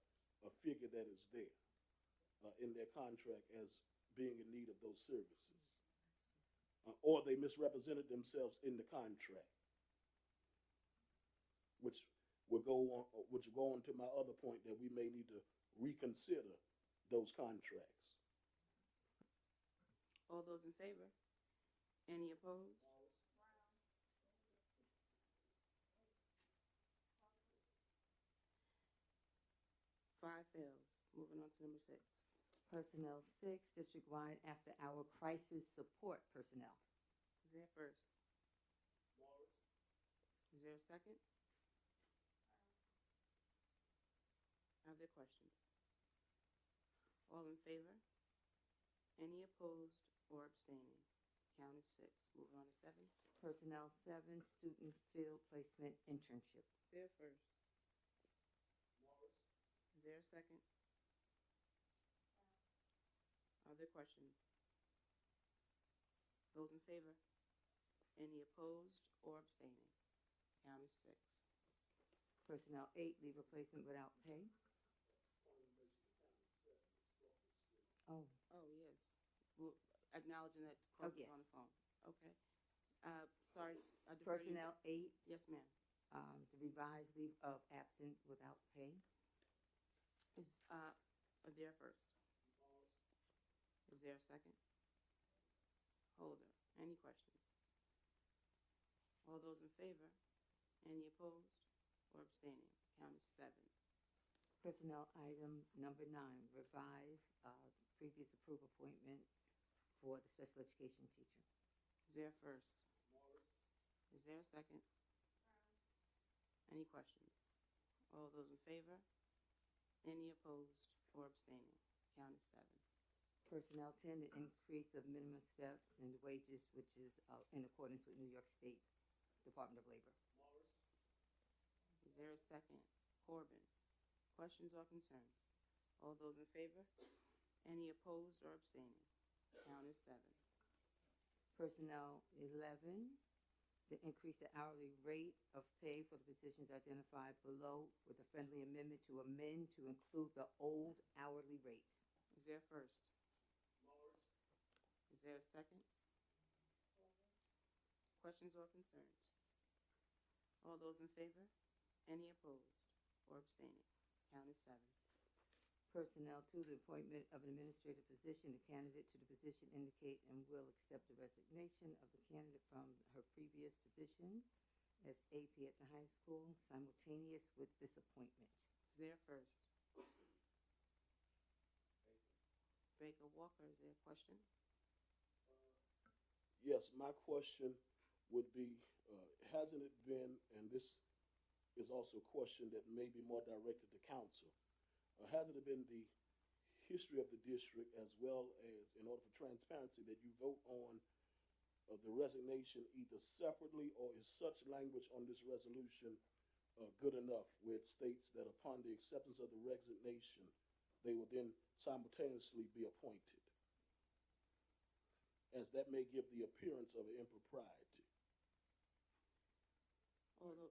[SPEAKER 6] a figure that is there in their contract as being in need of those services. Or they misrepresented themselves in the contract, which will go on to my other point that we may need to reconsider those contracts.
[SPEAKER 1] All those in favor? Any opposed? Five fails. Moving on to number 6.
[SPEAKER 8] Personnel 6, district-wide after-hour crisis support personnel.
[SPEAKER 1] Is there a first? Is there a second? Are there questions? All in favor? Any opposed or abstaining? Count is 6. Moving on to 7.
[SPEAKER 8] Personnel 7, student field placement internships.
[SPEAKER 1] Is there a first? Is there a second? Are there questions? Those in favor? Any opposed or abstaining? Count is 6.
[SPEAKER 8] Personnel 8, leave replacement without pay. Oh,
[SPEAKER 1] Oh, yes. Well, acknowledging that Crawford's
[SPEAKER 8] yes.
[SPEAKER 1] on the phone. Okay. Sorry, I defer to you.
[SPEAKER 8] Personnel 8,
[SPEAKER 1] Yes, ma'am.
[SPEAKER 8] the revised leave of absent without pay.
[SPEAKER 1] Is there first? Is there a second? Holder. Any questions? All those in favor? Any opposed or abstaining? Count is 7.
[SPEAKER 8] Personnel item number 9, revise previous approved appointment for the special education teacher.
[SPEAKER 1] Is there a first? Is there a second? Any questions? All those in favor? Any opposed or abstaining? Count is 7.
[SPEAKER 8] Personnel 10, the increase of minimum step in the wages, which is in accordance with New York State Department of Labor.
[SPEAKER 1] Is there a second? Corbin. Questions or concerns? All those in favor? Any opposed or abstaining? Count is 7.
[SPEAKER 8] Personnel 11, the increase the hourly rate of pay for the positions identified below with a friendly amendment to amend to include the old hourly rates.
[SPEAKER 1] Is there a first? Is there a second? Questions or concerns? All those in favor? Any opposed or abstaining? Count is 7.
[SPEAKER 8] Personnel 2, the appointment of an administrative position. The candidate to the position indicate and will accept the resignation of the candidate from her previous position as AP at the high school simultaneous with this appointment.
[SPEAKER 1] Is there a first? Baker Walker, is there a question?
[SPEAKER 6] Yes, my question would be, hasn't it been, and this is also a question that may be more directed to council, hasn't it been the history of the district as well as, in order for transparency, that you vote on the resignation either separately, or is such language on this resolution good enough where it states that upon the acceptance of the resignation, they will then simultaneously be appointed, as that may give the appearance of an impropriety?
[SPEAKER 1] Although,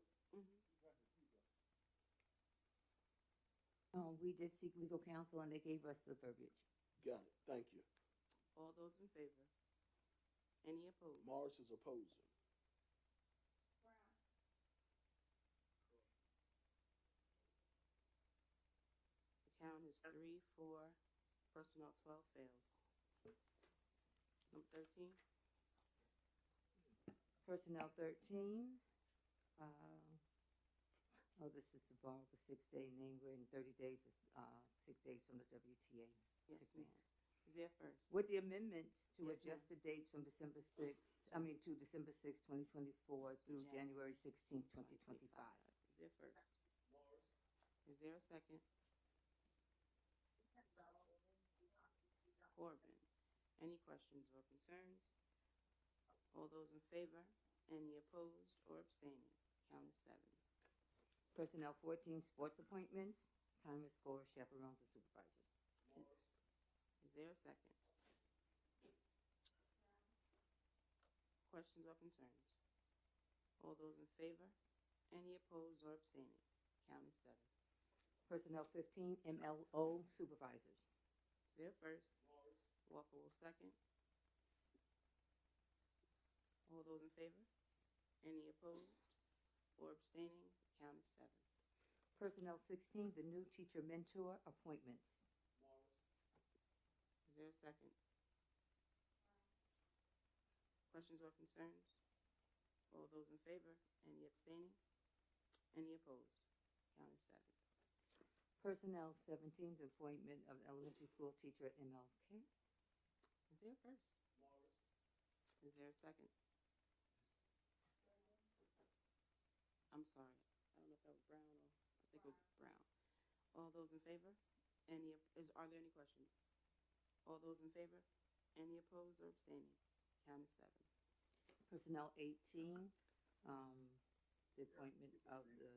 [SPEAKER 8] We did seek legal counsel and they gave us the verbiage.
[SPEAKER 6] Got it. Thank you.
[SPEAKER 1] all those in favor? Any opposed?
[SPEAKER 6] Morris is opposing.
[SPEAKER 1] The count is 3, 4, personnel 12 fails. Number 13,
[SPEAKER 8] Personnel 13, this is to borrow the 6-day name written 30 days, 6 days from the WTA.
[SPEAKER 1] yes,
[SPEAKER 8] 6
[SPEAKER 1] ma'am.
[SPEAKER 8] weeks.
[SPEAKER 1] Is there first?
[SPEAKER 8] With the amendment to
[SPEAKER 1] Yes,
[SPEAKER 8] adjust
[SPEAKER 1] ma'am.
[SPEAKER 8] the dates from December 6, 2024 through January 16, 2025.
[SPEAKER 1] Is there first? Is there a second? Corbin. Any questions or concerns? All those in favor? Any opposed or abstaining? Count is 7.
[SPEAKER 8] Personnel 14, sports appointments, timer, score, chaperones, and supervisors.
[SPEAKER 1] Is there a second? Questions or concerns? All those in favor? Any opposed or abstaining? Count is 7.
[SPEAKER 8] Personnel 15, MLO supervisors.
[SPEAKER 1] Zare first. Walker will second. All those in favor? Any opposed or abstaining? Count is 7.
[SPEAKER 8] Personnel 16, the new teacher mentor appointments.
[SPEAKER 1] Is there a second? Questions or concerns? All those in favor? Any abstaining? Any opposed? Count is 7.
[SPEAKER 8] Personnel 17, the appointment of elementary school teacher at MLK.
[SPEAKER 1] Is there a first? Is there a second? I'm sorry. I don't know if that was Brown or I think it was Brown. All those in favor? Are there any questions? All those in favor? Any opposed or abstaining? Count is 7.
[SPEAKER 8] Personnel 18, the appointment of the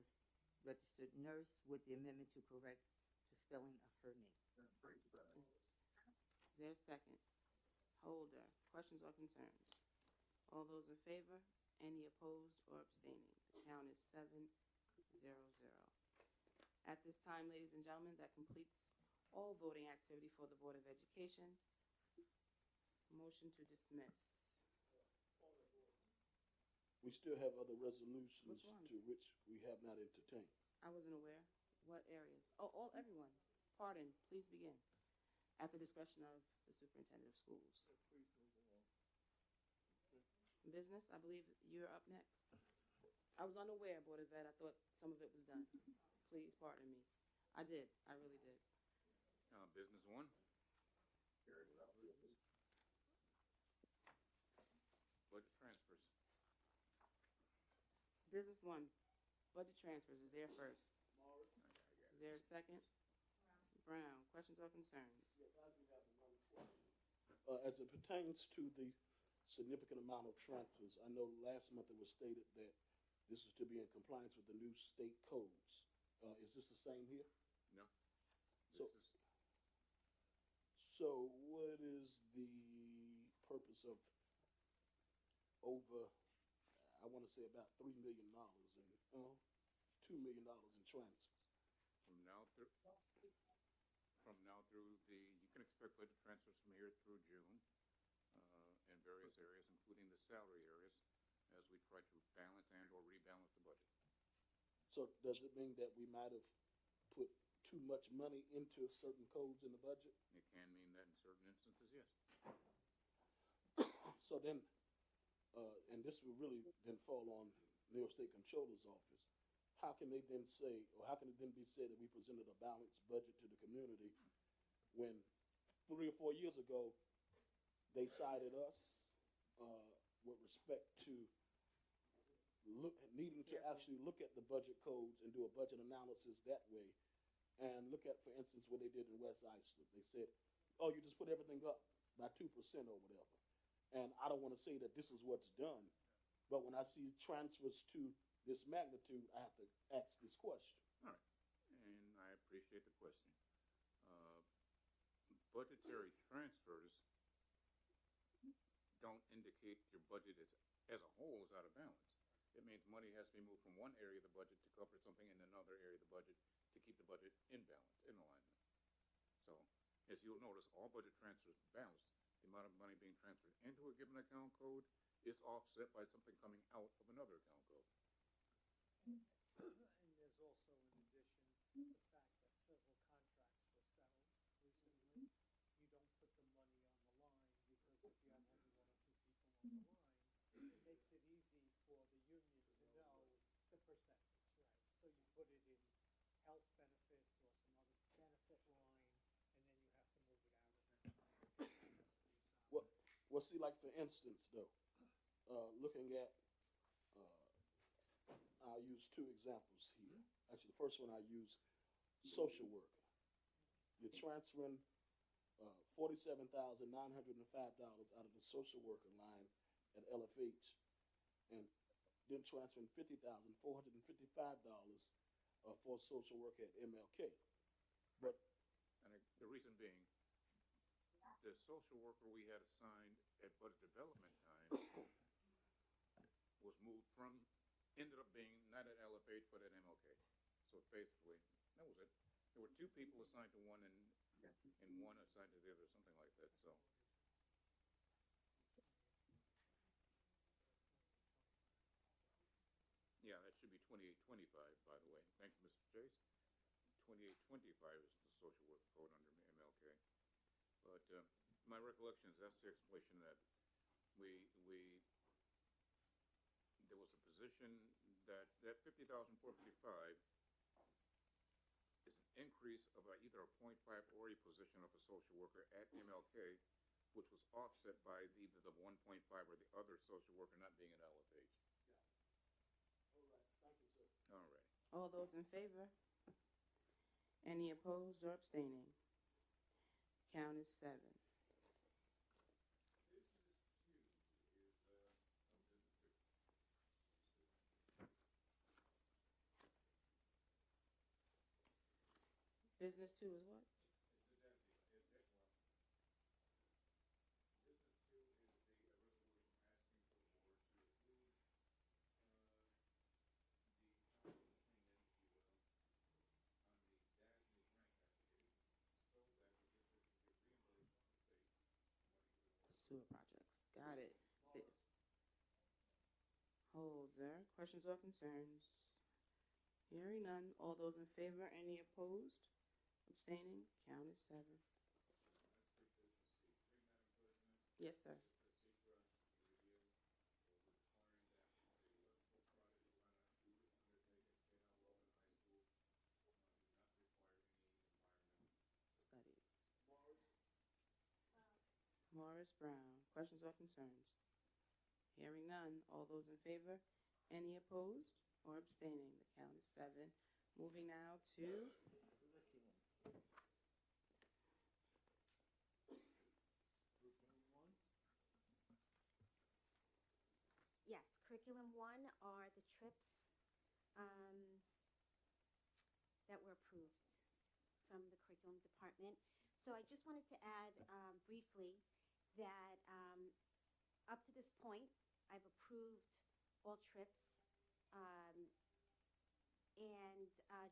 [SPEAKER 8] registered nurse with the amendment to correct the spelling of her name.
[SPEAKER 1] Is there a second? Holder, questions or concerns? All those in favor? Any opposed or abstaining? The count is 7-0-0. At this time, ladies and gentlemen, that completes all voting activity for the Board of Education. Motion to dismiss.
[SPEAKER 6] We still have other resolutions
[SPEAKER 1] Which one?
[SPEAKER 6] to which we have not entertained.
[SPEAKER 1] I wasn't aware. What areas? Oh, everyone. Pardon, please begin. At the discretion of the superintendent of schools. Business, I believe you're up next. I was unaware, Board of Ed. I thought some of it was done. Please pardon me. I did. I really did.
[SPEAKER 7] Business 1. Budget transfers.
[SPEAKER 1] Business 1, budget transfers. Is there first? Is there a second? Brown, questions or concerns?
[SPEAKER 6] As it pertains to the significant amount of transfers, I know last month it was stated that this is to be in compliance with the new state codes. Is this the same here?
[SPEAKER 7] No.
[SPEAKER 6] So, so what is the purpose of over, I want to say about $3 million and $2 million in transfers?
[SPEAKER 7] From now through you can expect budget transfers from here through June in various areas, including the salary areas, as we try to balance and or rebalance the budget.
[SPEAKER 6] So does it mean that we might have put too much money into certain codes in the budget?
[SPEAKER 7] It can mean that in certain instances, yes.
[SPEAKER 6] So then, and this will really then fall on New York State Comptroller's office. How can they then say, or how can it then be said that we presented a balanced budget to the community when 3 or 4 years ago they cited us with respect to needing to actually look at the budget codes and do a budget analysis that way, and look at, for instance, what they did in West Islip. They said, "Oh, you just put everything up by 2% or whatever." And I don't want to say that this is what's done, but when I see transfers to this magnitude, I have to ask this question.
[SPEAKER 7] All right, and I appreciate the question. Budgetary transfers don't indicate your budget as a whole is out of balance. It means money has to be moved from one area of the budget to cover something in another area of the budget to keep the budget in balance, in alignment. So, as you'll notice, all budget transfers are balanced. The amount of money being transferred into a given account code is offset by something coming out of another account code.
[SPEAKER 15] And there's also, in addition, the fact that several contracts were settled recently. You don't put the money on the line, because if you have only 1 or 2 people on the line, it makes it easy for the union to know the percentage, right? So you put it in health benefits or some other benefit line, and then you have to move it out eventually.
[SPEAKER 6] Well, see, like for instance, though, looking at, I'll use 2 examples here. Actually, the first one I use, social worker. You're transferring $47,905 out of the social worker line at LFH, and then transferring $50,455 for social worker at MLK. But
[SPEAKER 7] the reason being, the social worker we had assigned at budget development time was moved from ended up being not at LFH but at MLK. So basically, that was it. There were 2 people assigned to one and 1 assigned to the other, something like that. So. Yeah, that should be 2825, by the way. Thank you, Mr. Chase. 2825 is the social work code under MLK. But my recollection is that's the explanation that there was a position that 50,455 is an increase of either a .5 or a position of a social worker at MLK, which was offset by either the 1.5 or the other social worker not being at LFH.
[SPEAKER 6] All right, thank you, sir.
[SPEAKER 7] All right.
[SPEAKER 1] All those in favor? Any opposed or abstaining? Count is 7. Business 2 is what? Sewer projects. Got it. Holzer. Questions or concerns? Hearing none. All those in favor? Any opposed? Abstaining? Count is 7. Yes, sir. Studies. Morris Brown. Questions or concerns? Hearing none. All those in favor? Any opposed or abstaining? The count is 7. Moving now to
[SPEAKER 16] Yes, curriculum 1 are the trips that were approved from the curriculum department. So I just wanted to add briefly that up to this point, I've approved all trips.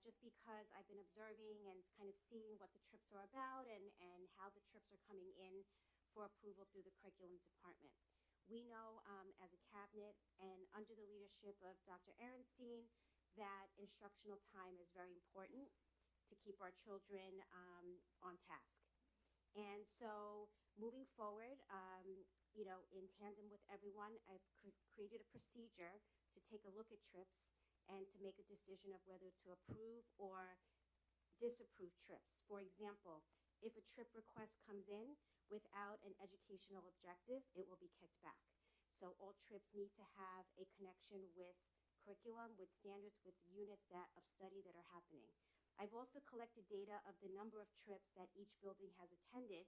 [SPEAKER 16] Just because I've been observing and kind of seeing what the trips are about and how the trips are coming in for approval through the curriculum department. We know as a cabinet and under the leadership of Dr. Ehrenstein that instructional time is very important to keep our children on task. And so moving forward, in tandem with everyone, I've created a procedure to take a look at trips and to make a decision of whether to approve or disapprove trips. For example, if a trip request comes in without an educational objective, it will be kicked back. So all trips need to have a connection with curriculum, with standards, with units of study that are happening. I've also collected data of the number of trips that each building has attended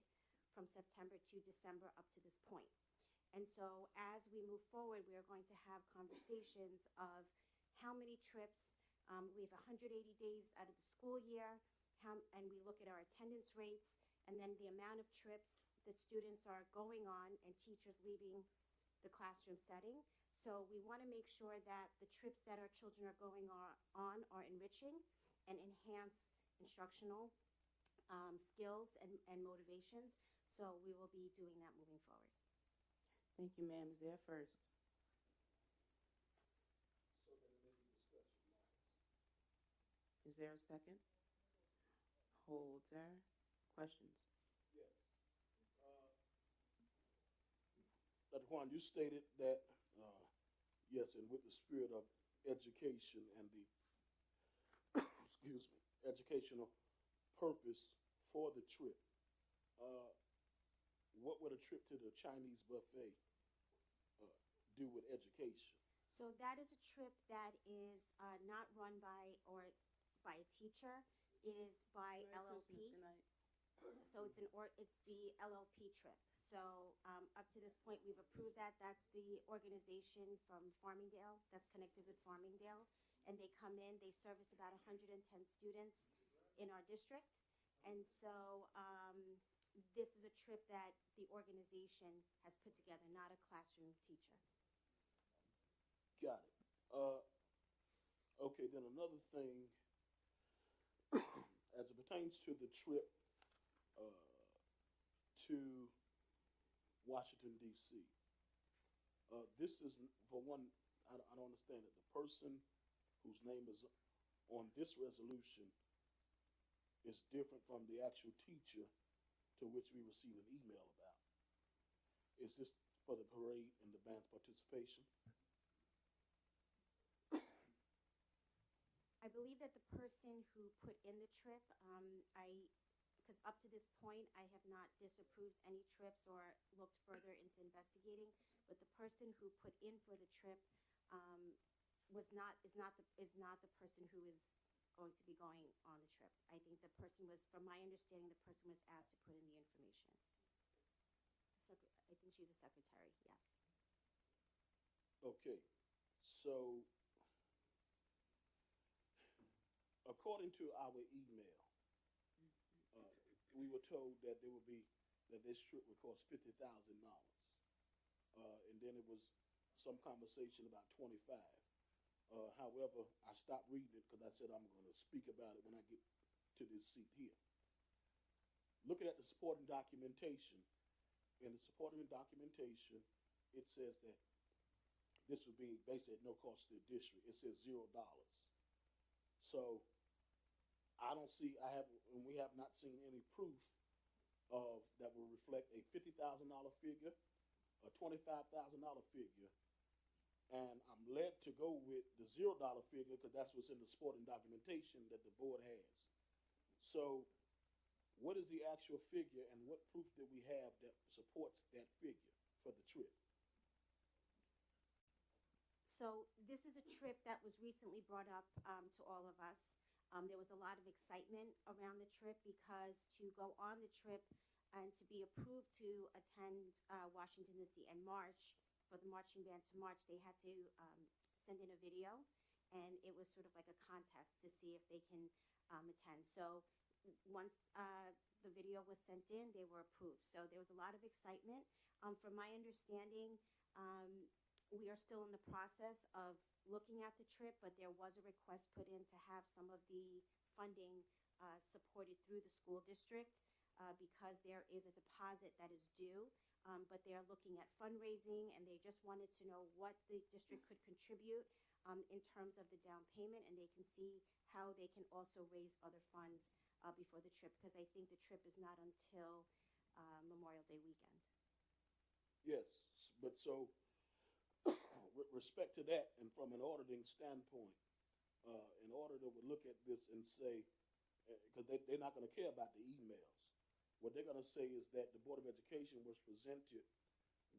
[SPEAKER 16] from September to December up to this point. And so as we move forward, we are going to have conversations of how many trips, we have 180 days out of the school year, and we look at our attendance rates, and then the amount of trips that students are going on and teachers leaving the classroom setting. So we want to make sure that the trips that our children are going on are enriching and enhance instructional skills and motivations. So we will be doing that moving forward.
[SPEAKER 1] Thank you, ma'am. Is there first?
[SPEAKER 6] So then it may be discussion, Morris.
[SPEAKER 1] Is there a second? Holzer. Questions?
[SPEAKER 6] Yes. Dr. Juan, you stated that, yes, and with the spirit of education and the, excuse me, educational purpose for the trip, what would a trip to the Chinese buffet do with education?
[SPEAKER 16] So that is a trip that is not run by a teacher. It is by LLP. So it's the LLP trip. So up to this point, we've approved that. That's the organization from Farmingdale that's connected with Farmingdale. And they come in, they service about 110 students in our district. And so this is a trip that the organization has put together, not a classroom teacher.
[SPEAKER 6] Got it. Okay, then another thing, as it pertains to the trip to Washington, D.C., this is, for one, I don't understand it. The person whose name is on this resolution is different from the actual teacher to which we received an email about. Is this for the parade and the band's participation?
[SPEAKER 16] I believe that the person who put in the trip, because up to this point, I have not disapproved any trips or looked further into investigating, but the person who put in for the trip is not the person who is going to be going on the trip. I think the person was, from my understanding, the person was asked to put in the information. I think she's a secretary, yes.
[SPEAKER 6] Okay, so according to our email, we were told that this trip would cost $50,000. And then it was some conversation about 25. However, I stopped reading it because I said I'm going to speak about it when I get to this seat here. Looking at the supporting documentation, in the supporting documentation, it says that this would be basically at no cost to the district. It says $0. So I don't see, and we have not seen any proof of that will reflect a $50,000 figure, a $25,000 figure, and I'm led to go with the $0 figure because that's what's in the supporting documentation that the board has. So what is the actual figure and what proof do we have that supports that figure for the trip?
[SPEAKER 16] So this is a trip that was recently brought up to all of us. There was a lot of excitement around the trip because to go on the trip and to be approved to attend Washington, D.C. in March, for the marching band to march, they had to send in a video, and it was sort of like a contest to see if they can attend. So once the video was sent in, they were approved. So there was a lot of excitement. From my understanding, we are still in the process of looking at the trip, but there was a request put in to have some of the funding supported through the school district because there is a deposit that is due. But they are looking at fundraising, and they just wanted to know what the district could contribute in terms of the down payment, and they can see how they can also raise other funds before the trip, because I think the trip is not until Memorial Day weekend.
[SPEAKER 6] Yes, but so with respect to that, and from an auditing standpoint, in order to look at this and say, because they're not going to care about the emails. What they're going to say is that the Board of Education was presented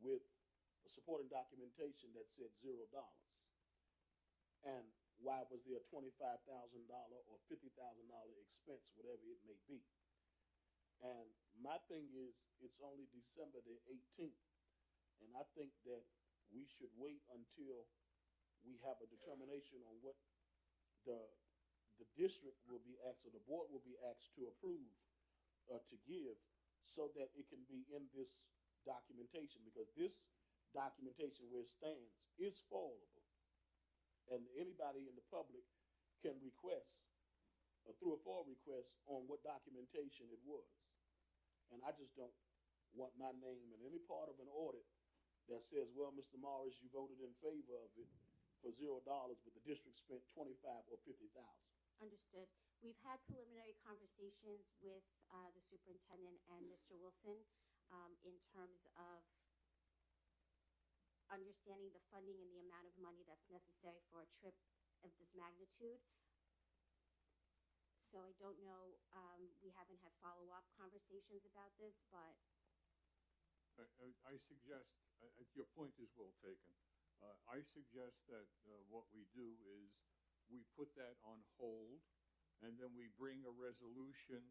[SPEAKER 6] with a supporting documentation that said $0. And why was there a $25,000 or $50,000 expense, whatever it may be? And my thing is, it's only December the 18th. And I think that we should wait until we have a determination on what the district will be asked, or the board will be asked to approve, to give, so that it can be in this documentation, because this documentation where it stands is fallable, and anybody in the public can request through a FOIL request on what documentation it was. And I just don't want my name in any part of an audit that says, well, Mr. Morris, you voted in favor of it for $0, but the district spent $25,000 or $50,000.
[SPEAKER 16] Understood. We've had preliminary conversations with the superintendent and Mr. Wilson in terms of understanding the funding and the amount of money that's necessary for a trip of this magnitude. So I don't know, we haven't had follow-up conversations about this, but
[SPEAKER 3] I suggest, your point is well taken. I suggest that what we do is we put that on hold, and then we bring a resolution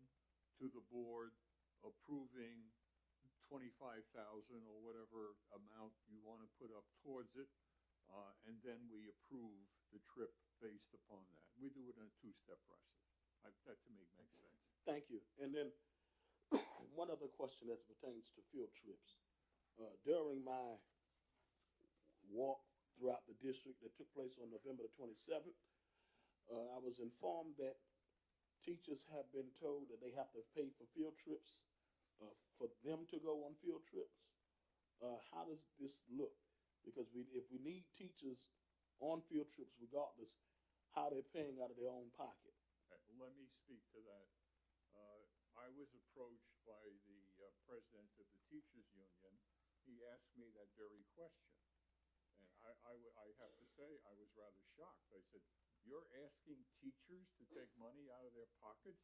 [SPEAKER 3] to the board approving 25,000 or whatever amount you want to put up towards it, and then we approve the trip based upon that. We do it in a two-step process. That to me makes sense.
[SPEAKER 6] Thank you. And then one other question that pertains to field trips. During my walk throughout the district that took place on November the 27th, I was informed that teachers have been told that they have to pay for field trips, for them to go on field trips. How does this look? Because if we need teachers on field trips regardless, how they're paying out of their own pocket.
[SPEAKER 3] Let me speak to that. I was approached by the president of the teachers union. He asked me that very question. And I have to say, I was rather shocked. I said, you're asking teachers to take money out of their pockets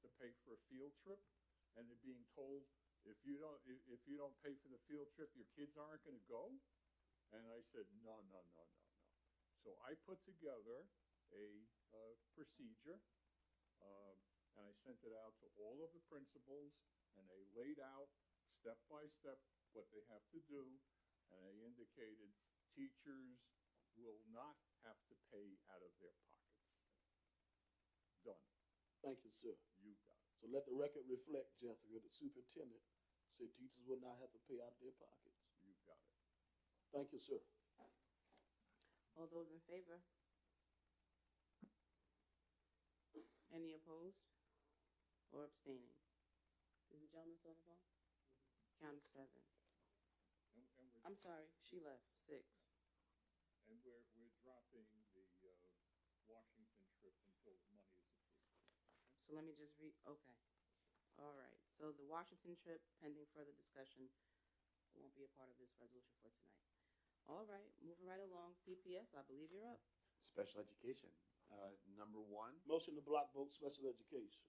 [SPEAKER 3] to pay for a field trip? And they're being told, if you don't pay for the field trip, your kids aren't going to go? And I said, no. So I put together a procedure, and I sent it out to all of the principals, and they laid out step by step what they have to do, and I indicated teachers will not have to pay out of their pockets. Done.
[SPEAKER 6] Thank you, sir.
[SPEAKER 3] You got it.
[SPEAKER 6] So let the record reflect, Jessica, the superintendent said teachers will not have to pay out of their pockets.
[SPEAKER 3] You got it.
[SPEAKER 6] Thank you, sir.
[SPEAKER 1] All those in favor? Any opposed or abstaining? Is the gentleman still on the phone? Count of 7. I'm sorry, she left. 6.
[SPEAKER 3] And we're dropping the Washington trip until the money is approved.
[SPEAKER 1] So let me just read, okay. All right, so the Washington trip, pending further discussion, won't be a part of this resolution for tonight. All right, moving right along, PPS, I believe you're up.
[SPEAKER 17] Special education, number 1.
[SPEAKER 6] Motion to block vote special education.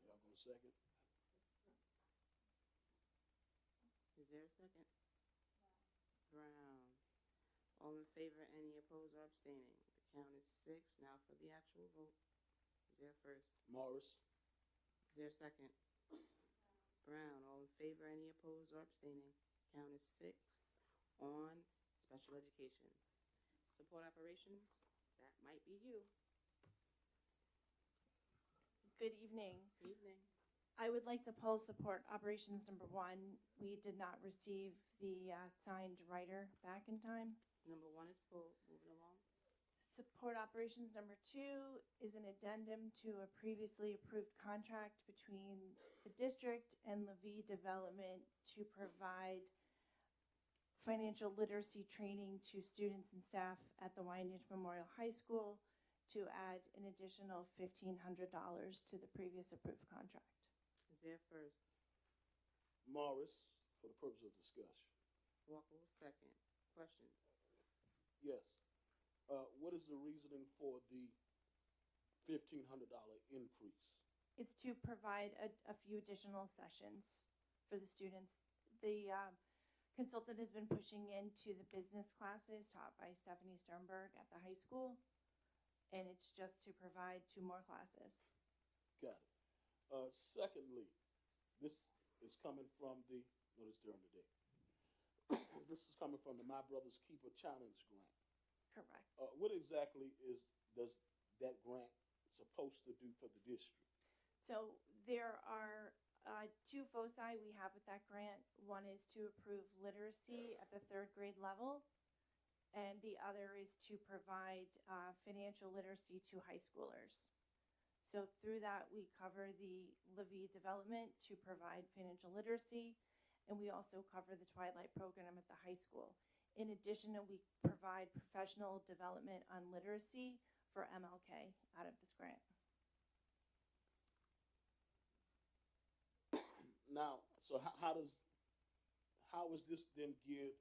[SPEAKER 6] Y'all gonna second?
[SPEAKER 1] Is there a second? Brown. All in favor, any opposed or abstaining? The count is 6. Now for the actual vote. Is there a first?
[SPEAKER 6] Morris.
[SPEAKER 1] Is there a second? Brown. All in favor, any opposed or abstaining? Count is 6 on special education. Support operations, that might be you.
[SPEAKER 2] Good evening.
[SPEAKER 1] Good evening.
[SPEAKER 2] I would like to pull support operations number 1. We did not receive the signed writer back in time.
[SPEAKER 1] Number 1 is pulled. Moving along.
[SPEAKER 2] Support operations number 2 is an addendum to a previously approved contract between the district and Levy Development to provide financial literacy training to students and staff at the Wyandanch Memorial High School to add an additional $1,500 to the previous approved contract.
[SPEAKER 1] Is there a first?
[SPEAKER 6] Morris, for the purpose of discussion.
[SPEAKER 1] Walker will second. Questions?
[SPEAKER 6] Yes. What is the reasoning for the $1,500 increase?
[SPEAKER 2] It's to provide a few additional sessions for the students. The consultant has been pushing into the business classes taught by Stephanie Sternberg at the high school, and it's just to provide 2 more classes.
[SPEAKER 6] Got it. Secondly, this is coming from the, notice during the day. This is coming from the My Brother's Keeper Challenge grant.
[SPEAKER 2] Correct.
[SPEAKER 6] What exactly does that grant supposed to do for the district?
[SPEAKER 2] So there are 2 foci we have with that grant. One is to approve literacy at the 3rd grade level, and the other is to provide financial literacy to high schoolers. So through that, we cover the Levy Development to provide financial literacy, and we also cover the Twilight program at the high school. In addition, we provide professional development on literacy for MLK out of this grant.
[SPEAKER 6] Now, so how is this then geared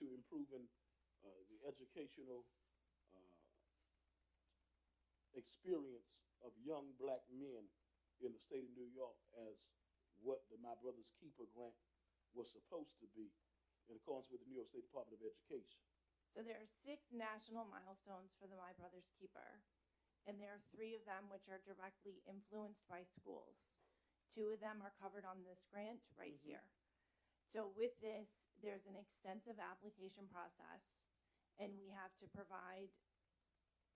[SPEAKER 6] to improving the educational experience of young black men in the state of New York as what the My Brother's Keeper grant was supposed to be in accordance with the New York State Department of Education?
[SPEAKER 2] So there are 6 national milestones for the My Brother's Keeper, and there are 3 of them which are directly influenced by schools. 2 of them are covered on this grant right here. So with this, there's an extensive application process, and we have to provide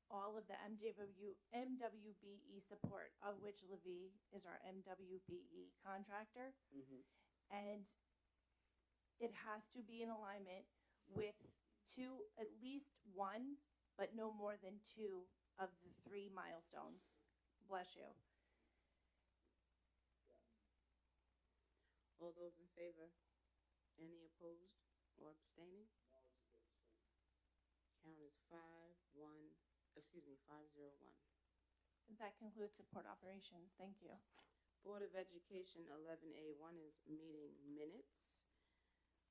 [SPEAKER 2] all of the MWBE support, of which Levy is our MWBE contractor. And it has to be in alignment with two, at least one, but no more than two of the 3 milestones. Bless you.
[SPEAKER 1] All those in favor? Any opposed or abstaining? Count is 5-1, 501.
[SPEAKER 2] And that concludes support operations. Thank you.
[SPEAKER 1] Board of Education 11A1 is meeting minutes.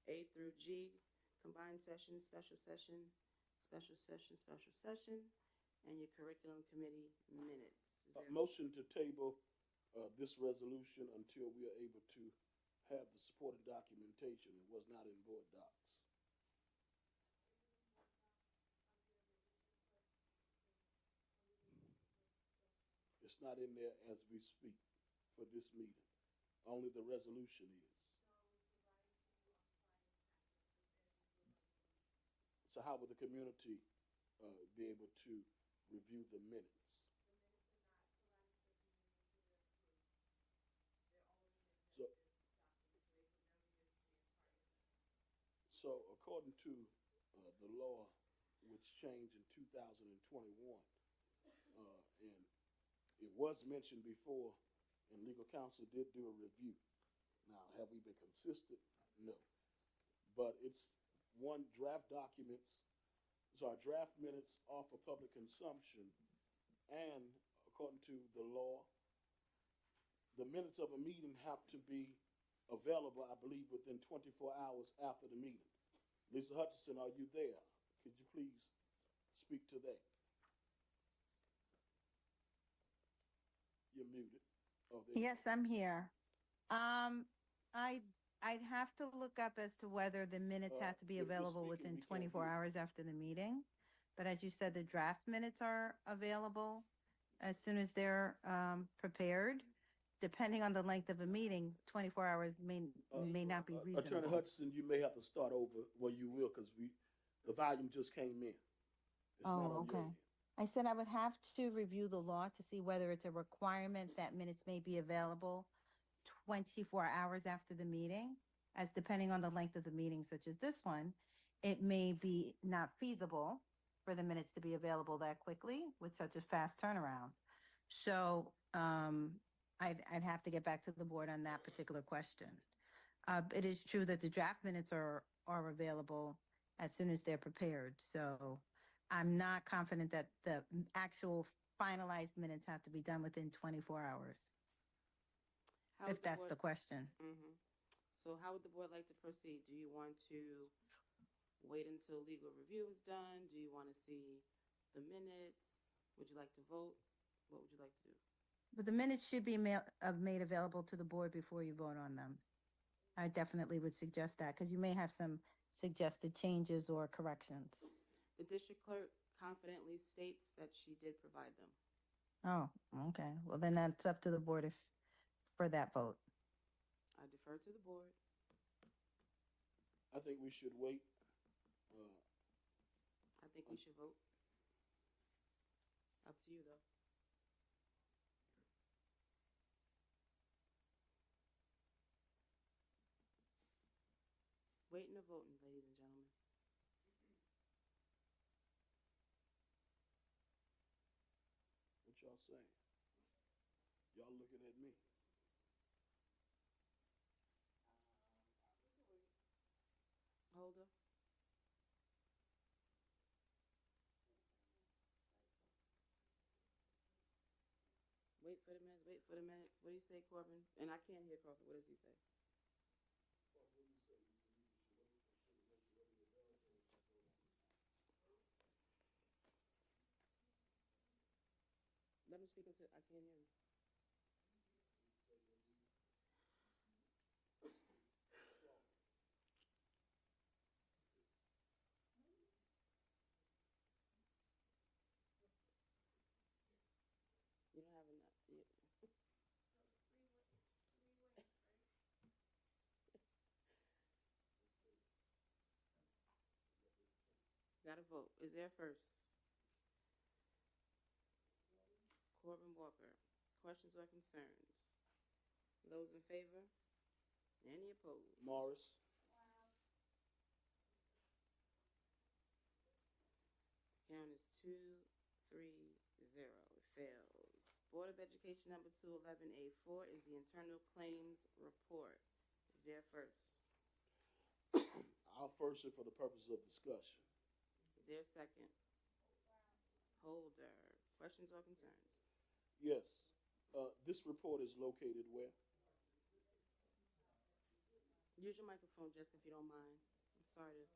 [SPEAKER 1] A through G, combined session, special session, special session, special session, and your curriculum committee minutes. Is there-
[SPEAKER 6] Motion to table this resolution until we are able to have the supporting documentation. It was not in board docs. It's not in there as we speak for this meeting. Only the resolution is. So how would the community be able to review the minutes? So according to the law, which changed in 2021, and it was mentioned before, and legal counsel did do a review. Now, have we been consistent? No. But it's one draft documents, draft minutes are for public consumption, and according to the law, the minutes of a meeting have to be available, I believe, within 24 hours after the meeting. Lisa Hutchinson, are you there? Could you please speak to that? You're muted. Oh, there you
[SPEAKER 18] Yes, I'm here. I'd have to look up as to whether the minutes have to be
[SPEAKER 6] if you're
[SPEAKER 18] available
[SPEAKER 6] speaking,
[SPEAKER 18] within
[SPEAKER 6] we can't
[SPEAKER 18] 24
[SPEAKER 6] hear you.
[SPEAKER 18] hours after the meeting. But as you said, the draft minutes are available as soon as they're prepared. Depending on the length of a meeting, 24 hours may not be
[SPEAKER 6] Attorney
[SPEAKER 18] reasonable.
[SPEAKER 6] Hutchinson, you may have to start over. Well, you will, because the volume just came in. It's not
[SPEAKER 18] Oh,
[SPEAKER 6] on your
[SPEAKER 18] okay.
[SPEAKER 6] end.
[SPEAKER 18] I said I would have to review the law to see whether it's a requirement that minutes may be available 24 hours after the meeting, as depending on the length of the meeting, such as this one, it may be not feasible for the minutes to be available that quickly with such a fast turnaround. So I'd have to get back to the board on that particular question. It is true that the draft minutes are available as soon as they're prepared. So I'm not confident that the actual finalized minutes have to be done within 24 hours,
[SPEAKER 1] How would
[SPEAKER 18] if that's
[SPEAKER 1] board-
[SPEAKER 18] the question.
[SPEAKER 1] Mhm. So how would the board like to proceed? Do you want to wait until legal review is done? Do you want to see the minutes? Would you like to vote? What would you like to do?
[SPEAKER 18] But the minutes should be made available to the board before you vote on them. I definitely would suggest that, because you may have some suggested changes or corrections.
[SPEAKER 1] The district clerk confidently states that she did provide them.
[SPEAKER 18] Oh, okay. Well, then that's up to the board for that vote.
[SPEAKER 1] I defer to the board.
[SPEAKER 6] I think we should wait.
[SPEAKER 1] I think we should vote. Up to you, though. Waiting or voting, ladies and gentlemen.
[SPEAKER 6] What y'all saying? Y'all looking at me.
[SPEAKER 1] Holder? Wait for the minutes, wait for the minutes. What do you say, Corbin? And I can't hear Crawford. What does he say? Let me speak into, I can't hear him. You don't have enough. Gotta vote. Is there a first? Corbin Walker. Questions or concerns? Those in favor? Any opposed?
[SPEAKER 6] Morris?
[SPEAKER 1] 2-3-0. It fails. Board of Education number 211A4 is the internal claims report. Is there first?
[SPEAKER 6] I'll first it for the purpose of discussion.
[SPEAKER 1] Is there a second? Holder. Questions or concerns?
[SPEAKER 6] Yes. This report is located where?
[SPEAKER 1] Use your microphone, Jessica, if you don't mind. I'm sorry to.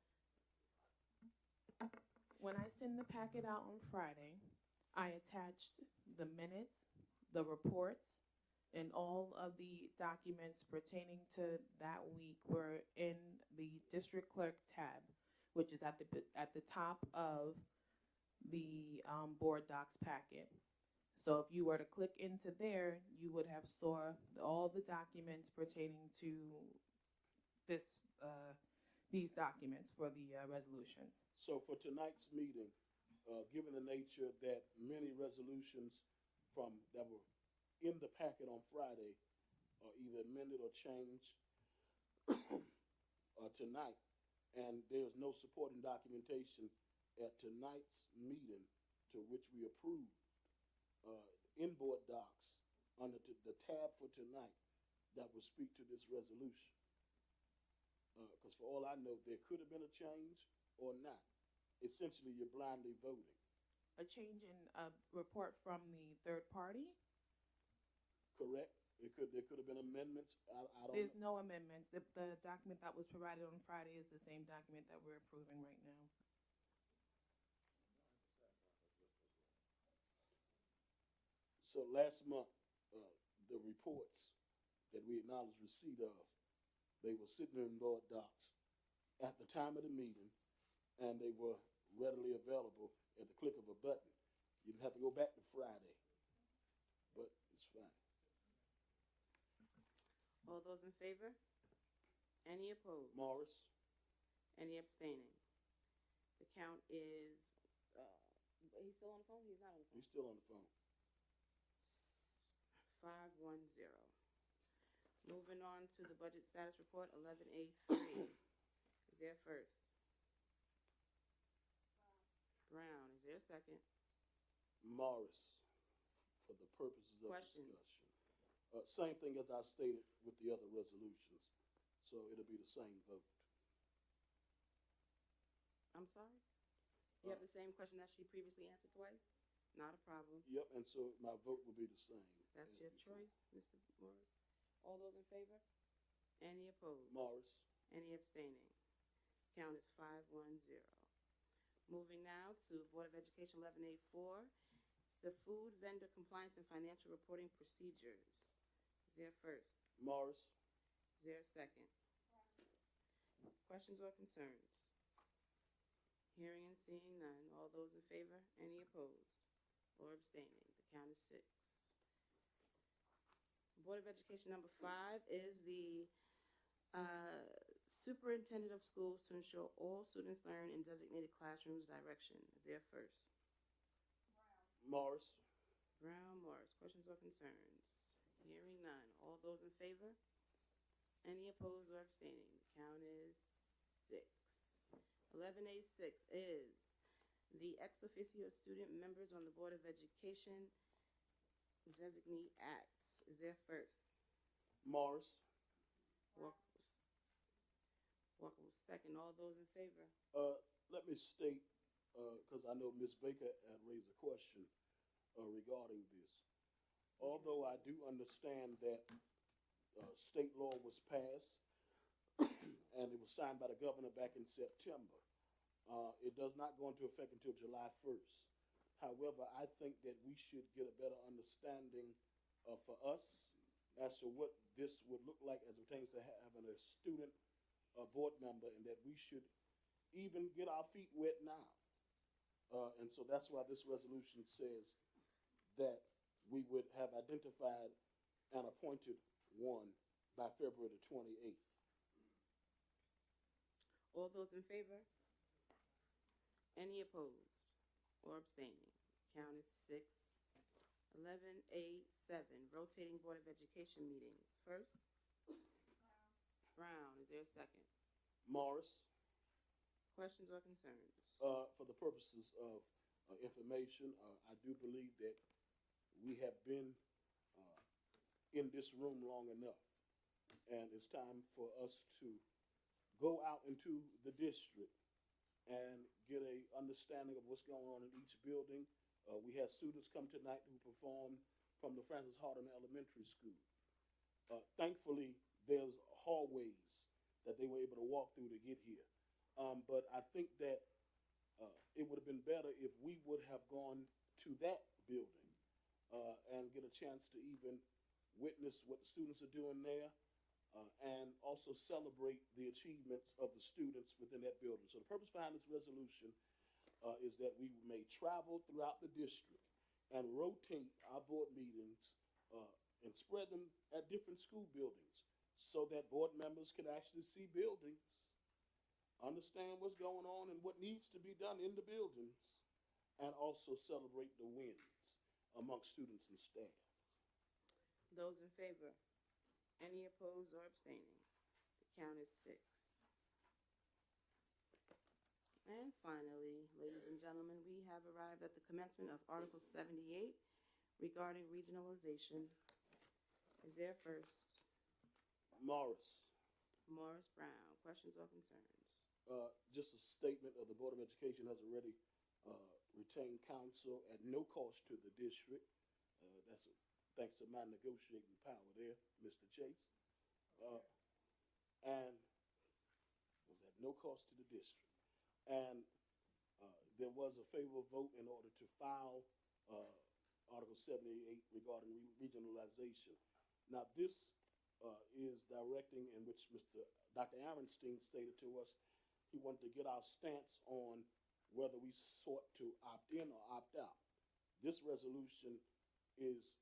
[SPEAKER 2] When I send the packet out on Friday, I attached the minutes, the reports, and all of the documents pertaining to that week were in the district clerk tab, which is at the top of the board docs packet. So if you were to click into there, you would have saw all the documents pertaining to this these documents for the resolutions.
[SPEAKER 6] So for tonight's meeting, given the nature that many resolutions that were in the packet on Friday are either amended or changed tonight, and there's no supporting documentation at tonight's meeting to which we approved in board docs under the tab for tonight that will speak to this resolution. Because for all I know, there could have been a change or not. Essentially, you're blindly voting.
[SPEAKER 2] A change in a report from the third party?
[SPEAKER 6] Correct? There could have been amendments. I don't
[SPEAKER 2] There's
[SPEAKER 6] know.
[SPEAKER 2] no amendments. The document that was provided on Friday is the same document that we're approving right now.
[SPEAKER 6] So last month, the reports that we acknowledged receipt of, they were sitting in board docs at the time of the meeting, and they were readily available at the click of a button. You didn't have to go back to Friday, but it's fine.
[SPEAKER 1] All those in favor? Any opposed?
[SPEAKER 6] Morris?
[SPEAKER 1] Any abstaining? The count is, he's still on the phone? He's not on the phone.
[SPEAKER 6] He's still on the phone.
[SPEAKER 1] 5-1-0. Moving on to the budget status report, 11A3. Is there first? Brown. Is there a second?
[SPEAKER 6] Morris, for the purposes of
[SPEAKER 1] Questions?
[SPEAKER 6] discussion. Same thing as I stated with the other resolutions, so it'll be the same vote.
[SPEAKER 1] I'm sorry? You have the same question that she previously answered twice? Not a problem.
[SPEAKER 6] Yep, and so my vote will be the same.
[SPEAKER 1] That's
[SPEAKER 6] as
[SPEAKER 1] your
[SPEAKER 6] before.
[SPEAKER 1] choice, Mr. Morris. All those in favor? Any opposed?
[SPEAKER 6] Morris?
[SPEAKER 1] Any abstaining? Count is 5-1-0. Moving now to Board of Education 11A4. It's the Food Vendor Compliance and Financial Reporting Procedures. Is there first?
[SPEAKER 6] Morris?
[SPEAKER 1] Is there a second? Questions or concerns? Hearing and seeing none. All those in favor? Any opposed or abstaining? The count is 6. Board of Education number 5 is the Superintendent of Schools to ensure all students learn in designated classrooms direction. Is there first?
[SPEAKER 6] Morris?
[SPEAKER 1] Brown, Morris. Questions or concerns? Hearing none. All those in favor? Any opposed or abstaining? The count is 6. 11A6 is the ex officio student members on the Board of Education designee acts. Is there first?
[SPEAKER 6] Morris?
[SPEAKER 1] Walker was second. All those in favor?
[SPEAKER 6] Let me state, because I know Ms. Baker had raised a question regarding this. Although I do understand that state law was passed and it was signed by the governor back in September, it does not go into effect until July 1st. However, I think that we should get a better understanding for us as to what this would look like as it pertains to having a student board member, and that we should even get our feet wet now. And so that's why this resolution says that we would have identified and appointed one by February the 28th.
[SPEAKER 1] All those in favor? Any opposed or abstaining? Count is 6. 11A7, rotating Board of Education meetings. First? Brown. Is there a second?
[SPEAKER 6] Morris?
[SPEAKER 1] Questions or concerns?
[SPEAKER 6] For the purposes of information. I do believe that we have been in this room long enough, and it's time for us to go out into the district and get a understanding of what's going on in each building. We had students come tonight who performed from the Francis Harden Elementary School. Thankfully, there's hallways that they were able to walk through to get here. But I think that it would have been better if we would have gone to that building and get a chance to even witness what the students are doing there and also celebrate the achievements of the students within that building. So the purpose behind this resolution is that we may travel throughout the district and rotate our board meetings and spread them at different school buildings so that board members can actually see buildings, understand what's going on and what needs to be done in the buildings, and also celebrate the wins amongst students and staff.
[SPEAKER 1] Those in favor? Any opposed or abstaining? The count is 6. And finally, ladies and gentlemen, we have arrived at the commencement of Article 78 regarding regionalization. Is there first?
[SPEAKER 6] Morris.
[SPEAKER 1] Morris Brown. Questions or concerns?
[SPEAKER 6] Just a statement of the Board of Education has already retained counsel at no cost to the district. That's thanks to my negotiating power there, Mr. Chase. And was at no cost to the district. And there was a favorable vote in order to file Article 78 regarding regionalization. Now, this is directing in which Dr. Aaronstein stated to us he wanted to get our stance on whether we sought to opt in or opt out. This resolution is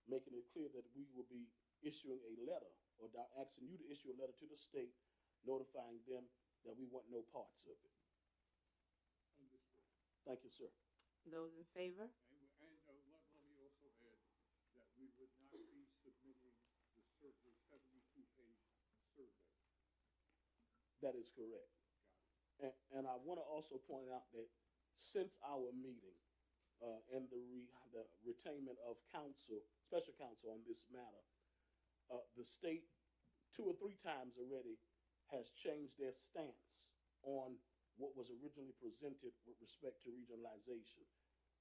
[SPEAKER 6] making it clear that we will be issuing a letter or asking you to issue a letter to the state notifying them that we want no parts of it. Thank you, sir.
[SPEAKER 1] Those in favor?
[SPEAKER 3] And let me also add that we would not be submitting the 72-page survey.
[SPEAKER 6] That is correct. And I want to also point out that since our meeting and the retainment of counsel, special counsel on this matter, the state 2 or 3 times already has changed their stance on what was originally presented with respect to regionalization.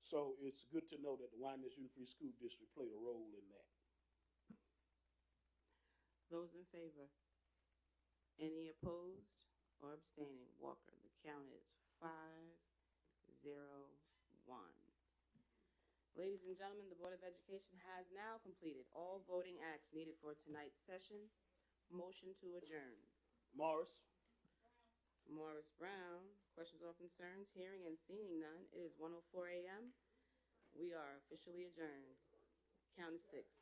[SPEAKER 6] So it's good to know that the Wyandanch Union Free School District played a role in that.
[SPEAKER 1] Those in favor? Any opposed or abstaining? Walker. The count is 5-0-1. Ladies and gentlemen, the Board of Education has now completed all voting acts needed for tonight's session. Motion to adjourn.
[SPEAKER 6] Morris.
[SPEAKER 1] Morris Brown. Questions or concerns? Hearing and seeing none. It is 1:04 a.m. We are officially adjourned. Count is 6. Good night.